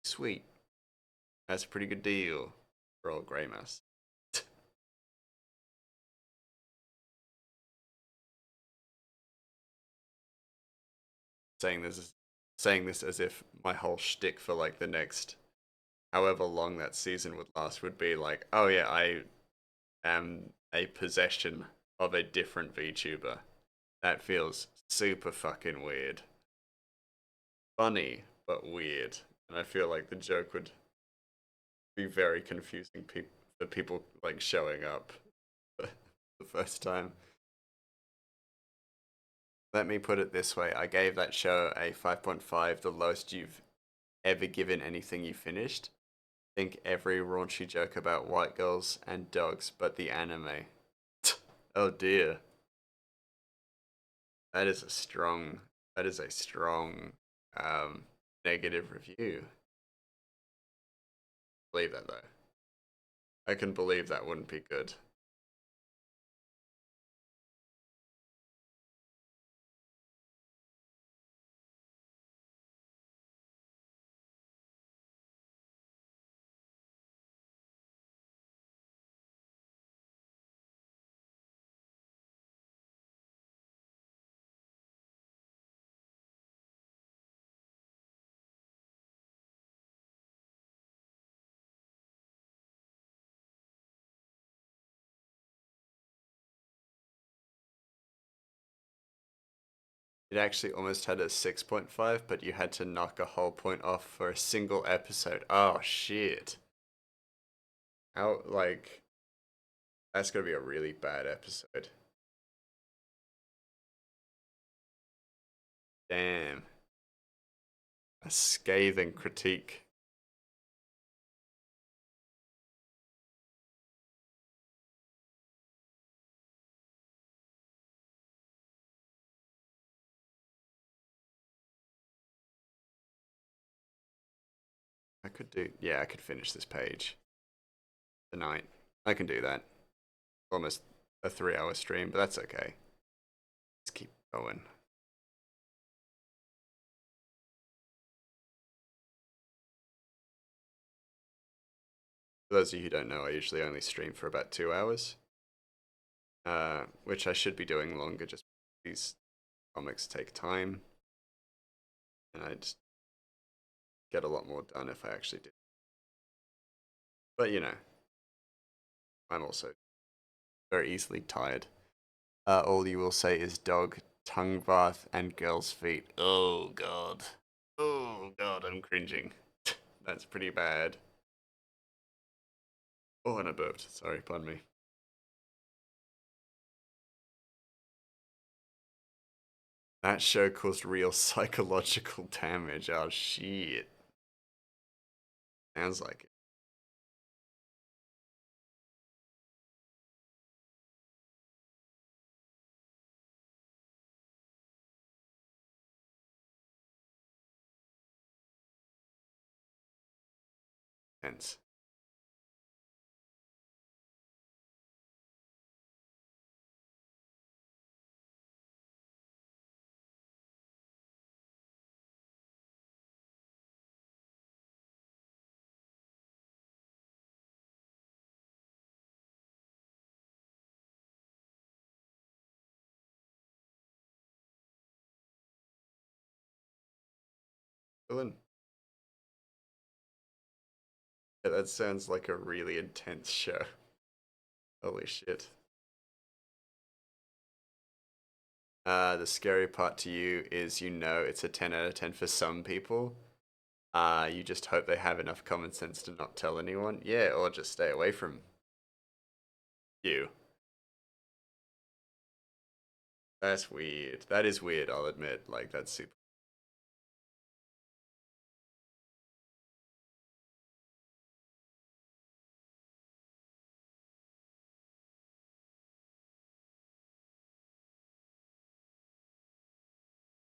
Sweet. That's a pretty good deal for old Grey Mouse. saying this saying this as if my whole shtick for like the next however long that season would last would be like, oh yeah, I am a possession of a different VTuber. That feels super fucking weird. Funny, but weird. And I feel like the joke would be very confusing for people like showing up the first time. Let me put it this way. I gave that show a 5.5, the lowest you've ever given anything you finished. Think every raunchy joke about white girls and dogs, but the anime. Oh dear. That is a strong that is a strong um negative review. Believe that though. I can believe that wouldn't be good. It actually almost had a 6.5, but you had to knock a whole point off for a single episode. Oh shit. How like that's gonna be a really bad episode. Damn. A scathing critique. I could do yeah, I could finish this page tonight. I can do that. Almost a 3 hour stream, but that's okay. Let's keep going. For those of you who don't know, I usually only stream for about 2 hours, which I should be doing longer. Just these comics take time, and I'd get a lot more done if I actually did. But you know, I'm also very easily tired. All you will say is dog, tongue bath, and girl's feet. Oh god. Oh god, I'm cringing. That's pretty bad. Oh, and I burped. Sorry, pardon me. That show caused real psychological damage. Oh shit. Sounds like it. Hence. Villain. Yeah, that sounds like a really intense show. Holy shit. The scary part to you is you know it's a 10 out of 10 for some people. You just hope they have enough common sense to not tell anyone. Yeah, or just stay away from you. That's weird. That is weird, I'll admit. Like, that's super.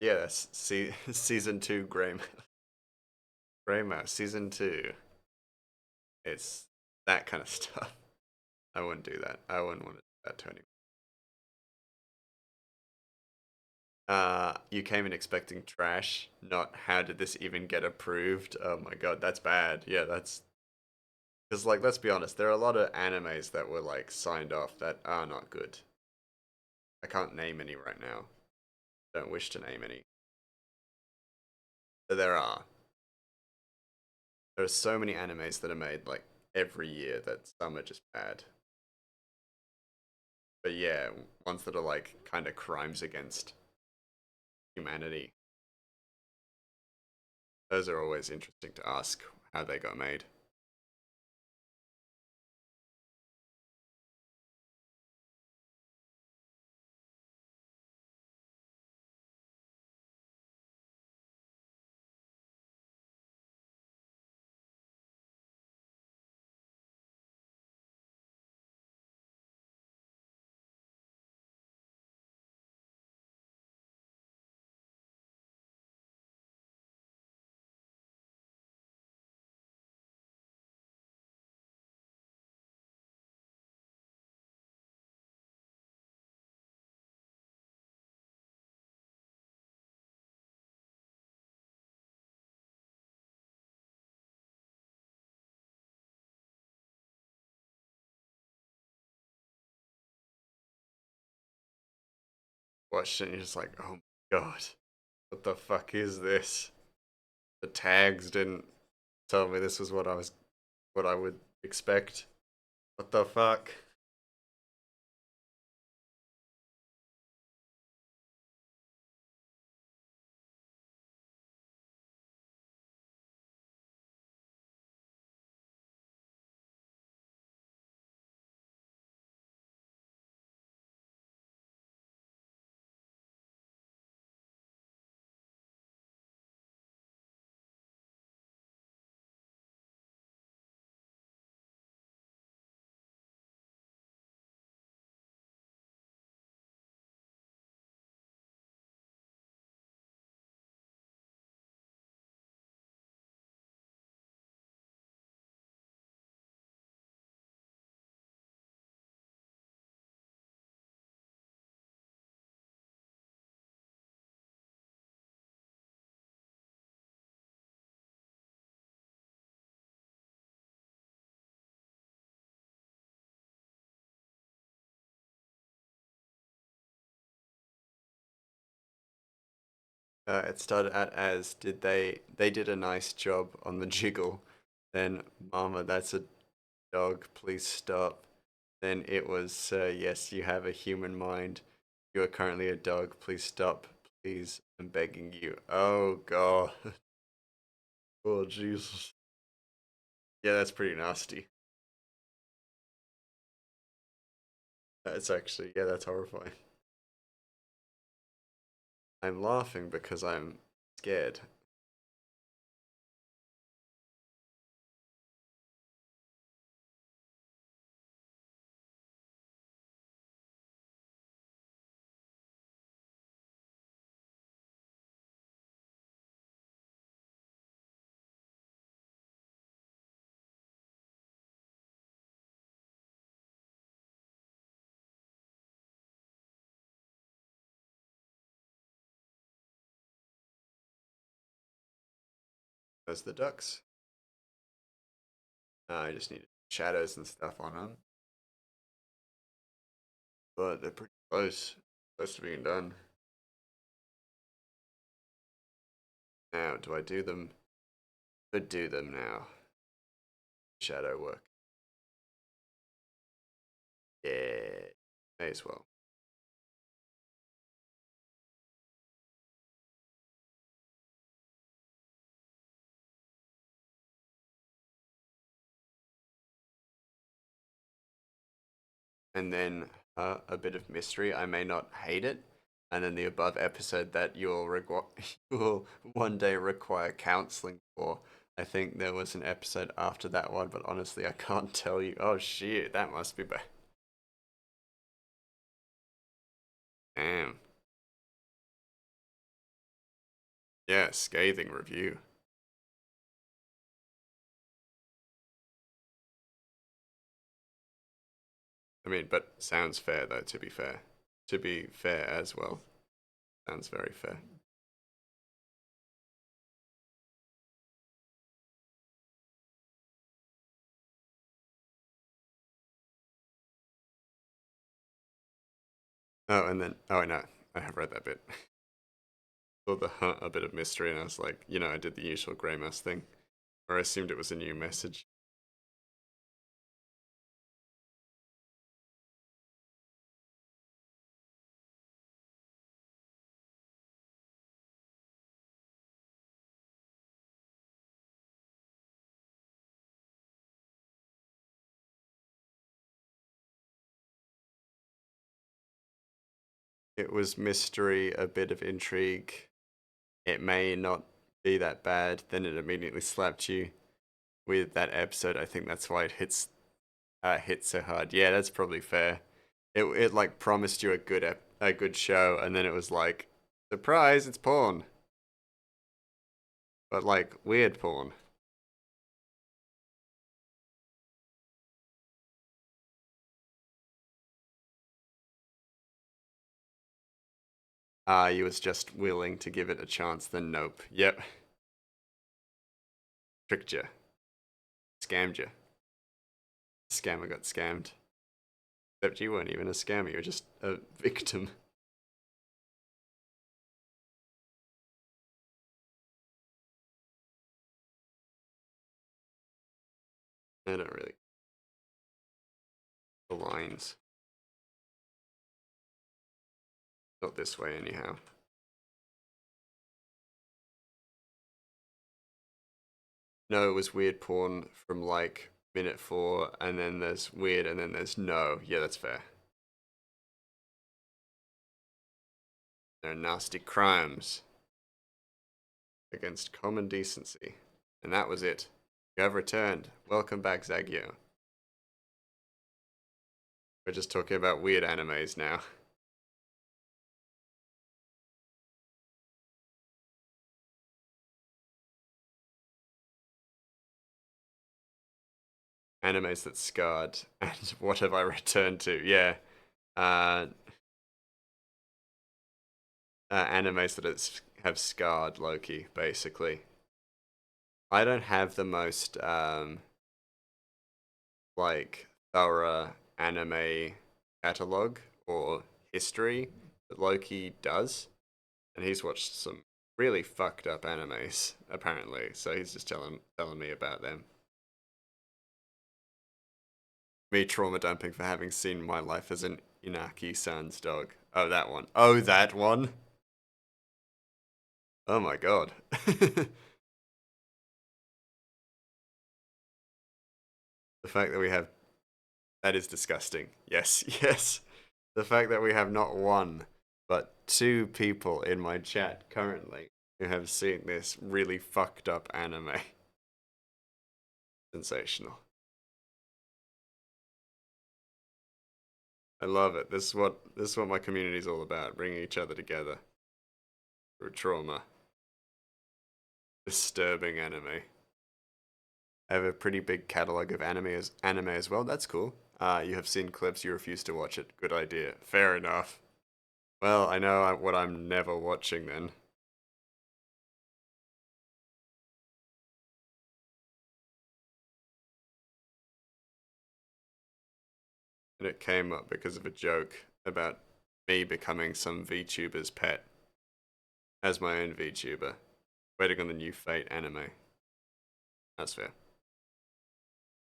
Yeah, that's season two Grey Mouse, season two. It's that kind of stuff. I wouldn't do that. I wouldn't want to do that to anyone. You came in expecting trash, not how did this even get approved? Oh my god, that's bad. Yeah, that's because like let's be honest, there are a lot of animes that were like signed off that are not good. I can't name any right now. Don't wish to name any. But there are. There are so many animes that are made like every year that some are just bad. But yeah, ones that are like kind of crimes against humanity. Those are always interesting to ask how they got made. Watched it and you're just like, oh my god, what the fuck is this? The tags didn't tell me this was what I would expect. What the fuck? It started out as they did a nice job on the jiggle. Then Mama, that's a dog, please stop. Then it was yes, you have a human mind. You are currently a dog, please stop. Please, I'm begging you. Oh god. Oh Jesus. Yeah, that's pretty nasty. That's actually yeah, that's horrifying. I'm laughing because I'm scared. There's the ducks. I just need shadows and stuff on them, but they're pretty close to being done. Now, do I do them? Could do them now. Shadow work. Yeah, may as well. and then a bit of mystery. I may not hate it. And then the above episode that you'll one day require counseling for. I think there was an episode after that one, but honestly, I can't tell you. Oh shit, that must be bad. Damn. Yeah, scathing review. I mean, but sounds fair though, to be fair. To be fair as well. Sounds very fair. Oh, and then, oh no, I have read that bit. Saw the a bit of mystery, and I was like, I did the usual grey mouse thing, or I assumed it was a new message. It was mystery, a bit of intrigue. It may not be that bad. Then it immediately slapped you with that episode. I think that's why it hit so hard. Yeah, that's probably fair. It like promised you a good show, and then it was like, surprise, it's porn, but like weird porn. You was just willing to give it a chance. Then nope. Yep, tricked you, scammed you. Scammer got scammed. Except you weren't even a scammer. You were just a victim. I don't really the lines. Not this way anyhow. No, it was weird porn from like minute 4, and then there's weird, and then there's no. Yeah, that's fair. There are nasty crimes against common decency. And that was it. You have returned. Welcome back, Zagyo. We're just talking about weird animes now. Animes that scarred. And what have I returned to? Yeah. Uh, animes that have scarred Loki, basically. I don't have the most like thorough anime catalog or history that Loki does, and he's watched some really fucked up animes apparently. So he's just telling me about them. Me trauma dumping for having seen My Life as an Inaki-san's dog. Oh, that one. Oh, that one. Oh my god. The fact that we have that is disgusting. Yes, yes. The fact that we have not one, but two people in my chat currently who have seen this really fucked up anime. Sensational. I love it. This is what my community is all about, bringing each other together through trauma. Disturbing anime. I have a pretty big catalog of anime as well. That's cool. You have seen clips, you refuse to watch it. Good idea. Fair enough. Well, I know what I'm never watching then. And it came up because of a joke about me becoming some VTuber's pet as my own VTuber, waiting on the new Fate anime. That's fair.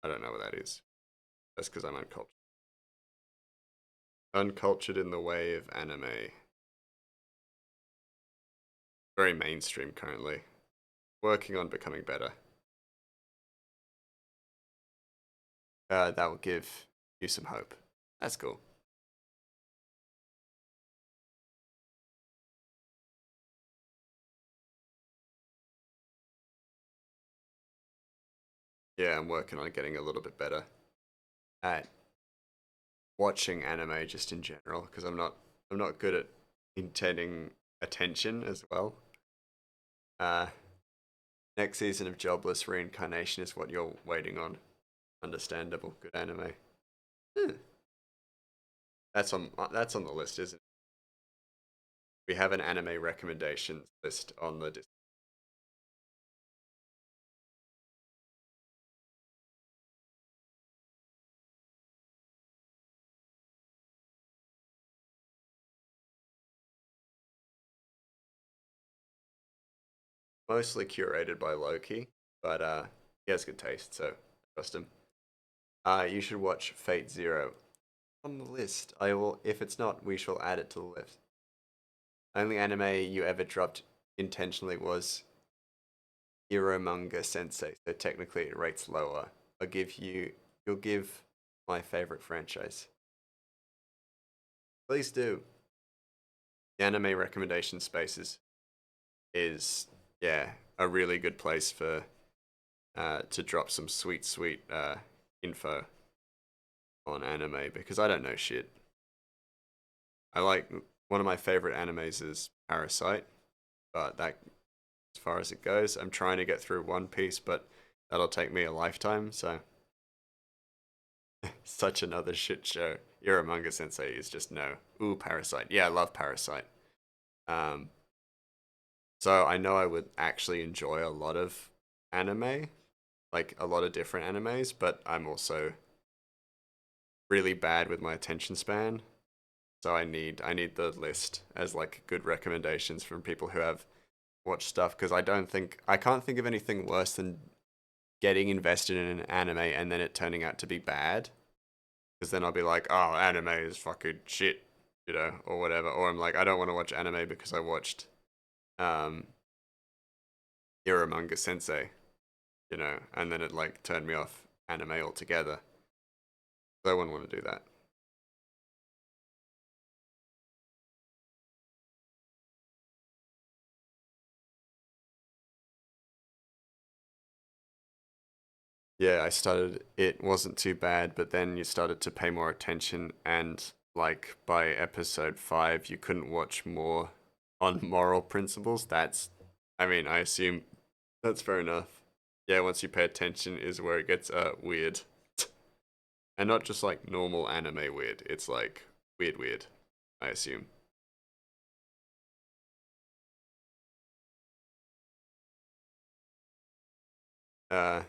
I don't know what that is. That's because I'm uncultured. Uncultured in the way of anime. Very mainstream currently. Working on becoming better. That will give you some hope. That's cool. Yeah, I'm working on getting a little bit better at watching anime just in general because I'm not good at intending attention as well. Uh, Next season of Jobless Reincarnation is what you're waiting on. Understandable, good anime. Hmm. That's on the list, isn't it? We have an anime recommendations list on the mostly curated by Loki, but he has good taste, so I trust him. You should watch Fate Zero on the list. I will, if it's not, we shall add it to the list. Only anime you ever dropped intentionally was Manga Sensei, so technically it rates lower. You'll give my favorite franchise. Please do. The anime recommendation spaces is, yeah, a really good place for to drop some sweet info on anime because I don't know shit. I like one of my favorite animes is Parasite, but that as far as it goes, I'm trying to get through One Piece, but that'll take me a lifetime. So such another shit show. Manga Sensei is just no. Ooh, Parasite. Yeah, I love Parasite. Um, so I know I would actually enjoy a lot of anime, like a lot of different animes, but I'm also really bad with my attention span. So I need the list as like good recommendations from people who have watched stuff because I can't think of anything worse than getting invested in an anime and then it turning out to be bad. Because then I'll be like, oh, anime is fucking shit, or whatever. Or I'm like, I don't want to watch anime because I watched um Manga Sensei, and then it like turned me off anime altogether. So I wouldn't want to do that. Yeah, it wasn't too bad, but then you started to pay more attention, and like by episode 5, you couldn't watch more on moral principles. I mean, I assume that's fair enough. Yeah, once you pay attention is where it gets weird. And not just like normal anime weird, it's like weird, I assume. Uh,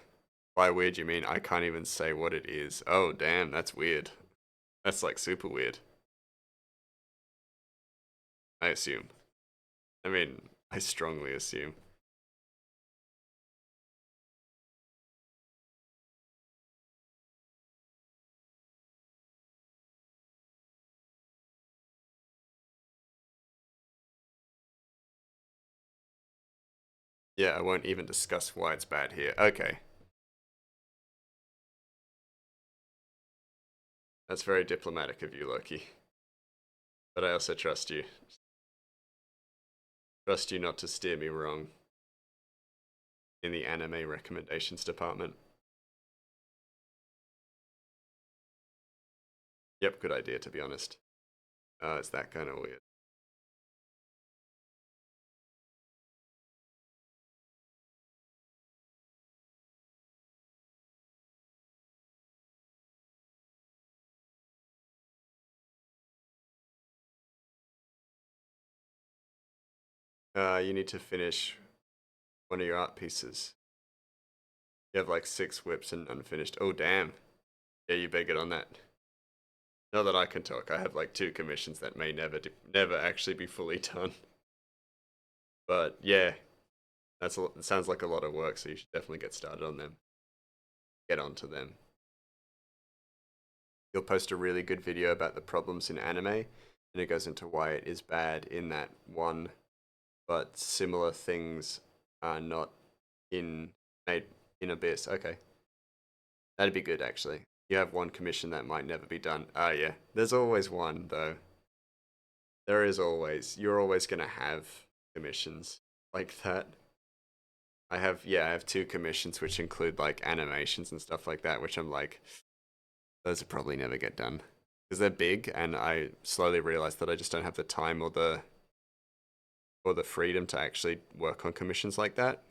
by weird, you mean I can't even say what it is. Oh, damn, that's weird. That's like super weird, I assume. I mean, I strongly assume. Yeah, I won't even discuss why it's bad here. Okay, that's very diplomatic of you, Loki. But I also trust you. Trust you not to steer me wrong in the anime recommendations department. Yep, good idea, to be honest. It's that kind of weird. You need to finish one of your art pieces. You have like 6 whips and unfinished. Oh, damn. Yeah, you better get on that. Not that I can talk. I have like 2 commissions that may never actually be fully done. But yeah, it sounds like a lot of work, so you should definitely get started on them. Get onto them. You'll post a really good video about the problems in anime, and it goes into why it is bad in that one, but similar things are not in made in Abyss. Okay, that'd be good actually. You have one commission that might never be done. Ah, yeah. There's always one, though. There is always. You're always going to have commissions like that. I have two commissions which include like animations and stuff like that, which I'm like, those will probably never get done because they're big, and I slowly realized that I just don't have the time or the freedom to actually work on commissions like that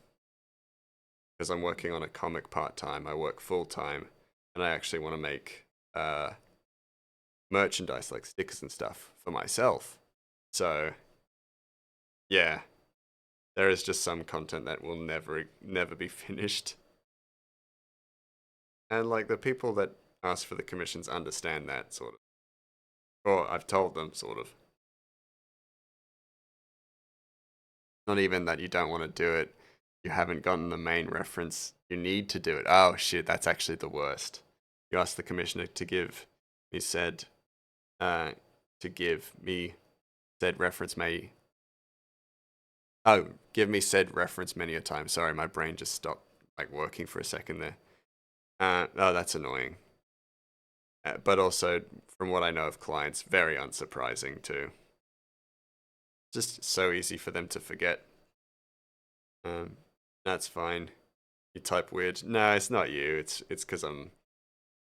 because I'm working on a comic part time. I work full time, and I actually want to make merchandise like stickers and stuff for myself. So yeah, there is just some content that will never be finished. And like the people that ask for the commissions understand that sort of. Or I've told them sort of. Not even that you don't want to do it. You haven't gotten the main reference. You need to do it. Oh shit, that's actually the worst. You ask the commissioner to give me said to give me said reference may oh, give me said reference many a time. Sorry, my brain just stopped like working for a second there. Oh, that's annoying. But also, from what I know of clients, very unsurprising too. Just so easy for them to forget. Um, that's fine. You type weird. No, it's not you. It's because I'm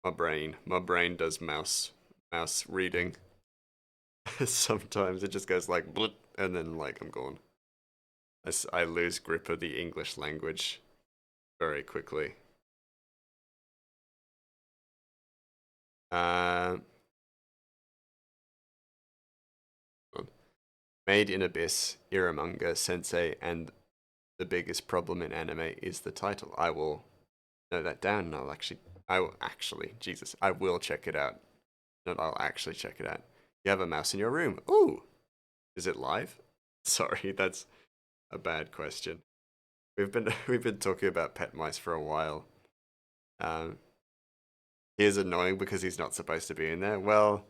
my brain. My brain does mouse reading. Sometimes it just goes like blip, and then like I'm gone. I lose grip of the English language very quickly. Uh, Made in Abyss, Iramanga Sensei, and the biggest problem in anime is the title. I will note that down, and I will actually, Jesus, I will check it out. Not, I'll actually check it out. You have a mouse in your room. Ooh, is it live? Sorry, that's a bad question. We've been talking about pet mice for a while. Um, he is annoying because he's not supposed to be in there. Well,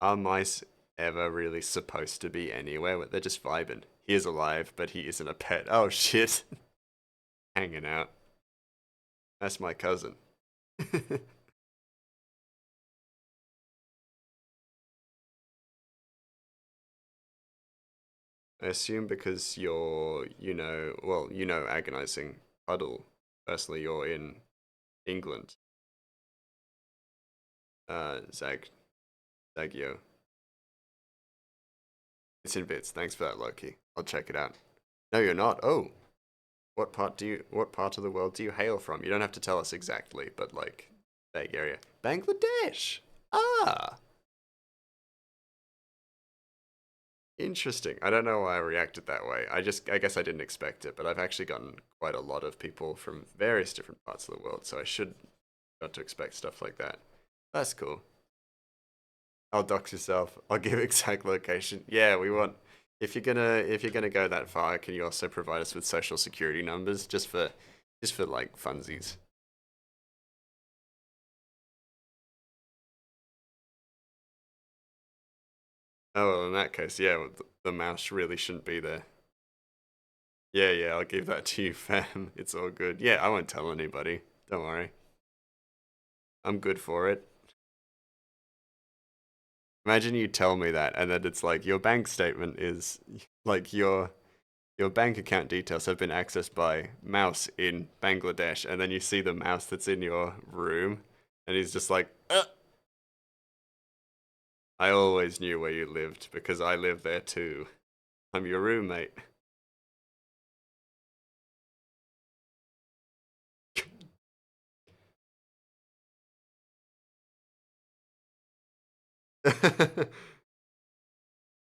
are mice ever really supposed to be anywhere? They're just vibing. He is alive, but he isn't a pet. Oh shit. Hanging out. That's my cousin. I assume because agonizing puddle. Personally, you're in England. Zagio. It's in bits. Thanks for that, Loki. I'll check it out. No, you're not. Oh, what part of the world do you hail from? You don't have to tell us exactly, but like, vague area. Bangladesh. Ah, interesting. I don't know why I reacted that way. I guess I didn't expect it, but I've actually gotten quite a lot of people from various different parts of the world, so I should got to expect stuff like that. That's cool. I'll dox yourself. I'll give exact location. Yeah, we want. If you're gonna go that far, can you also provide us with social security numbers just for like funsies? Oh well, in that case, yeah, well, the mouse really shouldn't be there. Yeah, yeah, I'll give that to you, fam. It's all good. Yeah, I won't tell anybody. Don't worry. I'm good for it. Imagine you tell me that, and then it's like your bank statement is like your bank account details have been accessed by mouse in Bangladesh, and then you see the mouse that's in your room, and he's just like, I always knew where you lived because I live there too. I'm your roommate.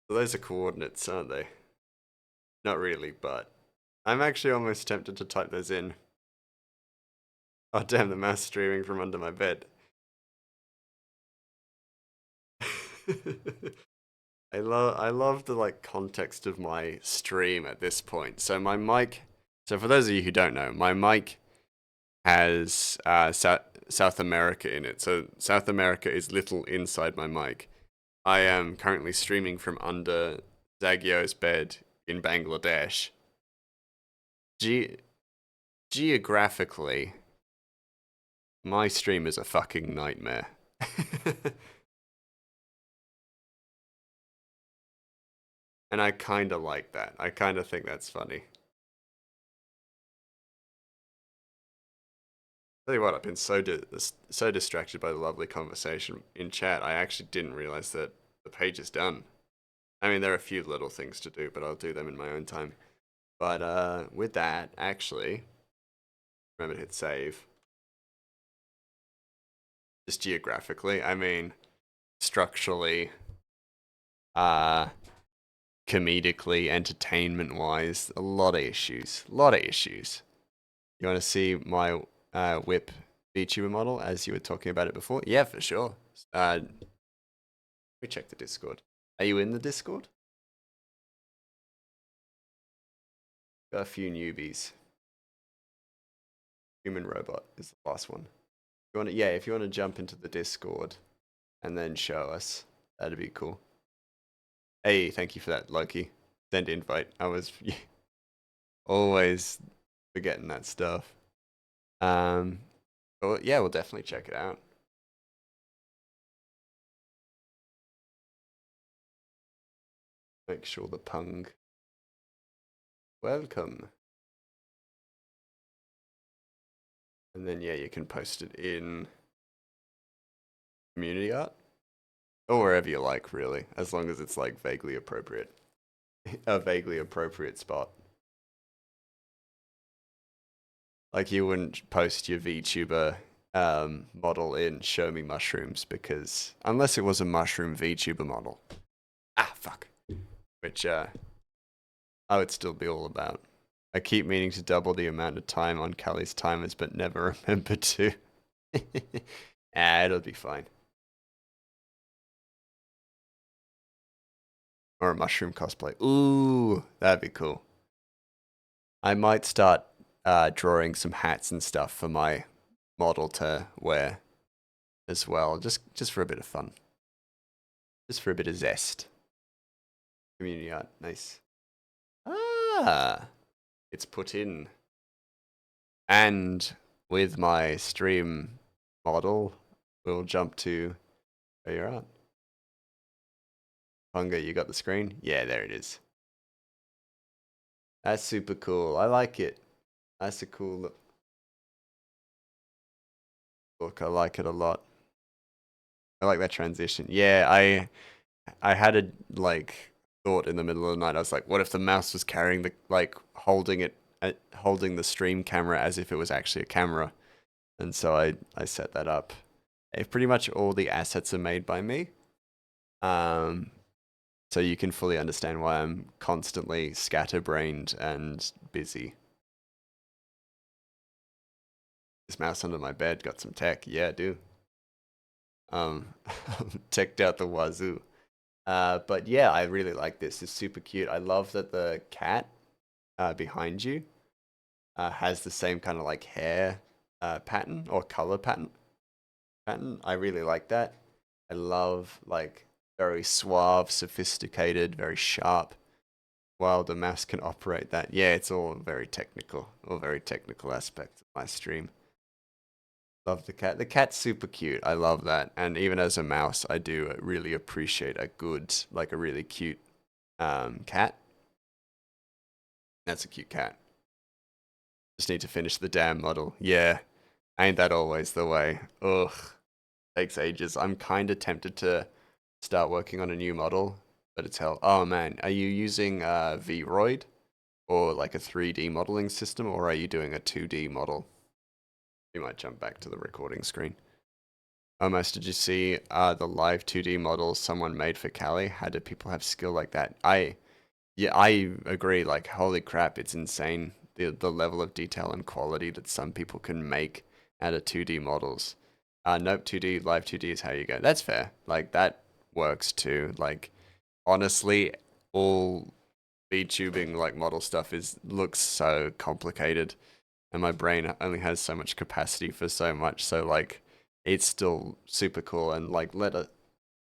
Those are coordinates, aren't they? Not really, but I'm actually almost tempted to type those in. Oh damn, the mouse streaming from under my bed. I love the like context of my stream at this point. So my mic. So for those of you who don't know, my mic has South America in it. So South America is little inside my mic. I am currently streaming from under Zagio's bed in Bangladesh. Ge- Geographically, My stream is a fucking nightmare. And I kind of like that. I kind of think that's funny. Tell you what, I've been so distracted by the lovely conversation in chat, I actually didn't realize that the page is done. I mean, there are a few little things to do, but I'll do them in my own time. But with that, actually, remember to hit save. Just geographically, I mean, structurally, uh, comedically, entertainment-wise, a lot of issues. A lot of issues. You want to see my whip VTuber model as you were talking about it before? Yeah, for sure. Let me check the Discord. Are you in the Discord? Got a few newbies. Human robot is the last one. You want to, yeah, if you want to jump into the Discord and then show us, that'd be cool. Hey, thank you for that, Loki. Send invite. I was always forgetting that stuff. But yeah, we'll definitely check it out. Make sure the pung. Welcome. And then yeah, you can post it in community art or wherever you like, really, as long as it's like vaguely appropriate. A vaguely appropriate spot. Like you wouldn't post your VTuber model in Show Me Mushrooms because unless it was a mushroom VTuber model. Ah, fuck. Which I would still be all about. I keep meaning to double the amount of time on Callie's timers, but never remember to. It'll be fine. Or a mushroom cosplay. Ooh, that'd be cool. I might start drawing some hats and stuff for my model to wear as well, just for a bit of fun. Just for a bit of zest. Community art, nice. Ah, it's put in. And with my stream model, we'll jump to where you're at. Punga, you got the screen? Yeah, there it is. That's super cool. I like it. That's a cool look. I like it a lot. I like that transition. Yeah, I had a like thought in the middle of the night. I was like, what if the mouse was carrying the like holding it holding the stream camera as if it was actually a camera? And so I set that up. Pretty much all the assets are made by me. So you can fully understand why I'm constantly scatterbrained and busy. This mouse under my bed got some tech. Yeah, I do. Teched out the wazoo. But yeah, I really like this. It's super cute. I love that the cat behind you has the same kind of like hair pattern or color pattern. I really like that. I love like very suave, sophisticated, very sharp. While the mouse can operate that. Yeah, it's all very technical aspects of my stream. Love the cat. The cat's super cute. I love that. And even as a mouse, I do really appreciate a good, like a really cute cat. That's a cute cat. Just need to finish the damn model. Yeah, ain't that always the way? Ugh, takes ages. I'm kind of tempted to start working on a new model, but it's hell. Oh man, are you using Vroid or like a 3D modeling system, or are you doing a 2D model? You might jump back to the recording screen. Almost, did you see the live 2D models someone made for Callie? How do people have skill like that? Yeah, I agree. Like, holy crap, it's insane the level of detail and quality that some people can make out of 2D models. Nope, 2D, live 2D is how you go. That's fair. Like, that works too. Like, honestly, all VTubing like model stuff looks so complicated, and my brain only has so much capacity for so much. So like, it's still super cool, and like let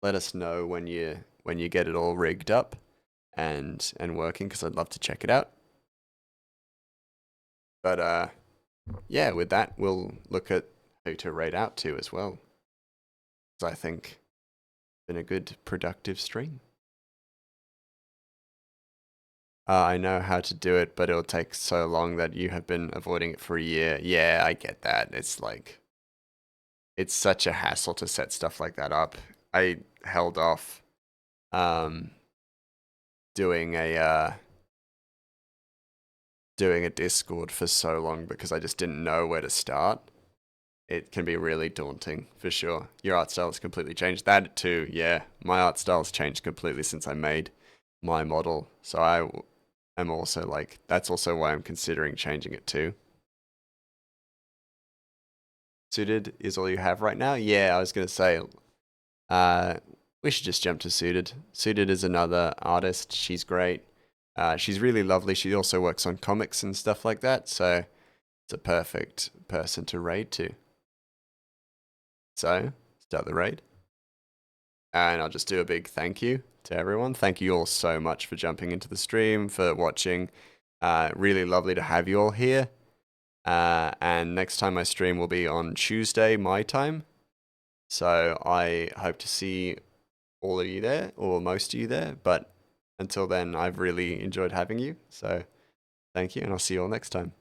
us know when you get it all rigged up and working, because I'd love to check it out. But yeah, with that, we'll look at who to raid out to as well. So I think it's been a good, productive stream. I know how to do it, but it'll take so long that you have been avoiding it for a year. Yeah, I get that. It's like, it's such a hassle to set stuff like that up. I held off doing a Discord for so long because I just didn't know where to start. It can be really daunting, for sure. Your art style has completely changed. That too, yeah. My art style's changed completely since I made my model. So I am also like, that's also why I'm considering changing it too. Suited is all you have right now? Yeah, I was going to say, we should just jump to Suited. Suited is another artist. She's great. She's really lovely. She also works on comics and stuff like that. So it's a perfect person to raid to. So, start the raid. And I'll just do a big thank you to everyone. Thank you all so much for jumping into the stream, for watching. Really lovely to have you all here. And next time I stream will be on Tuesday, my time. So I hope to see all of you there, or most of you there. But until then, I've really enjoyed having you. So thank you, and I'll see you all next time.